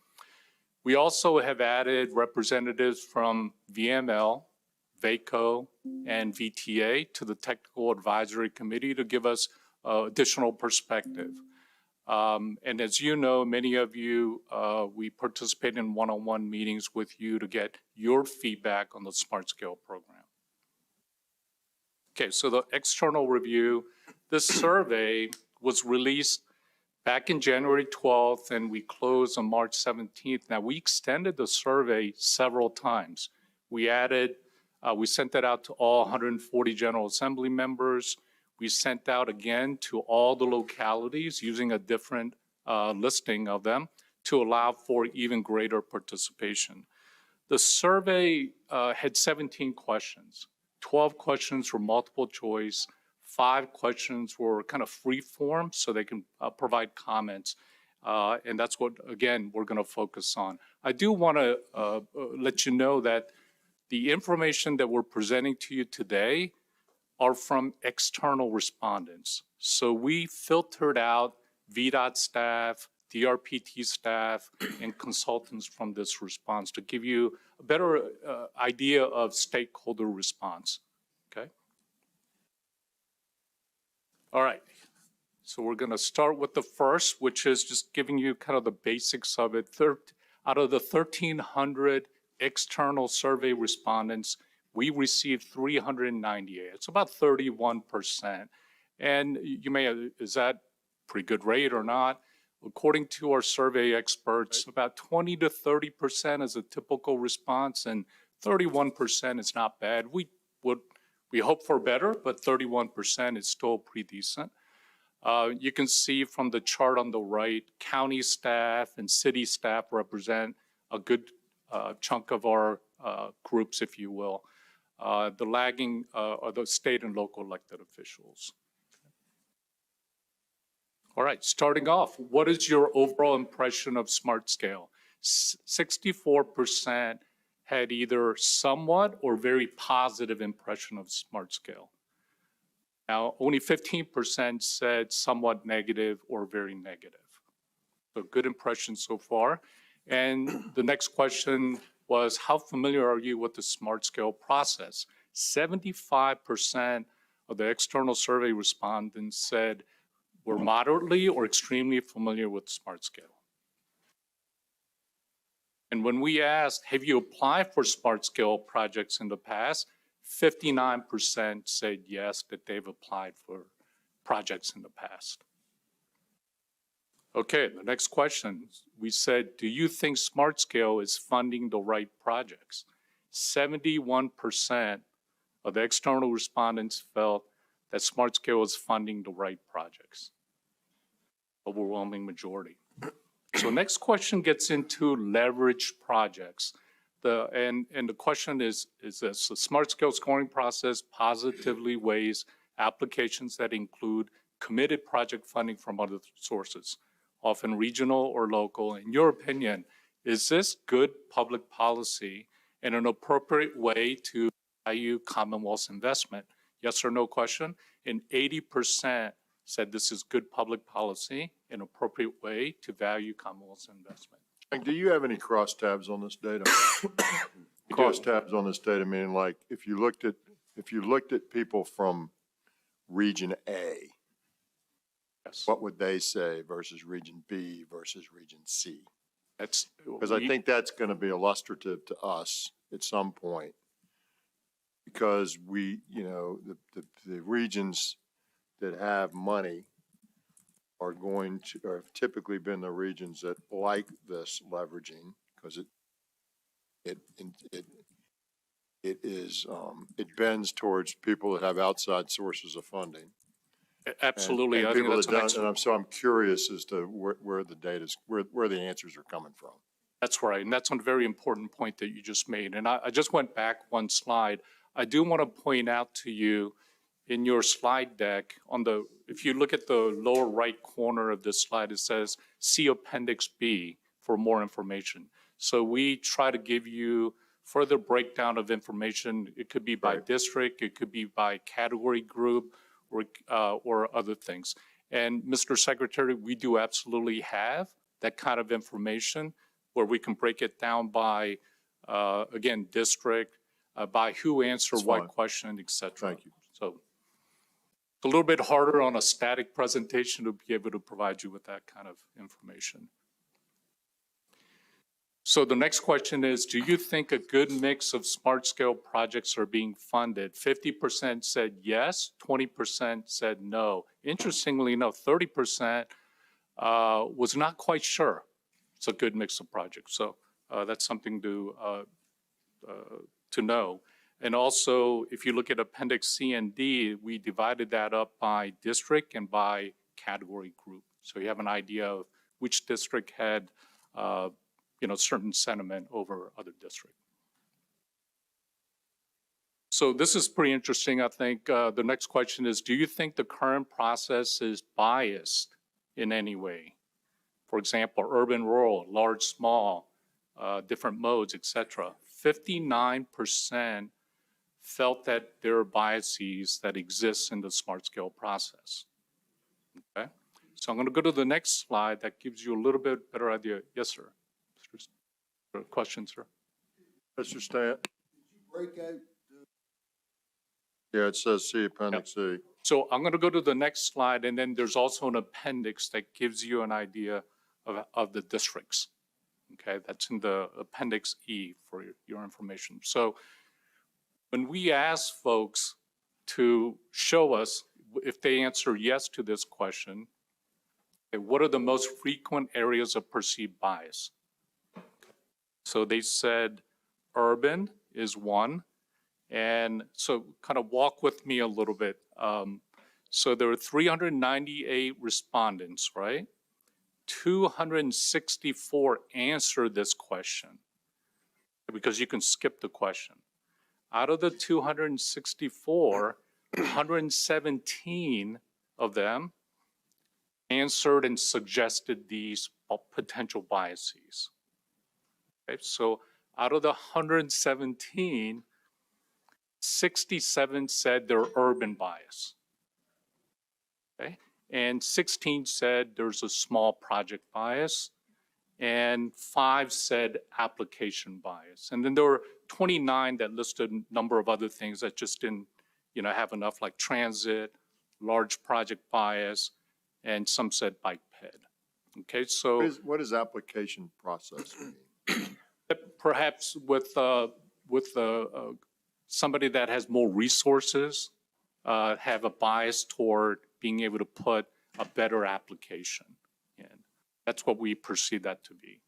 We also have added representatives from VML, VACO, and VTA to the Technical Advisory Committee to give us additional perspective. And as you know, many of you, we participate in one-on-one meetings with you to get your feedback on the Smart Scale program. Okay, so the external review, this survey was released back in January 12th, and we closed on March 17th. Now, we extended the survey several times. We added, we sent that out to all 140 General Assembly members. We sent out again to all the localities using a different listing of them to allow for even greater participation. The survey had 17 questions. 12 questions were multiple choice. 5 questions were kind of free form, so they can provide comments. And that's what, again, we're going to focus on. I do want to let you know that the information that we're presenting to you today are from external respondents. So we filtered out VDOT staff, DRPT staff, and consultants from this response to give you a better idea of stakeholder response, okay? All right, So we're going to start with the first, which is just giving you kind of the basics of it. Out of the 1,300 external survey respondents, we received 398. It's about 31%. And you may, is that pretty good rate or not? According to our survey experts, about 20 to 30% is a typical response, and 31% is not bad. We hope for better, but 31% is still pretty decent. You can see from the chart on the right, county staff and city staff represent a good chunk of our groups, if you will. The lagging are the state and local elected officials. All right, starting off, what is your overall impression of Smart Scale? 64% had either somewhat or very positive impression of Smart Scale. Now, only 15% said somewhat negative or very negative. So good impression so far. And the next question was, how familiar are you with the Smart Scale process? 75% of the external survey respondents said we're moderately or extremely familiar with Smart Scale. And when we asked, have you applied for Smart Scale projects in the past? 59% said yes, that they've applied for projects in the past. Okay, the next question, we said, do you think Smart Scale is funding the right projects? 71% of the external respondents felt that Smart Scale is funding the right projects. Overwhelming majority. So next question gets into leverage projects. And the question is this: the Smart Scale scoring process positively weighs applications that include committed project funding from other sources, often regional or local. In your opinion, is this good public policy and an appropriate way to value Commonwealth's investment? Yes or no question. And 80% said this is good public policy, an appropriate way to value Commonwealth's investment. And do you have any crosstabs on this data? Crosstabs on this data, meaning like if you looked at people from Region A, yes, what would they say versus Region B versus Region C? That's because I think that's going to be illustrative to us at some point. Because we, you know, the regions that have money are going to, or have typically been the regions that like this leveraging, because it bends towards people that have outside sources of funding. Absolutely. And I think people that's that an don't, excellent. so I'm curious as to where the data's, where the answers are coming from. That's right. And that's a very important point that you just made. And I just went back one slide. I do want to point out to you in your slide deck on the, if you look at the lower right corner of this slide, it says see Appendix B for more information. So we try to give you further breakdown of information. It could be by district, it could be by category group, or other things. And Mr. Secretary, we do absolutely have that kind of information where we can break it down by, again, district, by who answered what question, et cetera. Thank you. So it's a little bit harder on a static presentation to be able to provide you with that kind of information. So the next question is, do you think a good mix of smart scale projects are being funded? 50% said yes, 20% said no. Interestingly enough, 30% was not quite sure it's a good mix of projects. So that's something to know. And also, if you look at Appendix C and D, we divided that up by district and by category group. So you have an idea of which district had certain sentiment over other districts. So this is pretty interesting, I think. The next question is, do you think the current process is biased in any way? For example, urban, rural, large, small, different modes, et cetera. 59% felt that there are biases that exist in the smart scale process. Okay, so I'm going to go to the next slide that gives you a little bit better idea. Yes, sir. Question, sir. Mr. Stant? Break out Yeah, it says C, Appendix C. So I'm going to go to the next slide, and then there's also an appendix that gives you an idea of the districts. Okay, that's in the Appendix E for your information. So when we ask folks to show us if they answer yes to this question, okay, what are the most frequent areas of perceived bias? So they said urban is one. And so kind of walk with me a little bit. So there were 398 respondents, right? 264 answered this question because you can skip the question. Out of the 264, 117 of them answered and suggested these potential biases. Okay, so out of the 117, 67 said they're urban bias. Okay, and 16 said there's a small project bias, and 5 said application bias. And then there were 29 that listed a number of other things that just didn't, have enough, like transit, large project bias, and some said bike ped. Okay, so What is application process mean? perhaps with somebody that has more resources, have a bias toward being able to put a better application in. That's what we perceive that to be.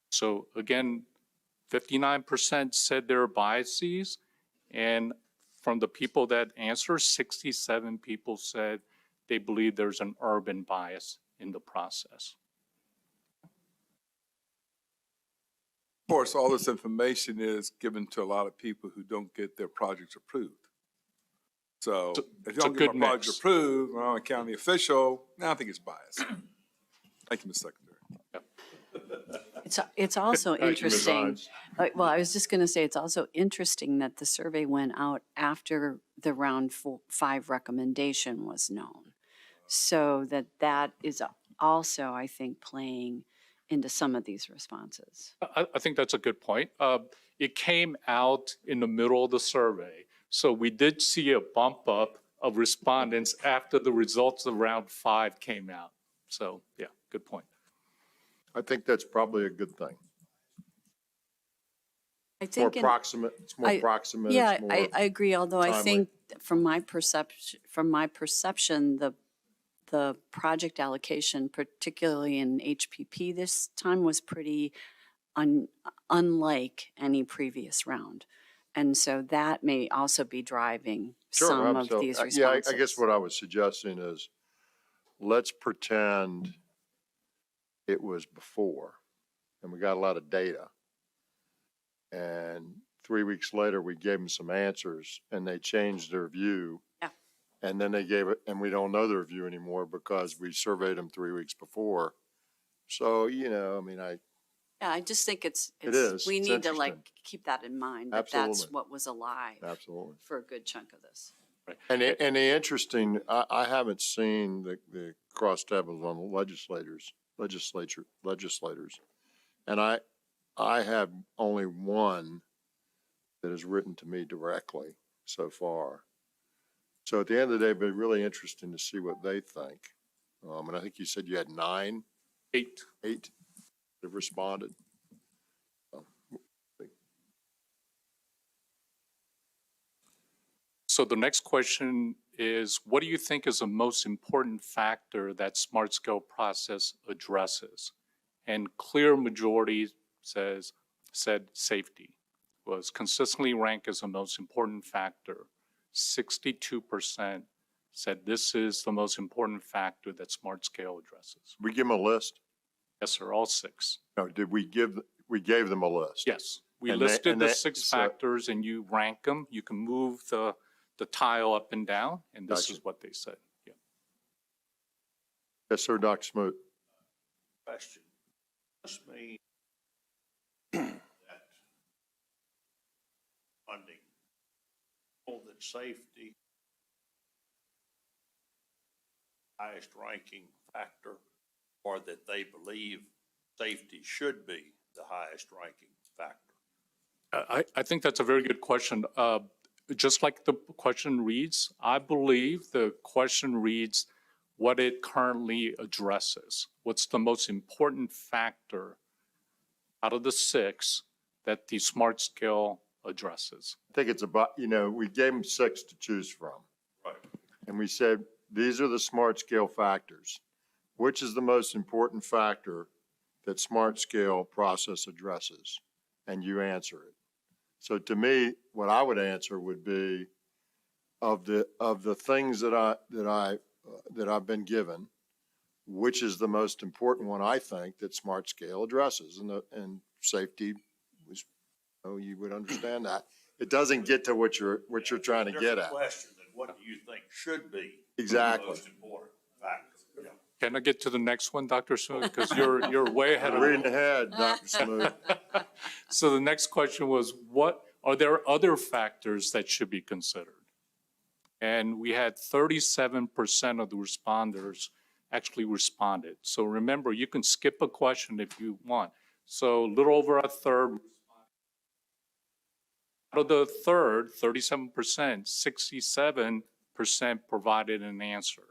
So again, 59% said there are biases, and from the people that answered, 67 people said they believe there's an urban bias in the process. Of course, all this information is given to a lot of people who don't get their projects approved. So if you don't get my project approved, when I'm a county official, now I think it's biased. Thank you, Mr. Secretary. It's also Thank you, Ms. interesting. Hines. Well, I was just going to say, it's also interesting that the survey went out after the round 5 recommendation was known. So that is also, I think, playing into some of these responses. I think that's a good point. It came out in the middle of the survey. So we did see a bump up of respondents after the results of round 5 came out. So yeah, good point. I think that's probably a good thing. I It's more think proximate, it's more proximate. Yeah, it's more I agree, although I timely. think from my perception, the project allocation, particularly in HPP this time, was pretty unlike any previous round. And so that may also be driving some of these responses. Yeah, I guess what I was suggesting is, let's pretend it was before, and we got a lot of data. And 3 weeks later, we gave them some answers, and they changed their view. Yeah. And then they gave it, and we don't know their view anymore because we surveyed them 3 weeks before. So, I just think it is. We It's need to interesting. keep that in mind, that that's Absolutely. what was alive Absolutely. for a good chunk of this. Right. And the interesting, I haven't seen the cross tables on the legislators. And I have only one that has written to me directly so far. So at the end of the day, it'd be really interesting to see what they think. And I think you said you had 9? 8. 8 that have responded. So the next question is, what do you think is the most important factor that Smart Scale process addresses? And clear majority said safety was consistently ranked as the most important factor. 62% said this is the most important factor that Smart Scale addresses. We give them a list? Yes, sir, all 6. No, we gave them a list? Yes, we And listed the they- 6 so- factors and you rank them. You can move the tile up and down, and this Gotcha. is what they said. Yeah. Yes, sir, Dr. Smoot. Question. This means that funding, that safety, highest ranking factor, or that they believe safety should be the highest ranking factor? I think that's a very good question. just like the question reads, I believe the question reads what it currently addresses. What's the most important factor out of the 6 that the SMART scale addresses? I think it's about, we gave them 6 to choose from. Right. And we said, these are the SMART scale factors. Which is the most important factor that SMART scale process addresses? And you answer it. So to me, what I would answer would be, of the things that I've been given, which is the most important one I think that SMART scale addresses? And safety was, you would understand that. It doesn't get to what you're trying to get at. Question than what do you think should be Exactly. the most important factor? Yeah. Can I get to the next one, Dr. Smoot? Because you're way ahead of me. Reading ahead, Dr. Smoot. So the next question was, what are there other factors that should be considered? And we had 37% of the responders actually responded. So remember, you can skip a question if you want. So a little over a third. Out of the third, 37%, 67% provided an answer.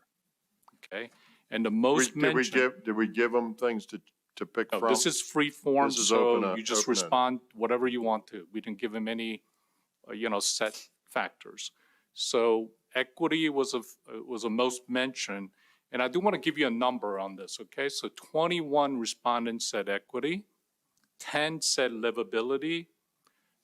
Okay? And the most mentioned. Did we give them things to pick No, from? this is free form, This is so you just open-ended. respond whatever you want to. We didn't give them any, set factors. So equity was a most mentioned, and I do want to give you a number on this, okay? So 21 respondents said equity, 10 said livability,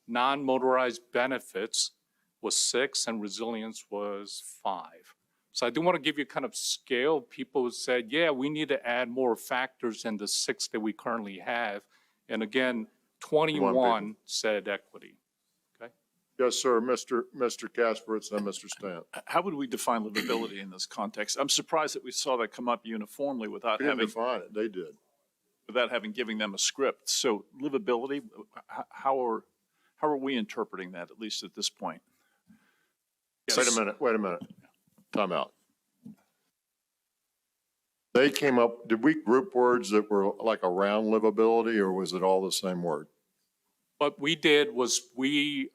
non-motorized benefits was 6, and resilience was 5. So I do want to give you kind of scale. People said, yeah, we need to add more factors than the 6 that we currently have. And again, 21 said equity. Okay. Yes, sir. Mr. Kasperitz and Mr. Stant. How would we define livability in this context? I'm surprised that we saw that come up uniformly without We didn't having, define it. They did. giving them a script. So livability, how are we interpreting that, at least at this point? Wait a minute. Time out. They came up, did we group words that were like around livability, or was it all the same word? What we did was we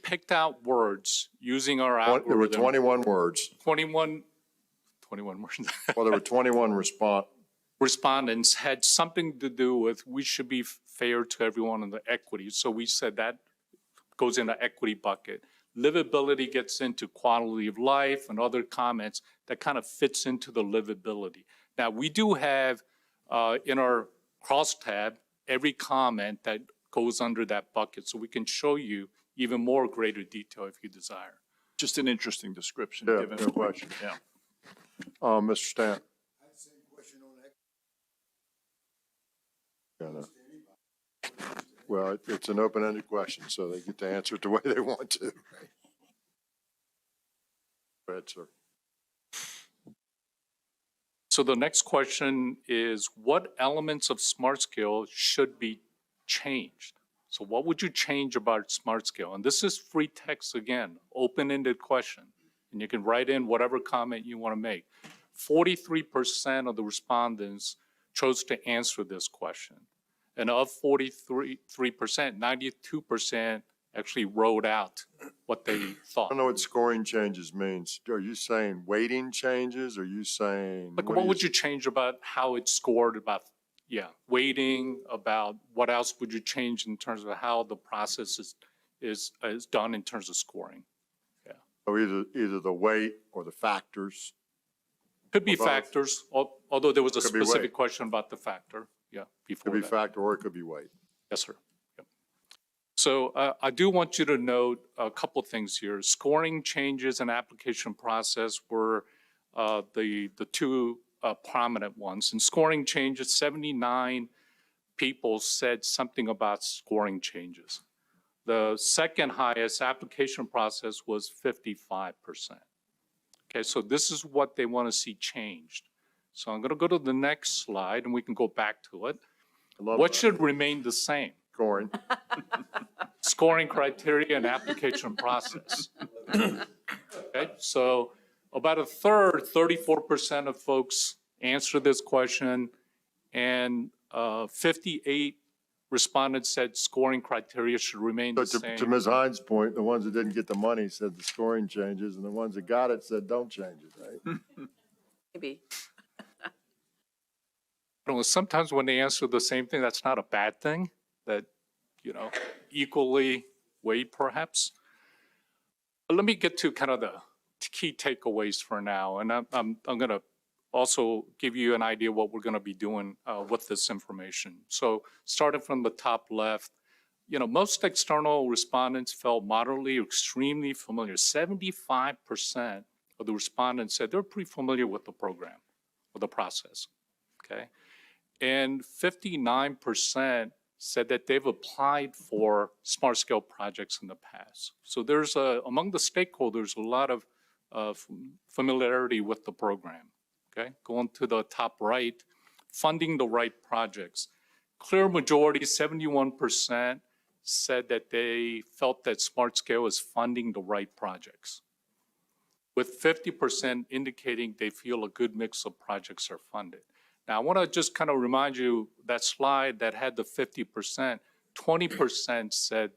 picked out words using our algorithm. There were 21 words. 21 words. Well, there were 21 respondents had something to do with we should be fair to everyone in the equity. So we said that goes in the equity bucket. Livability gets into quality of life and other comments that kind of fits into the livability. Now, we do have in our crosstab every comment that goes under that bucket, so we can show you even more greater detail if you desire. Just an interesting description. Yeah, given no question. Yeah. Mr. Stant. I had the same question on that. Well, it's an open-ended question, so they get to answer it the way they want to. Go ahead, sir. So the next question is, what elements of SMART Scale should be changed? So what would you change about SMART Scale? And this is free text again, open-ended question. And you can write in whatever comment you want to make. 43% of the respondents chose to answer this question. And of 43%, 92% actually wrote out what they I thought. don't know what scoring changes means. Are you saying weighting changes? Are you saying? Like, what would you change about how it's scored, about, weighting, about what else would you change in terms of how the process is done in terms of scoring? Oh, either the weight or the factors. Could be Or both. factors, although there was a Could be specific weight. question about the factor, before Could be that. factor or it could be weight. Yes, sir. Yep. So I do want you to note a couple things here. Scoring changes and application process were the two prominent ones. And scoring changes, 79 people said something about scoring changes. The second highest application process was 55%. Okay, so this is what they want to see changed. So I'm going to go to the next slide and we can go back to it. What should remain the same? Scoring. Scoring criteria and application process. Okay, so about a third, 34% of folks answered this question, and 58% respondents said scoring criteria should remain the So same. to Ms. Hines' point, the ones that didn't get the money said the scoring changes, and the ones that got it said don't change it, right? Maybe. I don't know, sometimes when they answer the same thing, that's not a bad thing, that, equally weighed perhaps. But let me get to kind of the key takeaways for now, and I'm going to also give you an idea what we're going to be doing with this information. So starting from the top left, most external respondents felt moderately or extremely familiar. 75% of the respondents said they're pretty familiar with the program or the process, okay? And 59% said that they've applied for smart scale projects in the past. So there's among the stakeholders, a lot of familiarity with the program, okay? Going to the top right, funding the right projects. Clear majority, 71%, said that they felt that smart scale is funding the right projects, with 50% indicating they feel a good mix of projects are funded. Now, I want to just kind of remind you that slide that had the 50%, 20% said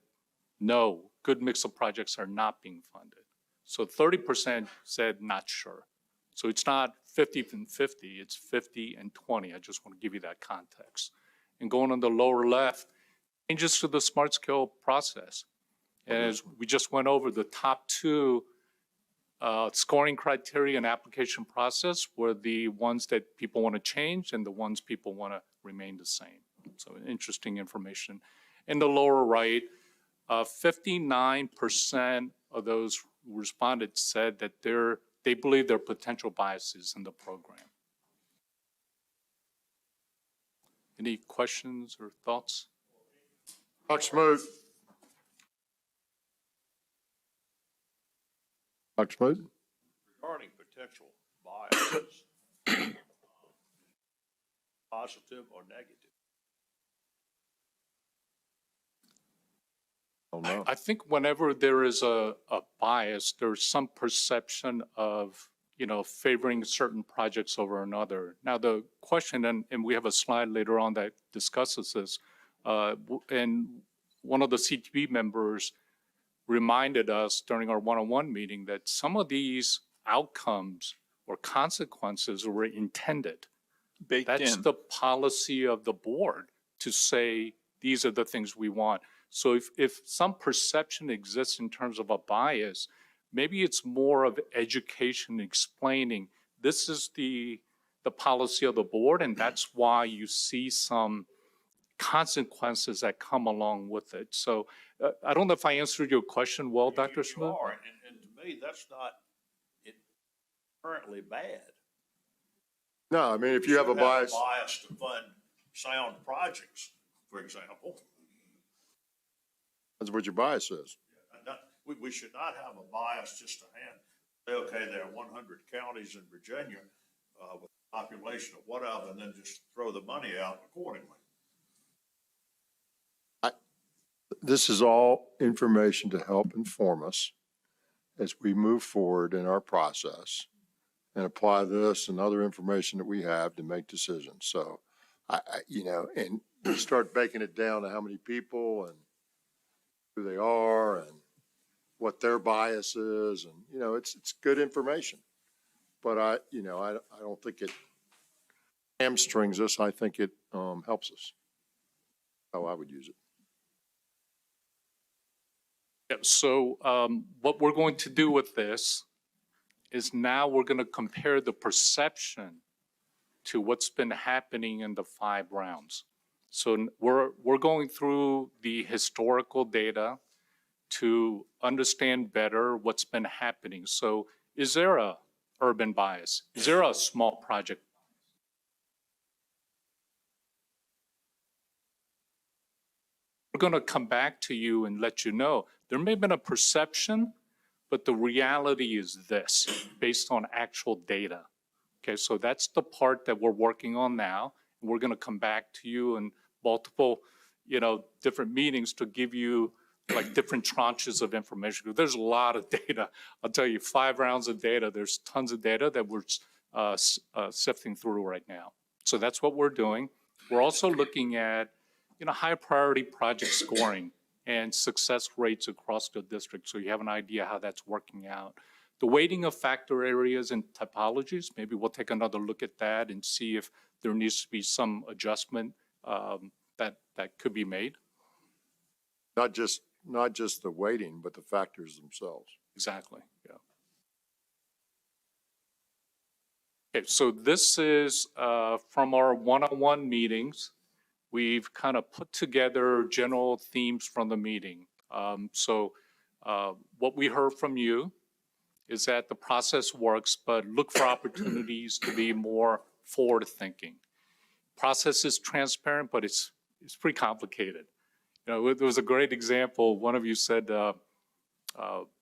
no, good mix of projects are not being funded. So 30% said not sure. So it's not 50 and 50, it's 50 and 20. I just want to give you that context. And going on the lower left, changes to the smart scale process. And as we just went over, the top two scoring criteria and application process were the ones that people want to change and the ones people want to remain the same. So interesting information. In the lower right, 59% of those who responded said that they believe there are potential biases in the program. Any questions or thoughts? Dr. Smoot. Dr. Smoot? Regarding potential biases, positive or negative? Oh, no. I think whenever there is a bias, there's some perception of, favoring certain projects over another. Now, the question, and we have a slide later on that discusses this, and one of the CTB members reminded us during our one-on-one meeting that some of these outcomes or consequences were intended. That's the policy of the board to say, these are the things we want. So if some perception exists in terms of a bias, maybe it's more of education explaining this is the policy of the board, and that's why you see some consequences that come along with it. So I don't know if I answered your question well, Dr. Smoot. You are, and to me, that's not currently bad. No, I mean, if you have a bias. Bias to fund sound projects, for example. That's what your bias is. We should not have a bias just to say, okay, there are 100 counties in Virginia with a population of whatever, and then just throw the money out accordingly. This is all information to help inform us as we move forward in our process and apply this and other information that we have to make decisions. So, and you start breaking it down to how many people and who they are and what their bias is, and it's good information. But I don't think it hamstrings us. I think it helps us. How I would use it. Yeah, so what we're going to do with this is now we're going to compare the perception to what's been happening in the 5 rounds. So we're going through the historical data to understand better what's been happening. So is there a urban bias? Is there a small project? We're going to come back to you and let you know there may have been a perception, but the reality is this based on actual data. Okay, so that's the part that we're working on now. And we're going to come back to you in multiple, different meetings to give you like different tranches of information. There's a lot of data. I'll tell you, 5 rounds of data. There's tons of data that we're sifting through right now. So that's what we're doing. We're also looking at high priority project scoring and success rates across the district, so you have an idea how that's working out. The weighting of factor areas and typologies, maybe we'll take another look at that and see if there needs to be some adjustment that could be made. Not just the weighting, but the factors themselves. Exactly, yeah. Okay, so this is from our one-on-one meetings. We've kind of put together general themes from the meeting. What we heard from you is that the process works, but look for opportunities to be more forward-thinking. Process is transparent, but it's pretty complicated. There was a great example. One of you said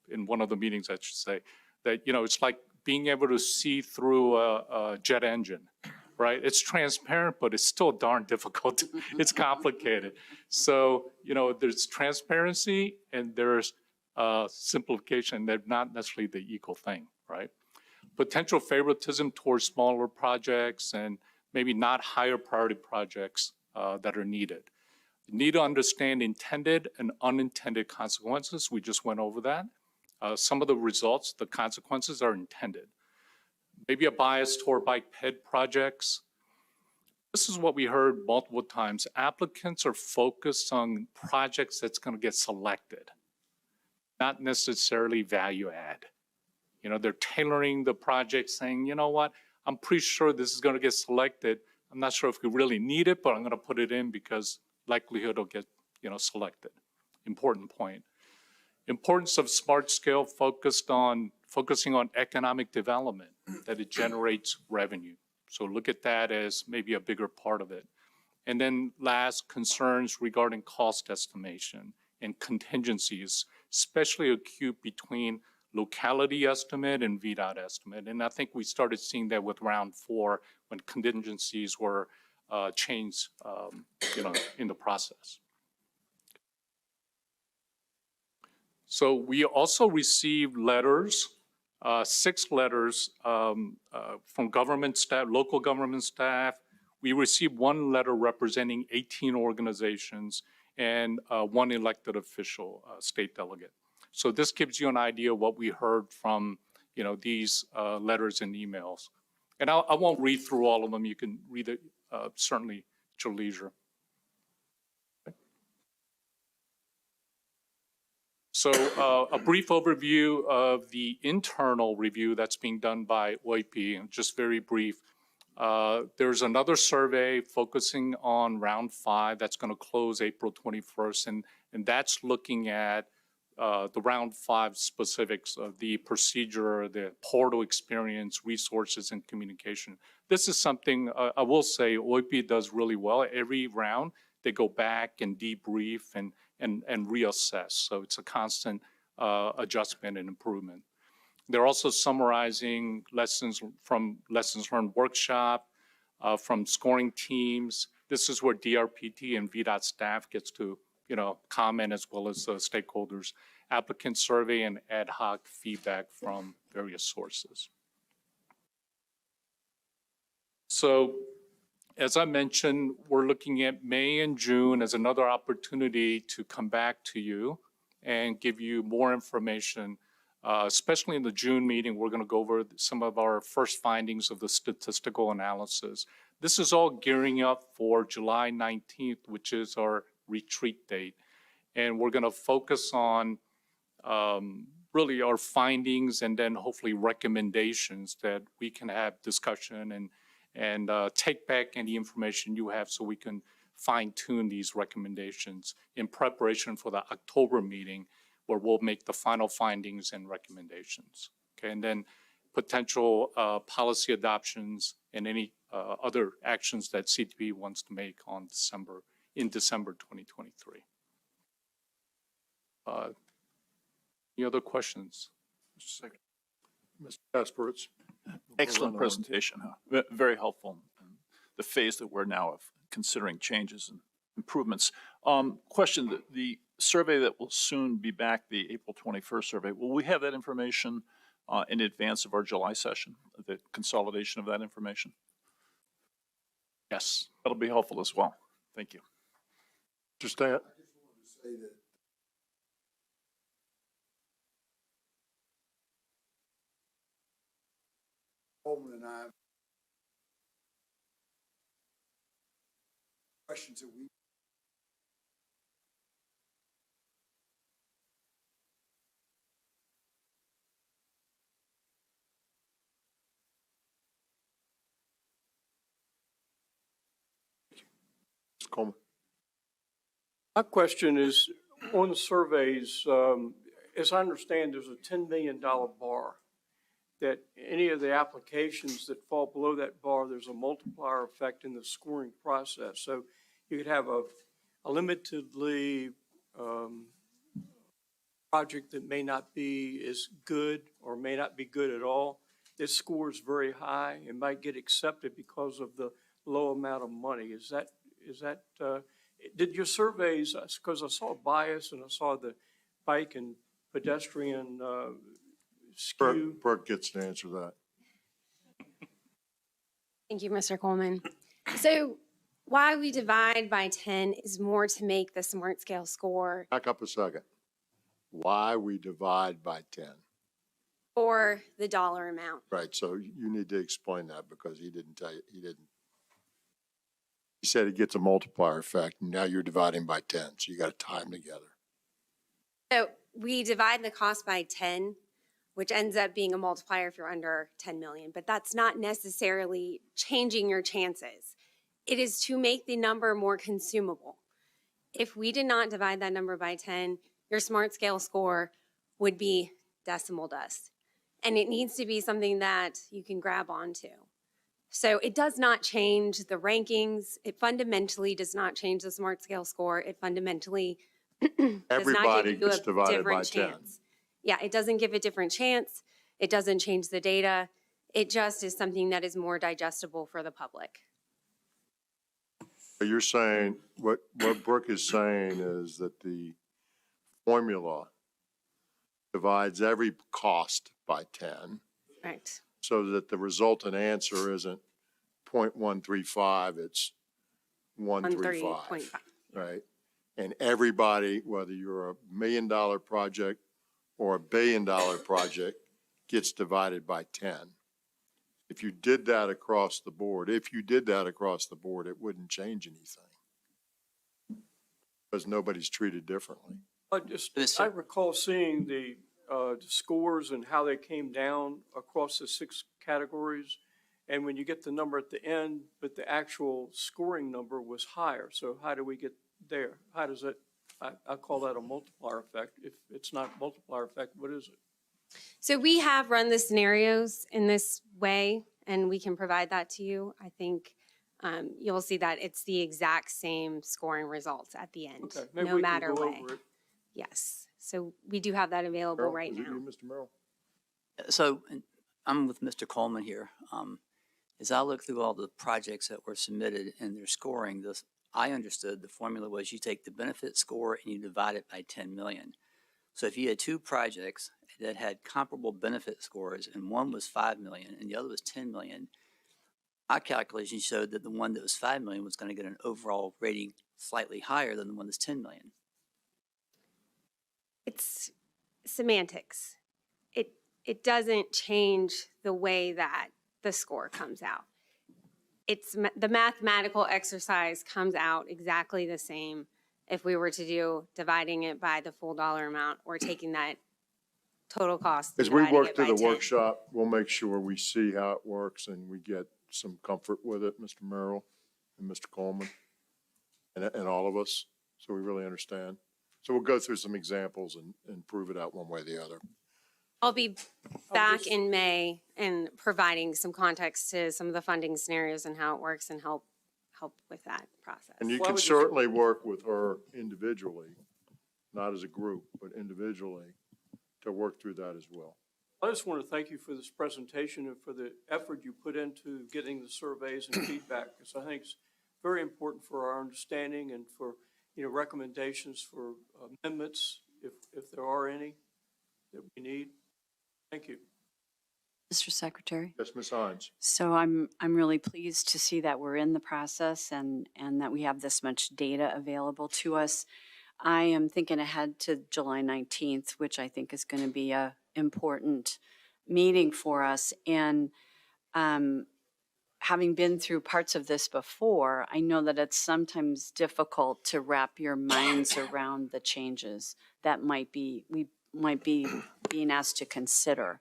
in one of the meetings, I should say, that it's like being able to see through a jet engine, right? It's transparent, but it's still darn difficult. It's complicated. So there's transparency and there's simplification. They're not necessarily the equal thing, right? Potential favoritism towards smaller projects and maybe not higher priority projects that are needed. You need to understand intended and unintended consequences. We just went over that. Some of the results, the consequences are intended. Maybe a bias toward bike ped projects. This is what we heard multiple times. Applicants are focused on projects that's going to get selected, not necessarily value add. They're tailoring the project saying, you know what, I'm pretty sure this is going to get selected. I'm not sure if we really need it, but I'm going to put it in because likelihood it'll get, selected. Important point. Importance of smart scale focusing on economic development, that it generates revenue. So look at that as maybe a bigger part of it. And then last, concerns regarding cost estimation and contingencies, especially acute between locality estimate and VDOT estimate. And I think we started seeing that with round 4 when contingencies were changed, in the process. So we also received letters, 6 letters from government staff, local government staff. We received 1 letter representing 18 organizations and 1 elected official, state delegate. So this gives you an idea of what we heard from, these letters and emails. And I won't read through all of them. You can read it certainly at your leisure. So a brief overview of the internal review that's being done by OIP, just very brief. There's another survey focusing on round 5 that's going to close April 21st, and that's looking at the round 5 specifics of the procedure, the portal experience, resources, and communication. This is something I will say OIP does really well. Every round, they go back and debrief and reassess. So it's a constant adjustment and improvement. They're also summarizing lessons learned workshop, from scoring teams. This is where DRPT and VDOT staff gets to, comment as well as stakeholders, applicant survey and ad hoc feedback from various sources. So as I mentioned, we're looking at May and June as another opportunity to come back to you and give you more information. Especially in the June meeting, we're going to go over some of our first findings of the statistical analysis. This is all gearing up for July 19th, which is our retreat date. And we're going to focus on really our findings and then hopefully recommendations that we can have discussion and take back any information you have so we can fine tune these recommendations in preparation for the October meeting, where we'll make the final findings and recommendations. Okay, and then potential policy adoptions and any other actions that CTP wants to make in December 2023. Any other questions? Mr. Kasperitz. Excellent presentation, very helpful. The phase that we're now of considering changes and improvements. Question, the survey that will soon be back, the April 21st survey, will we have that information in advance of our July session, the consolidation of that information? Yes. That'll be helpful as well. Thank you. Mr. Stant? Say that Coleman and I, questions that we Mr. Coleman? My question is, on the surveys, as I understand, there's a $10 million bar, that any of the applications that fall below that bar, there's a multiplier effect in the scoring process. So you could have a limitedly project that may not be as good or may not be good at all. This score is very high and might get accepted because of the low amount of money. Is that did your surveys, because I saw bias and I saw the bike and pedestrian skew. Burke gets to answer that. Thank you, Mr. Coleman. So why we divide by 10 is more to make the smart scale score Back up a second. Why we divide by 10. for the dollar amount. Right, so you need to explain that because he didn't tell you, he said it gets a multiplier effect, and now you're dividing by 10, so you got to tie them together. So we divide the cost by 10, which ends up being a multiplier if you're under 10 million, but that's not necessarily changing your chances. It is to make the number more consumable. If we did not divide that number by 10, your smart scale score would be decimal dust. And it needs to be something that you can grab onto. So it does not change the rankings. It fundamentally does not change the smart scale score. It fundamentally does Everybody not give you gets a divided by different 10. chance. Yeah, it doesn't give a different chance. It doesn't change the data. It just is something that is more digestible for the public. But you're saying, what Brooke is saying is that the formula divides every cost by 10. Right. So that the resultant answer isn't 0.135, it's 135. 13.5. Right? And everybody, whether you're a $1 million project or a $1 billion project, gets divided by 10. If you did that across the board, it wouldn't change anything. Because nobody's treated differently. I recall seeing the scores and how they came down across the 6 categories. And when you get the number at the end, but the actual scoring number was higher. So how do we get there? How does it, I call that a multiplier effect. If it's not a multiplier effect, what is it? So we have run the scenarios in this way, and we can provide that to you. I think you'll see that it's the exact same scoring results at the end, Okay, maybe no we can matter go way. over it. Yes, so we do have that available Merrill, right is it now. you, Mr. Merrill? So I'm with Mr. Coleman here. As I look through all the projects that were submitted and their scoring, I understood the formula was you take the benefit score and you divide it by 10 million. So if you had 2 projects that had comparable benefit scores and one was 5 million and the other was 10 million, our calculations showed that the one that was 5 million was going to get an overall rating slightly higher than the one that's 10 million. It's semantics. It doesn't change the way that the score comes out. It's the mathematical exercise comes out exactly the same if we were to do dividing it by the full dollar amount or taking that total cost. As we dividing work it through by the 10. workshop, we'll make sure we see how it works and we get some comfort with it, Mr. Merrill and Mr. Coleman and all of us, so we really understand. So we'll go through some examples and prove it out one way or the other. I'll be back in May and providing some context to some of the funding scenarios and how it works and help with that process. And you can certainly work with her individually, not as a group, but individually, to work through that as well. I just want to thank you for this presentation and for the effort you put into getting the surveys and feedback, because I think it's very important for our understanding and for, recommendations for amendments, if there are any that we need. Thank you. Mr. Secretary? Yes, Ms. Hines. So I'm really pleased to see that we're in the process and that we have this much data available to us. I am thinking ahead to July 19th, which I think is going to be a important meeting for us. And having been through parts of this before, I know that it's sometimes difficult to wrap your minds around the changes that we might be being asked to consider.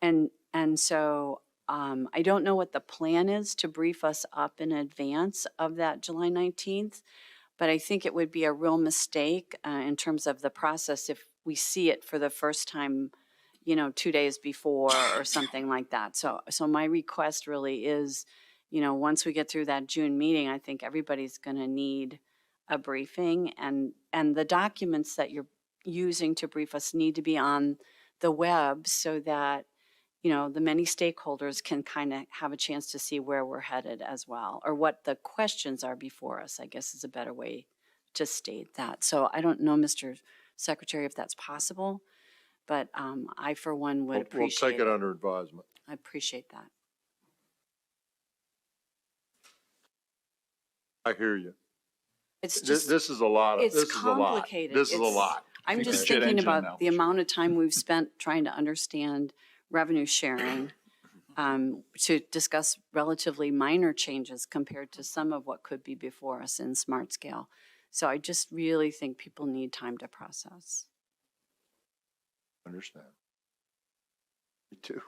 And so I don't know what the plan is to brief us up in advance of that July 19th, but I think it would be a real mistake in terms of the process if we see it for the first time, 2 days before or something like that. So my request really is, once we get through that June meeting, I think everybody's going to need a briefing, and the documents that you're using to brief us need to be on the web so that the many stakeholders can kind of have a chance to see where we're headed as well, or what the questions are before us, I guess is a better way to state that. So I don't know, Mr. Secretary, if that's possible, but I, for one, would appreciate We'll take it under advisement. I appreciate that. I hear you. It's just, This is a lot. it's This is a lot. complicated. This is a It's- lot. I'm just thinking about the amount of time we've spent trying to understand revenue sharing to discuss relatively minor changes compared to some of what could be before us in smart scale. So I just really think people need time to process. Understand. Me too.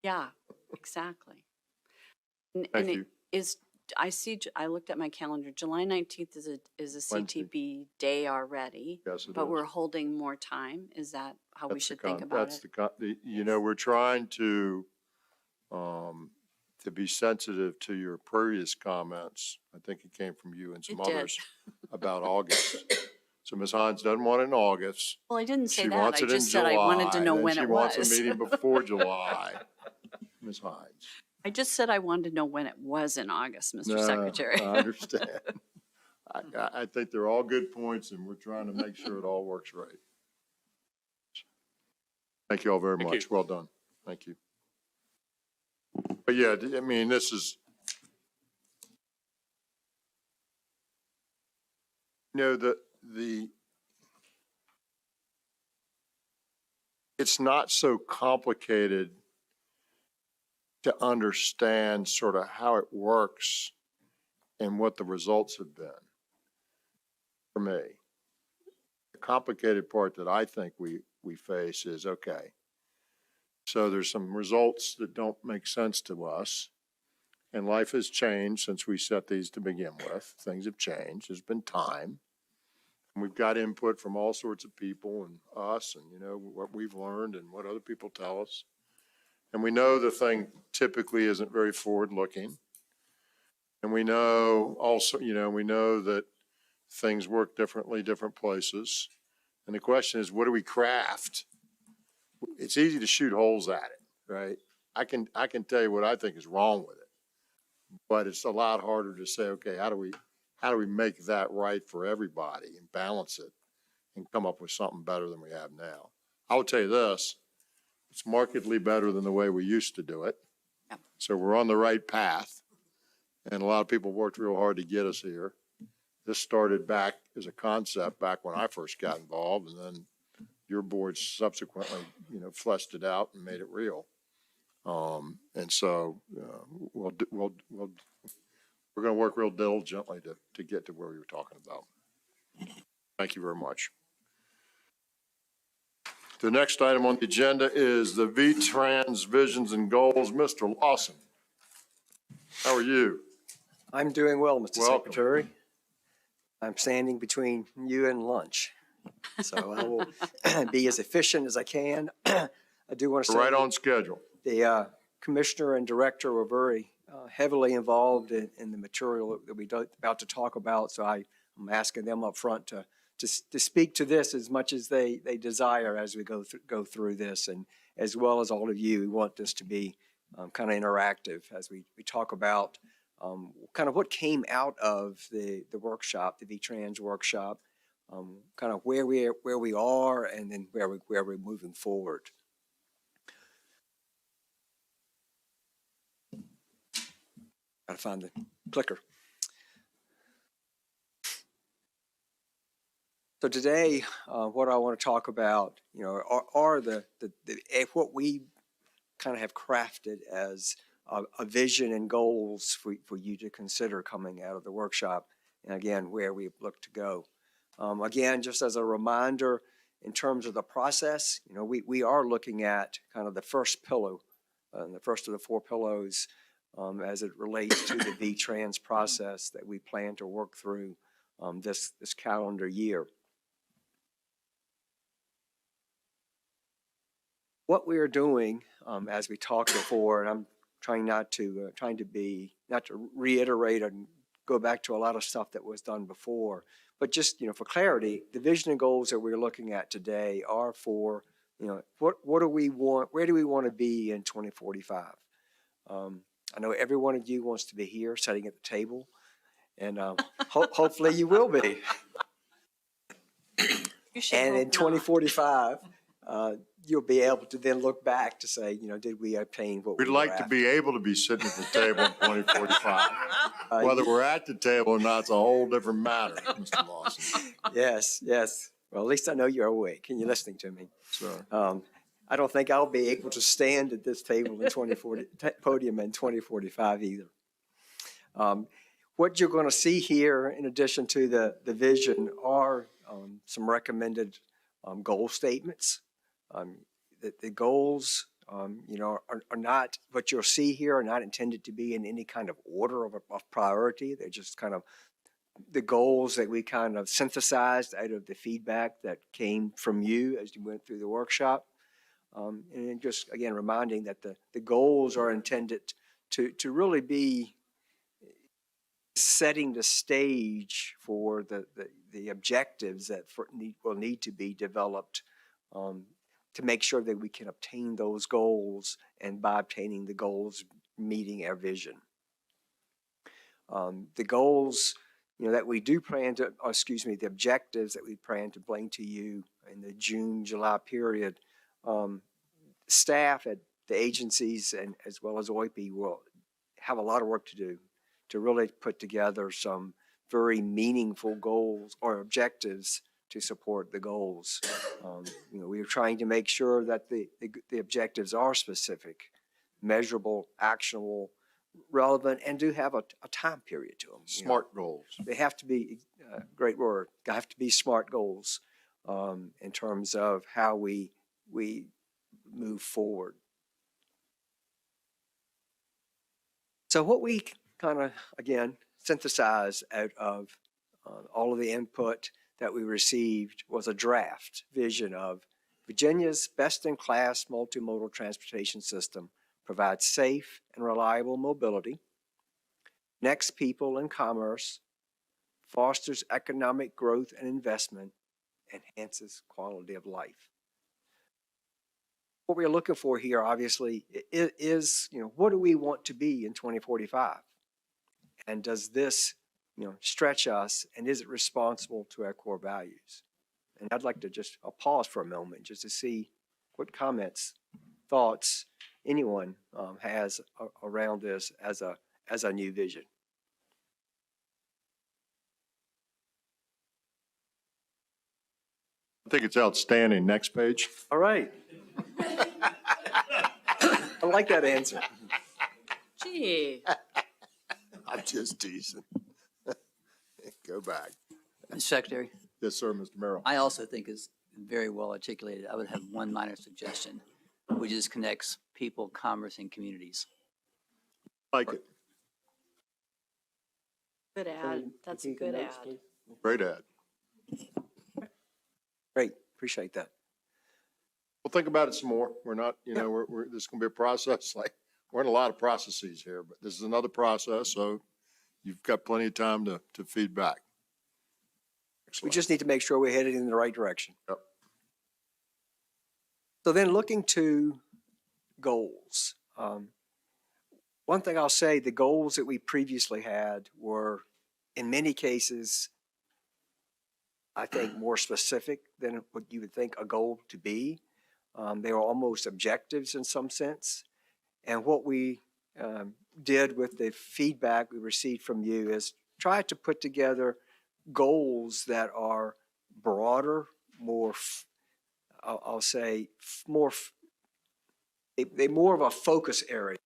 Yeah, exactly. Thank you. I looked at my calendar. July 19th is a Wednesday. CTB day already. Yes, it but is. we're holding more time. Is that how we should think about that's it? we're trying to be sensitive to your previous comments. I think it came from you and some It did. others about August. So Ms. Hines doesn't want it in August. Well, I didn't say She that. wants I it in just said I wanted to July, know and when then it she wants was. a meeting before July. Ms. Hines. I just said I wanted to know when it was in August, Mr. No, Secretary. I understand. I think they're all good points, and we're trying to make sure it all works right. Thank you all very Thank much. you. Well done. Thank you. But yeah, I mean, this is, it's not so complicated to understand sort of how it works and what the results have been for me. The complicated part that I think we face is, okay, so there's some results that don't make sense to us, and life has changed since we set these to begin with. Things have changed. There's been time. And we've got input from all sorts of people and us and, what we've learned and what other people tell us. And we know the thing typically isn't very forward-looking. And we know also, we know that things work differently, different places. And the question is, what do we craft? It's easy to shoot holes at it, right? I can tell you what I think is wrong with it, but it's a lot harder to say, okay, how do we make that right for everybody and balance it and come up with something better than we have now? I will tell you this, it's markedly better than the way we used to do it. Yeah. So we're on the right path, and a lot of people worked real hard to get us here. This started back as a concept back when I first got involved, and then your board subsequently, fleshed it out and made it real. And so we're going to work real diligently to get to where we were talking about. Thank you very much. The next item on the agenda is the V-Trans visions and goals. Mr. Lawson, how are you? I'm doing well, Mr. Welcome. Secretary. I'm standing between you and lunch, so I will be as efficient as I can. I do want to say Right on schedule. the commissioner and director were very heavily involved in the material that we're about to talk about, so I'm asking them up front to speak to this as much as they desire as we go through this, and as well as all of you. We want this to be kind of interactive as we talk about kind of what came out of the workshop, the V-Trans workshop, kind of where we are, and then where we're moving forward. Gotta find the clicker. So today, what I want to talk about, are what we kind of have crafted as a vision and goals for you to consider coming out of the workshop, and again, where we look to go. Again, just as a reminder, in terms of the process, we are looking at kind of the first pillow, the first of the 4 pillows, as it relates to the V-Trans process that we plan to work through this calendar year. What we are doing, as we talked before, and I'm trying not to reiterate and go back to a lot of stuff that was done before, but just, for clarity, the vision and goals that we're looking at today are for, what do we want, where do we want to be in 2045? I know every one of you wants to be here sitting at the table, and hopefully you will be. And in 2045, you'll be able to then look back to say, did we obtain what We'd we were like to be able to be sitting at the table in 2045. Whether we're at the table or not, it's a whole different matter, Mr. Lawson. Yes. Well, at least I know you're awake and you're listening to me. So, I don't think I'll be able to stand at this table in podium in 2045 either. What you're going to see here, in addition to the vision, are some recommended goal statements. The goals, are not, what you'll see here are not intended to be in any kind of order of priority. They're just kind of the goals that we kind of synthesized out of the feedback that came from you as you went through the workshop. And then just, again, reminding that the goals are intended to really be setting the stage for the objectives that will need to be developed to make sure that we can obtain those goals, and by obtaining the goals, meeting our vision. The goals, that we do plan to, the objectives that we plan to bring to you in the June, July period, staff at the agencies and as well as OIP will have a lot of work to do to really put together some very meaningful goals or objectives to support the goals. We are trying to make sure that the objectives are specific, measurable, actionable, relevant, and do have a time period to them. Smart goals. They have to be, great word, they have to be smart goals in terms of how we move forward. So what we kind of, again, synthesized out of all of the input that we received was a draft vision of Virginia's best-in-class multimodal transportation system provides safe and reliable mobility, connects people and commerce, fosters economic growth and investment, enhances quality of life. What we're looking for here, obviously, is, what do we want to be in 2045? And does this, stretch us, and is it responsible to our core values? And I'd like to I'll pause for a moment just to see what comments, thoughts anyone has around this as a new vision. I think it's outstanding. Next page. All right. I like that answer. Gee. I'm just teasing. Go back. Mr. Secretary, Yes, sir, Mr. Merrill. I also think it's very well articulated. I would have one minor suggestion, which is connects people, commerce, and communities. Like it. Good ad. That's a good ad. Great ad. Great, appreciate that. We'll think about it some more. We're not, this is going to be a process. Like, we're in a lot of processes here, but this is another process, so you've got plenty of time to feed back. We just need to make sure we're headed in the right direction. Yep. So then looking to goals. One thing I'll say, the goals that we previously had were, in many cases, I think more specific than what you would think a goal to be. They were almost objectives in some sense. And what we did with the feedback we received from you is try to put together goals that are broader, more, I'll say, they more of a focus area.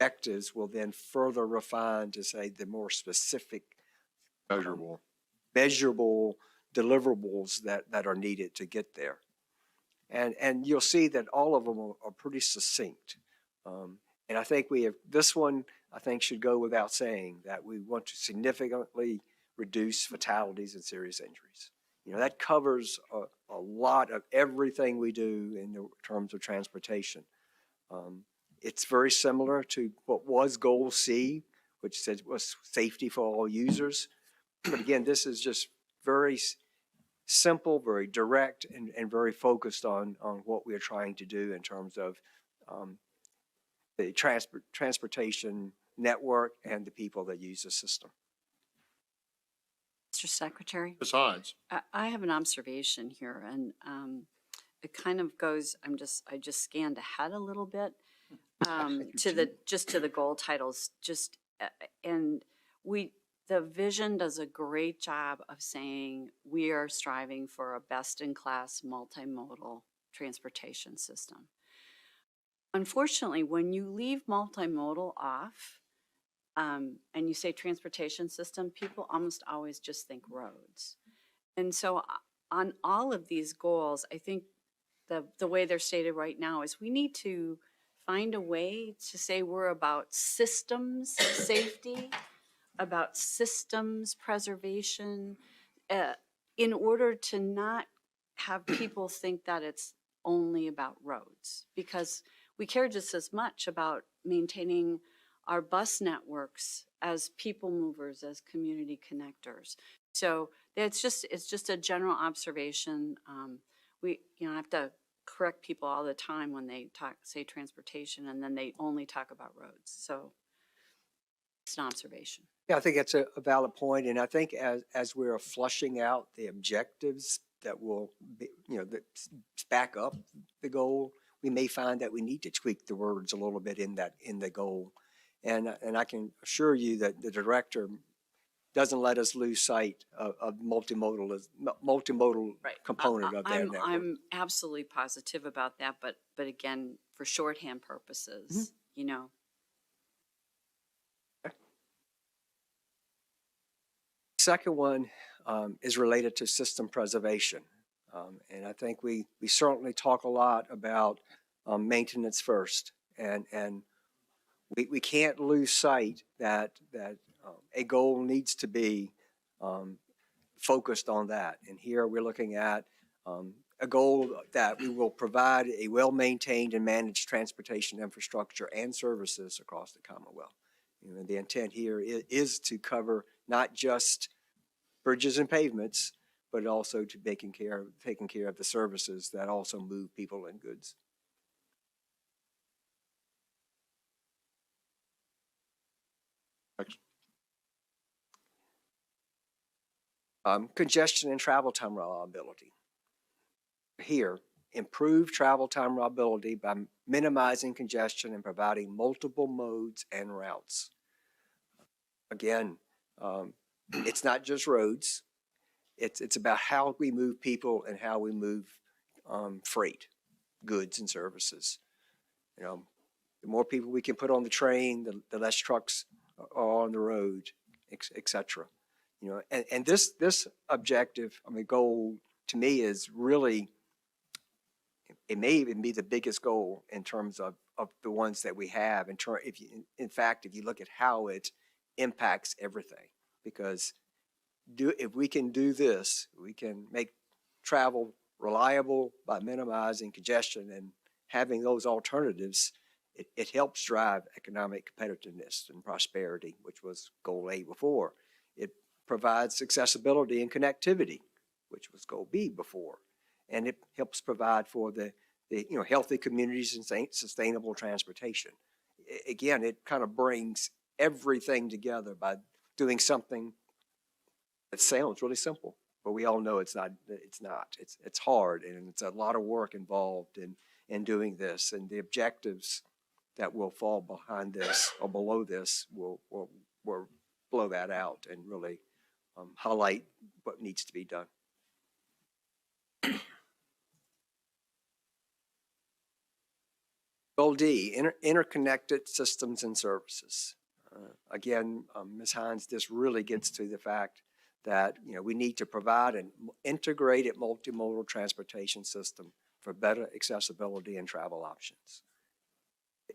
Objectives will then further refine to say the more specific, measurable deliverables that are needed to get there. And you'll see that all of them are pretty succinct. And I think this one, I think, should go without saying that we want to significantly reduce fatalities and serious injuries. That covers a lot of everything we do in terms of transportation. It's very similar to what was Goal C, which said was safety for all users. But again, this is just very simple, very direct, and very focused on what we are trying to do in terms of the transportation network and the people that use the system. Mr. Secretary? Ms. Hines? I have an observation here, and it kind of goes, I just scanned ahead a little bit to the goal titles, and the vision does a great job of saying we are striving for a best-in-class multimodal transportation system. Unfortunately, when you leave multimodal off and you say transportation system, people almost always just think roads. And so on all of these goals, I think the way they're stated right now is we need to find a way to say we're about systems safety, about systems preservation, in order to not have people think that it's only about roads, because we care just as much about maintaining our bus networks as people movers, as community connectors. So it's just a general observation. I have to correct people all the time when they say transportation, and then they only talk about roads. So it's an observation. Yeah, I think that's a valid point, and I think as we're flushing out the objectives that will be, that back up the goal, we may find that we need to tweak the words a little bit in the goal, and I can assure you that the director doesn't let us lose sight of multimodal component of that network. I'm absolutely positive about that, but again, for shorthand purposes, Second one is related to system preservation. And I think we certainly talk a lot about maintenance first. And we can't lose sight that a goal needs to be focused on that. And here we're looking at a goal that we will provide a well-maintained and managed transportation infrastructure and services across the Commonwealth. The intent here is to cover not just bridges and pavements, but also to taking care of the services that also move people and goods. Congestion and travel time reliability. Here, improve travel time reliability by minimizing congestion and providing multiple modes and routes. Again, it's not just roads. It's about how we move people and how we move freight, goods and services. The more people we can put on the train, the less trucks are on the road, et cetera. And this objective, goal to me is really, it may even be the biggest goal in terms of the ones that we have. In fact, if you look at how it impacts everything, because if we can do this, we can make travel reliable by minimizing congestion and having those alternatives. It helps drive economic competitiveness and prosperity, which was goal A before. It provides accessibility and connectivity, which was goal B before. And it helps provide for the healthy communities and sustainable transportation. Again, it kind of brings everything together by doing something that sounds really simple, but we all know it's not. It's hard, and it's a lot of work involved in doing this. And the objectives that will fall behind this or below this will blow that out and really highlight what needs to be done. Goal D, interconnected systems and services. Again, Ms. Hines, this really gets to the fact that, you know, we need to provide an integrated multimodal transportation system for better accessibility and travel options.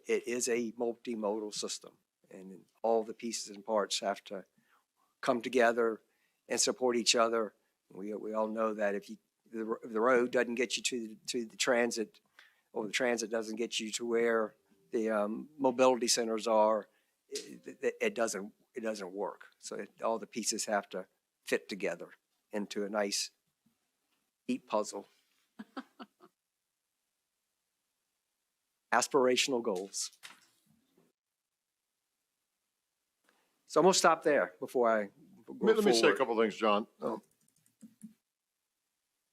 It is a multimodal system, and all the pieces and parts have to come together and support each other. We all know that if the road doesn't get you to the transit, or the transit doesn't get you to where the mobility centers are, it doesn't work. So all the pieces have to fit together into a nice, neat puzzle. Aspirational goals. So I'm gonna stop there before I go Let me say a forward. couple things, John.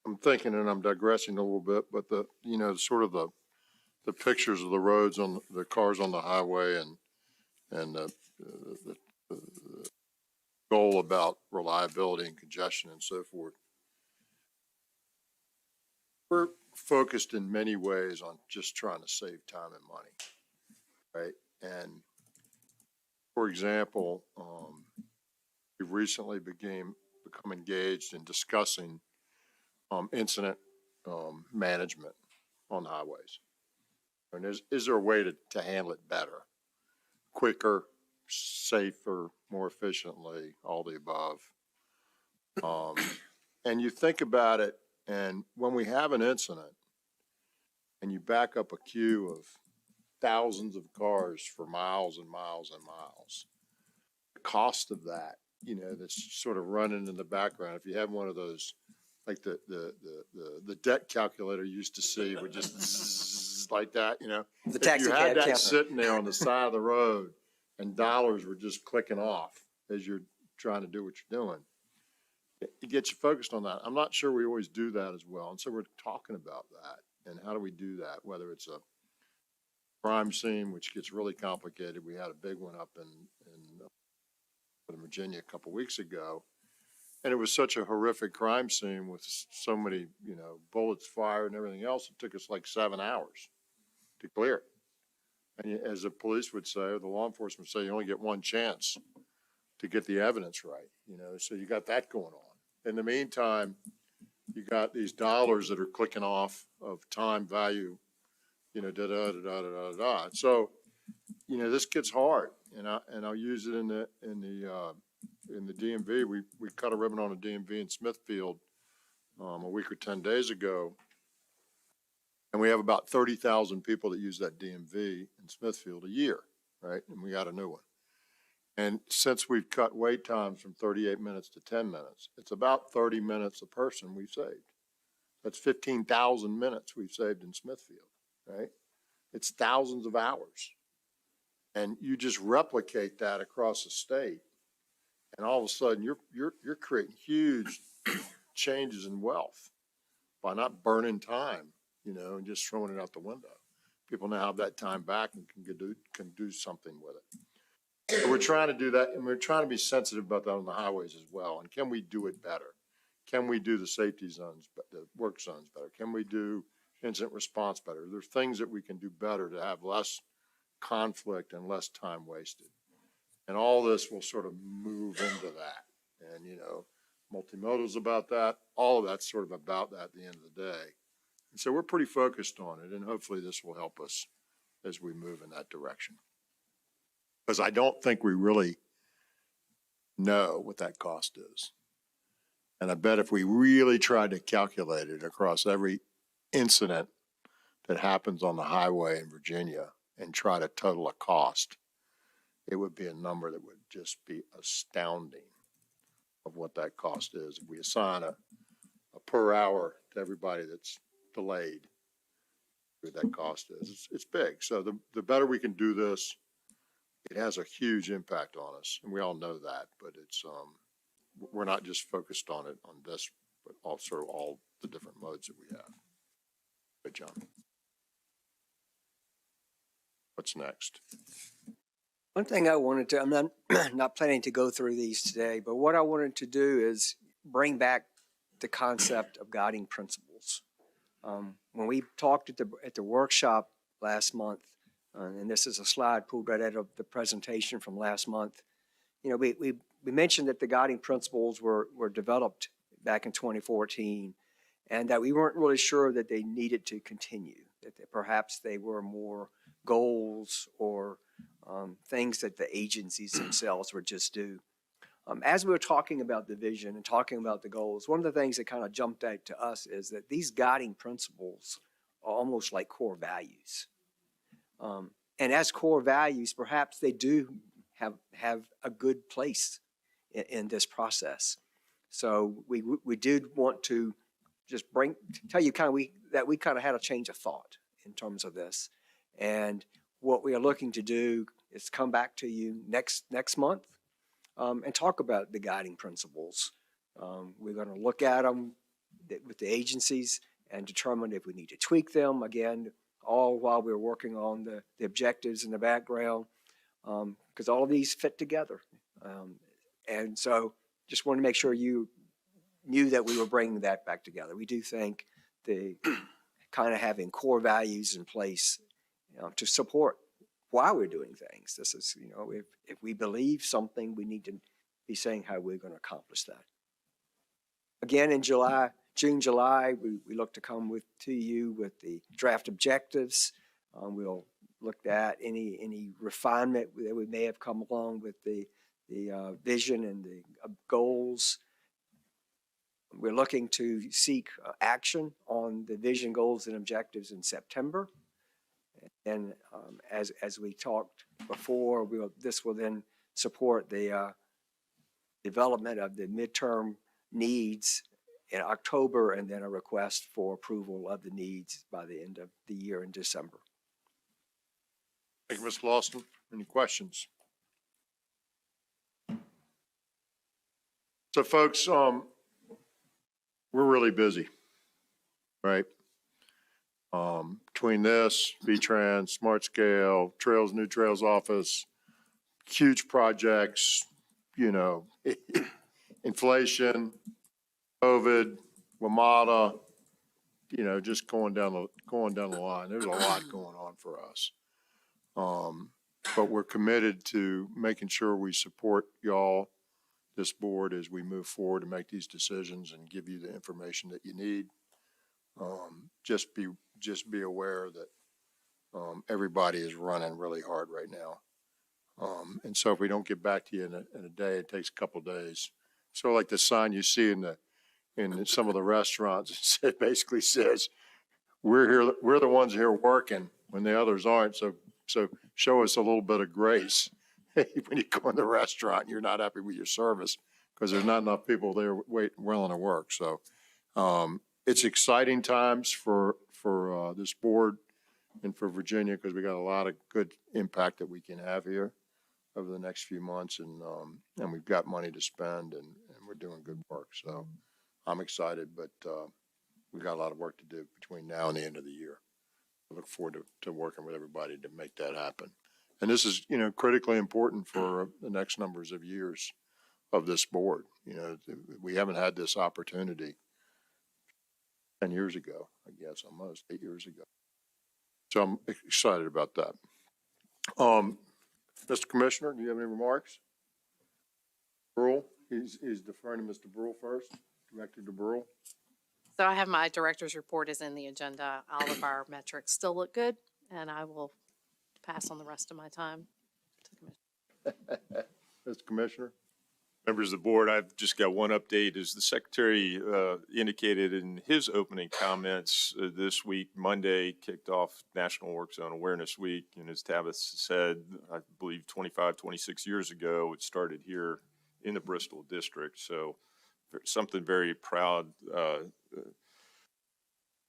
I'm thinking, and I'm digressing a little bit, but sort of the pictures of the roads on the cars on the highway and the goal about reliability and congestion and so forth. We're focused in many ways on just trying to save time and money, right? And for example, we've recently become engaged in discussing incident management on highways. And is there a way to handle it better, quicker, safer, more efficiently, all the above? And you think about it, and when we have an incident and you back up a queue of thousands of cars for miles and miles and miles, the cost of that, that's sort of running in the background. If you have one of those, like the debt calculator you used to see would just zzz, like that, The if taxi you cab had that counter. sitting there on the side of the road and dollars were just clicking off as you're trying to do what you're doing, it gets you focused on that. I'm not sure we always do that as well. And so we're talking about that. And how do we do that? Whether it's a crime scene, which gets really complicated. We had a big one up in Virginia a couple weeks ago. And it was such a horrific crime scene with so many, bullets fired and everything else. It took us like 7 hours to clear it. And as the police would say, or the law enforcement would say, you only get one chance to get the evidence right, so you got that going on. In the meantime, you got these dollars that are clicking off of time value, da-da-da-da-da-da-da. So, this gets hard, and I'll use it in the DMV. We cut a ribbon on a DMV in Smithfield a week or 10 days ago, and we have about 30,000 people that use that DMV in Smithfield a year, right? And we got a new one. And since we've cut wait times from 38 minutes to 10 minutes, it's about 30 minutes a person we've saved. That's 15,000 minutes we've saved in Smithfield, right? It's thousands of hours. And you just replicate that across the state, and all of a sudden you're creating huge changes in wealth by not burning time, and just throwing it out the window. People now have that time back and can do something with it. So we're trying to do that, and we're trying to be sensitive about that on the highways as well. And can we do it better? Can we do the safety zones, the work zones better? Can we do incident response better? There's things that we can do better to have less conflict and less time wasted. And all this will sort of move into that. And, multimodal's about that. All of that's sort of about that at the end of the day. And so we're pretty focused on it, and hopefully this will help us as we move in that direction. Because I don't think we really know what that cost is. And I bet if we really tried to calculate it across every incident that happens on the highway in Virginia and try to total a cost, it would be a number that would just be astounding of what that cost is. If we assign a per hour to everybody that's delayed, what that cost is, it's big. So the better we can do this, it has a huge impact on us, and we all know that, but it's, we're not just focused on it on this, but also all the different modes that we have. Good, John. what's next. One thing I wanted to, I'm not, not planning to go through these today, but what I wanted to do is bring back the concept of guiding principles. When we talked at the workshop last month, and this is a slide pulled right out of the presentation from last month, you know, we mentioned that the guiding principles were developed back in 2014, and that we weren't really sure that they needed to continue, that perhaps they were more goals or things that the agencies themselves would just do. As we were talking about the vision and talking about the goals, one of the things that kind of jumped out to us is that these guiding principles are almost like core values. And as core values, perhaps they do have a good place in this process. So we did want to just tell you kind of that we kind of had a change of thought in terms of this. And what we are looking to do is come back to you next month and talk about the guiding principles. We're going to look at them with the agencies and determine if we need to tweak them, again, all while we're working on the objectives in the background, because all of these fit together. And so just want to make sure you knew that we were bringing that back together. We do think the kind of having core values in place, you know, to support why we're doing things. This is, you know, if we believe something, we need to be saying how we're going to accomplish that. Again, in June, July, we look to come to you with the draft objectives. We'll look at any refinement that we may have come along with the vision and the goals. We're looking to seek action on the vision, goals, and objectives in September. And as we talked before, this will then support the development of the midterm needs in October, and then a request for approval of the needs by the end of the year in December. Thank you, Mr. Lawson. Any questions? So folks, we're really busy, right? Between this, V-Trans, Smart Scale, Trails, New Trails Office, huge projects, you know, inflation, COVID, WMATA, you know, just going down the line. There's a lot going on for us. But we're committed to making sure we support y'all, this board, as we move forward to make these decisions and give you the information that you need. Just be aware that everybody is running really hard right now. And so if we don't get back to you in a day, it takes a couple of days. So like the sign you see in some of the restaurants, it basically says, we're here, we're the ones here working when the others aren't. So show us a little bit of grace when you go in the restaurant and you're not happy with your service, because there's not enough people there willing to work. So it's exciting times for this board and for Virginia, because we got a lot of good impact that we can have here over the next few months, and we've got money to spend, and we're doing good work. So I'm excited, but we've got a lot of work to do between now and the end of the year. I look forward to working with everybody to make that happen. And this is, you know, critically important for the next numbers of years of this board. You know, we haven't had this opportunity 10 years ago, I guess, almost 8 years ago. So I'm excited about that. Mr. Commissioner, do you have any remarks? Brule, he's deferring to Mr. Brule first. Director DeBrule. So I have my director's report is in the agenda. All of our metrics still look good, and I will pass on the rest of my time to the Commissioner. Mr. Commissioner. Members of the board, I've just got one update. As the Secretary indicated in his opening comments, this week, Monday, kicked off National Work Zone Awareness Week. And as Tabitha said, I believe 25, 26 years ago, it started here in the Bristol district. So something very proud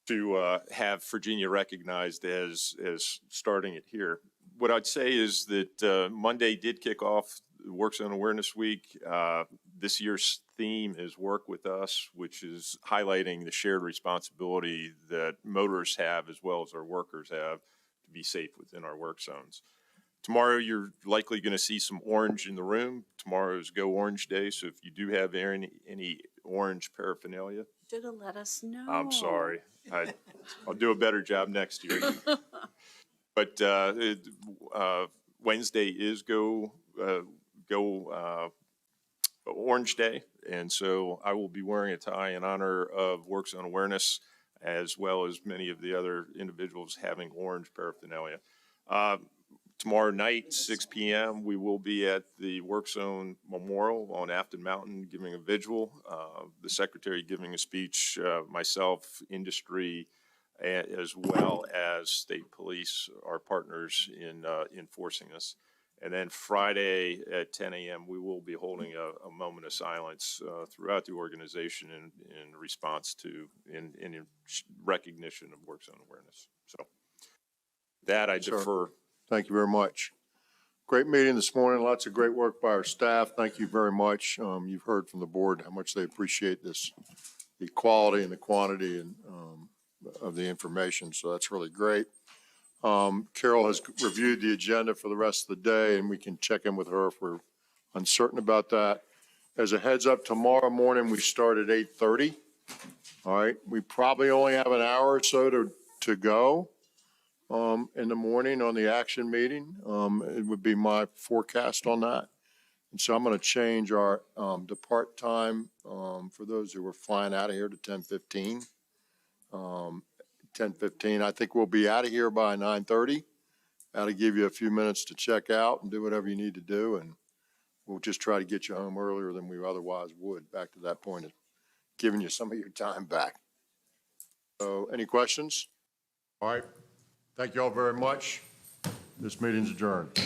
to have Virginia recognized as starting it here. What I'd say is that Monday did kick off Work Zone Awareness Week. This year's theme is Work With Us, which is highlighting the shared responsibility that motorists have as well as our workers have to be safe within our work zones. Tomorrow, you're likely going to see some orange in the room. Tomorrow is Go Orange Day, so if you do have any orange paraphernalia, Should have let us know. I'm sorry. I'll do a better job next year. But Wednesday is Go Orange Day, and so I will be wearing a tie in honor of Work Zone Awareness, as well as many of the other individuals having orange paraphernalia. Tomorrow night, 6 p.m., we will be at the Work Zone Memorial on Afton Mountain giving a vigil, the secretary giving a speech, myself, industry, as well as state police, our partners in enforcing this. And then Friday at 10 a.m., we will be holding a moment of silence throughout the organization in response to, in recognition of Work Zone Awareness. So that I defer. Thank you very much. Great meeting this morning. Lots of great work by our staff. Thank you very much. You've heard from the board how much they appreciate this, the quality and the quantity and of the information. So that's really great. Carol has reviewed the agenda for the rest of the day, and we can check in with her if we're uncertain about that. As a heads up, tomorrow morning we start at 8:30. All right. We probably only have an hour or so to go. In the morning on the action meeting. It would be my forecast on that. And so I'm going to change our depart time for those who are flying out of here to 10:15. 10:15. I think we'll be out of here by 9:30. That'll give you a few minutes to check out and do whatever you need to do. And we'll just try to get you home earlier than we otherwise would, back to that point of giving you some of your time back. So any questions? All right. Thank you all very much. This meeting's adjourned.